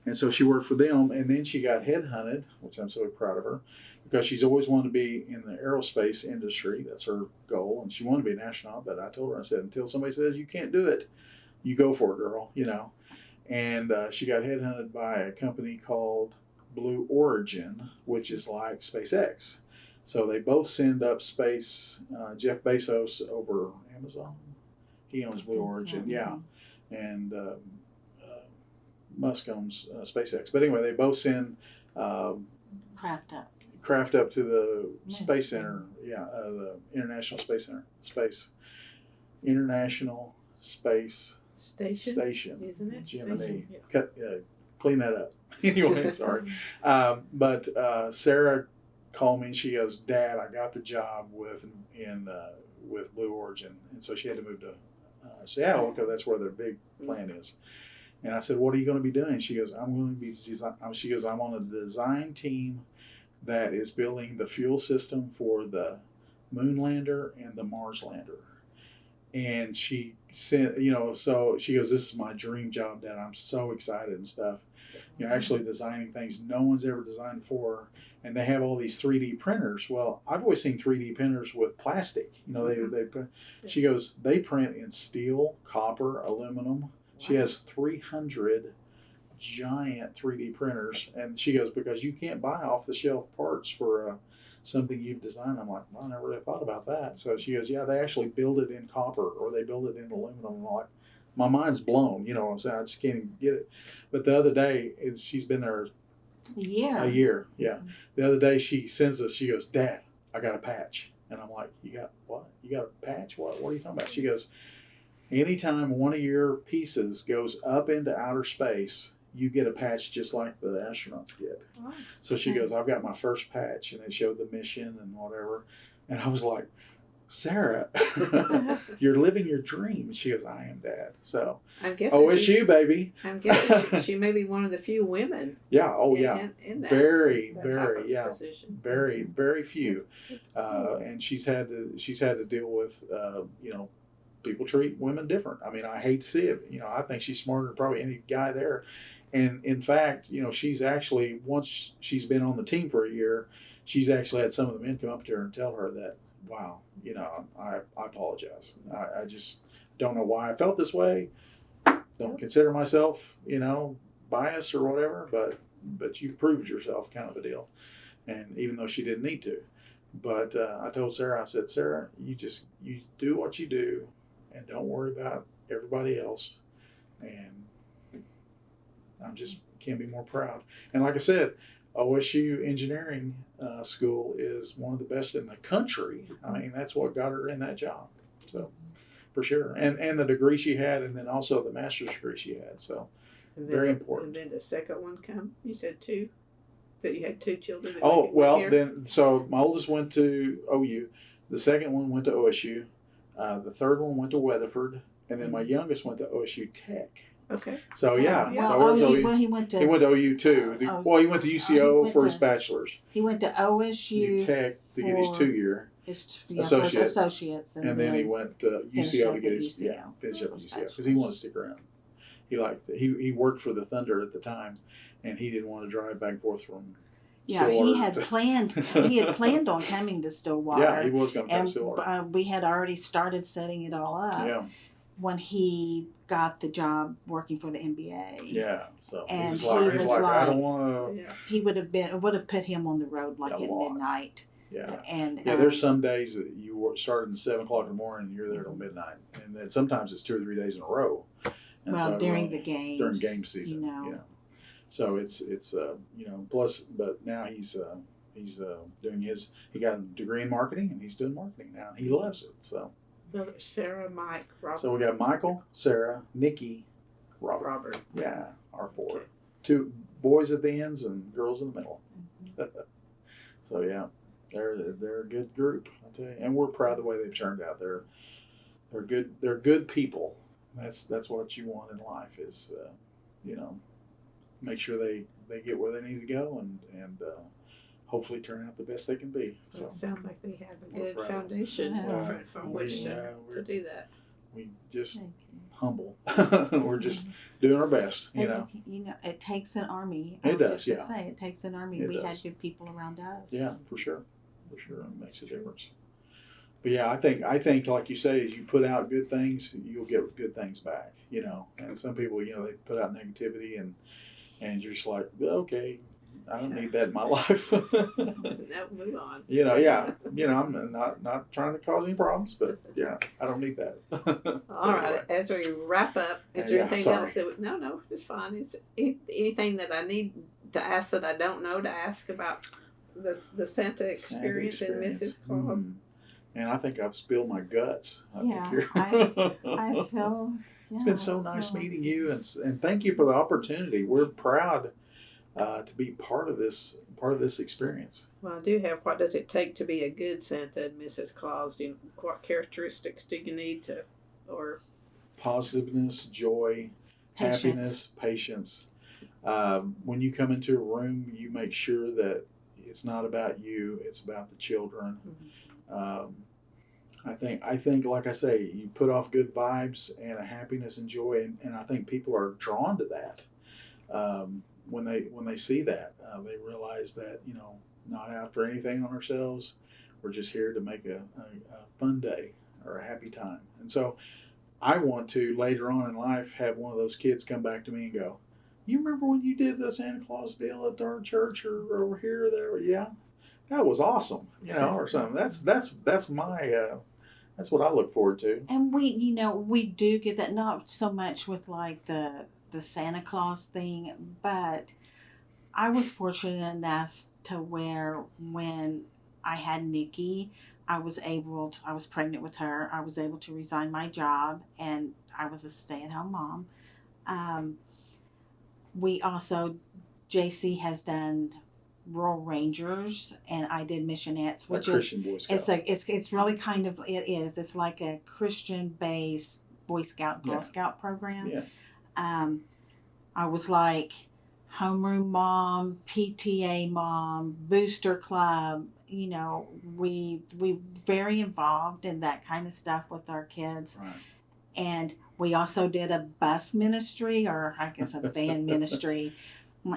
And so she worked for them, and then she got headhunted, which I'm so proud of her, because she's always wanted to be in the aerospace industry. That's her goal, and she wanted to be an astronaut. But I told her, I said, until somebody says you can't do it, you go for it, girl. You know. And she got headhunted by a company called Blue Origin, which is like SpaceX. So they both send up space. Jeff Bezos over Amazon. He owns Blue Origin, yeah. And Musk owns SpaceX. But anyway, they both send craft up to the Space Center, the International Space Center, International Space Station, isn't it? Gemini. Yeah. Clean that up. Anyway, sorry. But Sarah called me and she goes, "Dad, I got the job with Blue Origin," and so she had to move to Seattle because that's where their big plant is. And I said, "What are you going to be doing?" She goes, "I'm going to be She goes, "I'm on a design team that is building the fuel system for the moon lander and the Mars lander." And she said, so she goes, "This is my dream job, Dad. I'm so excited and stuff. Actually designing things no one's ever designed before." And they have all these 3D printers. Well, I've always seen 3D printers with plastic. She goes, "They print in steel, copper, aluminum." Wow. She has 300 giant 3D printers. And she goes, "Because you can't buy off the shelf parts for something you've designed." I'm like, "Well, I never really thought about that." So she goes, "Yeah, they actually build it in copper or they build it in aluminum." I'm like, my mind's blown. You know what I'm saying? I just can't even get it. But the other day, she's been there a year. Yeah. The other day she sends us, she goes, "Dad, I got a patch." And I'm like, "You got what? You got a patch? What are you talking about?" She goes, "Anytime one of your pieces goes up into outer space, you get a patch just like the astronauts get." Oh. So she goes, "I've got my first patch," and it showed the mission and whatever. And I was like, "Sarah, you're living your dream." And she goes, "I am, Dad." So I'm guessing OSU, baby. I'm guessing she may be one of the few women. Yeah. Oh, yeah. In that, very, position. very, very few. And she's had to deal with, people treat women different. I mean, I hate to see it. I think she's smarter than probably any guy there. And in fact, she's actually, once she's been on the team for a year, she's actually had some of the men come up to her and tell her that, "Wow, I apologize. I just don't know why I felt this way. Don't consider myself, biased or whatever, but you proved yourself," kind of a deal. And even though she didn't need to. But I told Sarah, I said, "Sarah, you do what you do and don't worry about everybody else." And I'm just can't be more proud. And like I said, OSU Engineering School is one of the best in the country. I mean, that's what got her in that job. So, for sure. And the degree she had, and then also the master's degree she had. So, very important. And then the second one come. You said two. That you had two children. Oh, well, then, so my oldest went to OU. The second one went to OSU. The third one went to Weatherford. And then my youngest went to OSU Tech. Okay. So yeah, well, he went to OU too. Well, he went to UCO for his bachelor's. He went to OSU Tech to get his 2-year associates, and then he went to UCO to get his finish up at UCO because he wanted to stick around. He liked it. He worked for the Thunder at the time, and he didn't want to drive back and forth from. Yeah, he had planned on coming to Stillwater. Yeah, he was going to come to Stillwater. We had already started setting it all up. Yeah. When he got the job working for the NBA. Yeah, so and he was like, "I don't want to." Yeah. He would have put him on the road like at midnight. Yeah, and there's some days that you started at 7 o'clock in the morning and you're there till midnight, and then sometimes it's 2 or 3 days in a row. And during the games, during game season, So it's plus, but now he's doing he got a degree in marketing, and he's doing marketing now, and he loves it. So Sarah, Mike, Robert. So we got Michael, Sarah, Nikki, Robert. Yeah, our four. Okay. 2 boys at the ends and girls in the middle. So yeah, they're a good group, I tell you, and we're proud of the way they've turned out. They're good people. That's what you want in life is make sure they get where they need to go and hopefully turn out the best they can be. So It sounds like they have a good foundation from which to do that. We just humble. We're just doing our best, It takes an army. It does, yeah. Say it takes an army. We had good people around us. Yeah, for sure, it makes a difference. But yeah, I think like you say, as you put out good things, you'll get good things back. And some people, they put out negativity and you're just like, okay, I don't need that in my life. No, move on. I'm not trying to cause any problems, but yeah, I don't need that. All right, as we wrap up, is there anything else that no, it's fine. It's anything that I need to ask that I don't know to ask about the Santa experience and Mrs. Claus? And I think I've spilled my guts. I feel. It's been so nice meeting you, and thank you for the opportunity. We're proud to be part of this experience. Well, I do have. What does it take to be a good Santa and Mrs. Claus? What characteristics do you need or positiveness, joy, happiness, patience. When you come into a room, you make sure that it's not about you; it's about the children. Mm-hmm. I think, like I say, you put off good vibes and a happiness and joy, and I think people are drawn to that. When they see that, they realize that not after anything on ourselves. We're just here to make a fun day or a happy time. And so, I want to later on in life have one of those kids come back to me and go, "You remember when you did the Santa Claus deal at our church or over here or there? Yeah, that was awesome." Or something. That's my. That's what I look forward to. And we do get that, not so much with like the Santa Claus thing, but I was fortunate enough to where when I had Nikki, I was pregnant with her. I was able to resign my job, and I was a stay-at-home mom. We also, JC has done Rural Rangers, and I did Missionettes, which Christian Boy Scout. It's really kind of it's like a Christian based Boy Scout Girl Scout program. Yeah. I was like homeroom mom, PTA mom, booster club. We very involved in that kind of stuff with our kids. Right. And we also did a bus ministry, or I guess a van ministry.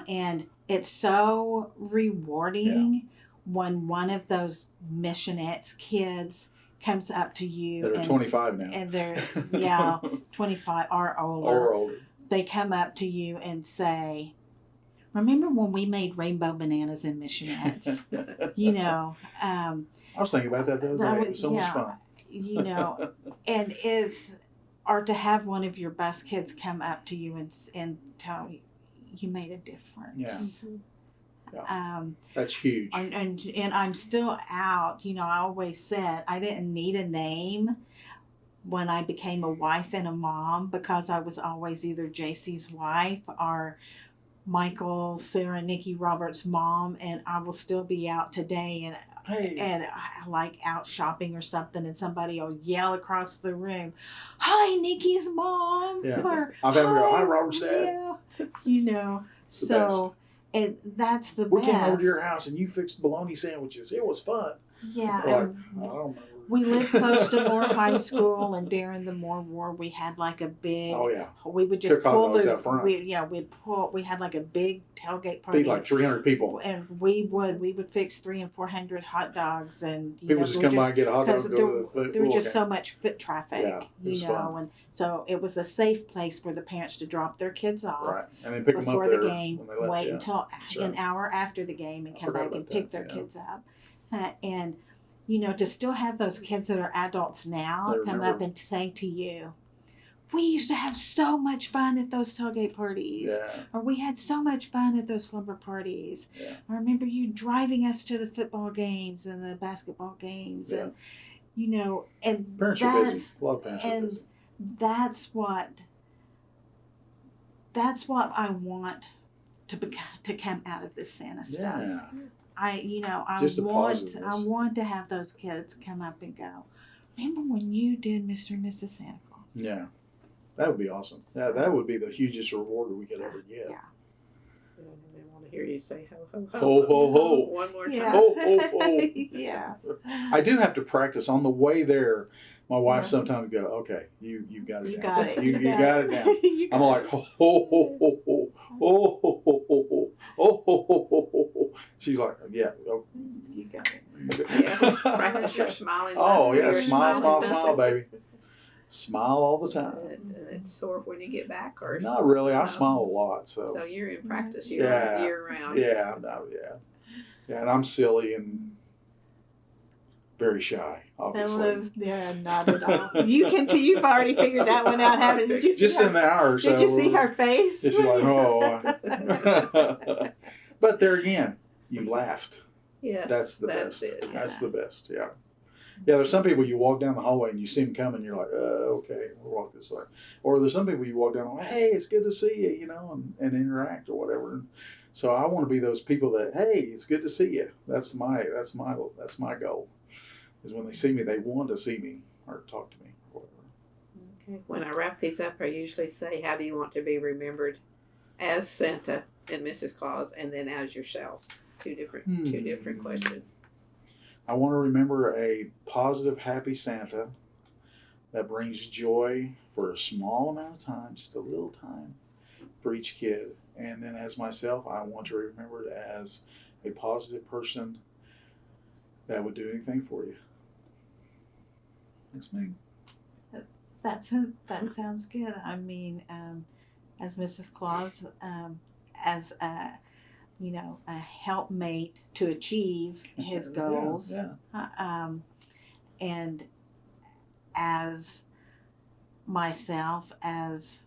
And it's so rewarding when one of those missionettes kids comes up to you. They're 25 now. And they're, 25 or older. Or older. They come up to you and say, "Remember when we made rainbow bananas in missionettes?" I was thinking about that the other day. It was so much fun. And or to have one of your bus kids come up to you and tell you made a difference. Yeah. That's huge. And I'm still out. I always said I didn't need a name when I became a wife and a mom, because I was always either JC's wife or Michael, Sarah, Nikki, Robert's mom, and I will still be out today and like out shopping or something, and somebody will yell across the room, "Hi, Nikki's mom!" Yeah. Or, I've had them go, "Hi, Robert's dad." Yeah. So, and that's the best. We came over to your house and you fixed bologna sandwiches. It was fun. Yeah. I don't remember. We lived close to Moore High School, and during the Moore War, we had like a big. Oh yeah. We would just Cook pull hot dogs out front. We had like a big tailgate party. Feed like 300 people. And we would fix 300 and 400 hot dogs, and people just come by and get a hot dog. There was just so much foot traffic, fun. and so it was a safe place for the parents to drop their kids off. Right, and then pick them up before the game. When they left, wait until an hour after the game and come back and pick their kids up, and. To still have those kids that are adults now come up and say to you, we used to have so much fun at those tailgate parties. Yeah. Or we had so much fun at those slumber parties. Yeah. I remember you driving us to the football games and the basketball games. Yeah. And, you know, and Parents are busy. A lot of parents are and busy. that's what I want to come out of this Santa stuff. Yeah. I Just the want positiveness. to have those kids come up and go, remember when you did Mr. and Mrs. Santa Claus? Yeah. That would be awesome. Yeah, that would be the hugest reward we could ever get. Yeah. They want to hear you say ho, ho, ho. Ho, ho, ho. One more time. Yeah. Ho, ho, ho. Yeah. I do have to practice on the way there. My wife Yeah. sometimes go, okay, you got it You down. got it. You got it down. You I'm got like, it. ho, ho, ho, ho, ho, ho, ho, ho, ho, ho, ho, ho, ho, ho, ho. She's like, yeah. Oh. You got it. Yeah. Practice your smiling. Oh, muscles, yeah, your smile, smile, smiling smile, muscles. baby. Smile all the time. And it's sore when you get back, or Not really. I No. smile a lot, so. so you're in practice Yeah. year round. Yeah, no, yeah. Yeah, and I'm silly and very shy, obviously. Yeah, not at all. You've already figured that one out, haven't you? Just in the hour or so. Did you see her face? She's like, oh. But there again, you laughed. Yes, That's the best. it, yeah. That's the best, yeah. Yeah, there's some people you walk down the hallway and you see them coming, you're like, okay, we'll walk this way. Or there's some people you walk down the hallway, hey, it's good to see you, you know, and interact or whatever. So I want to be those people that, hey, it's good to see you. That's my goal. Is when they see me, they want to see me or talk to me or whatever. Okay. When I wrap these up, I usually say, how do you want to be remembered as Santa and Mrs. Claus, and then as yourselves? Two different questions. I want to remember a positive, happy Santa that brings joy for a small amount of time, just a little time for each kid. And then as myself, I want to remember it as a positive person that would do anything for you. That's me. That sounds good. I mean, as Mrs. Claus, as a helpmate to achieve his goals, Yeah. and as myself, as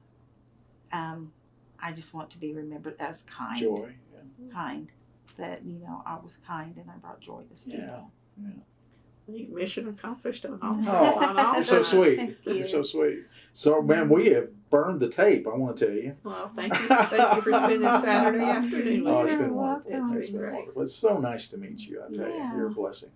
I just want to be remembered as kind. Joy. Yeah. Kind. That I was kind and I brought joy to people. Yeah. Mission accomplished on all. Oh, on all you're so fronts. sweet. Thank You're you. so sweet. So, man, we have burned the tape, I want to tell you. Well, thank you for spending Saturday afternoon with Oh, it's me. been wonderful. welcome. It's been great. wonderful. It's so nice to meet you, I tell Yeah. you. You're a blessing.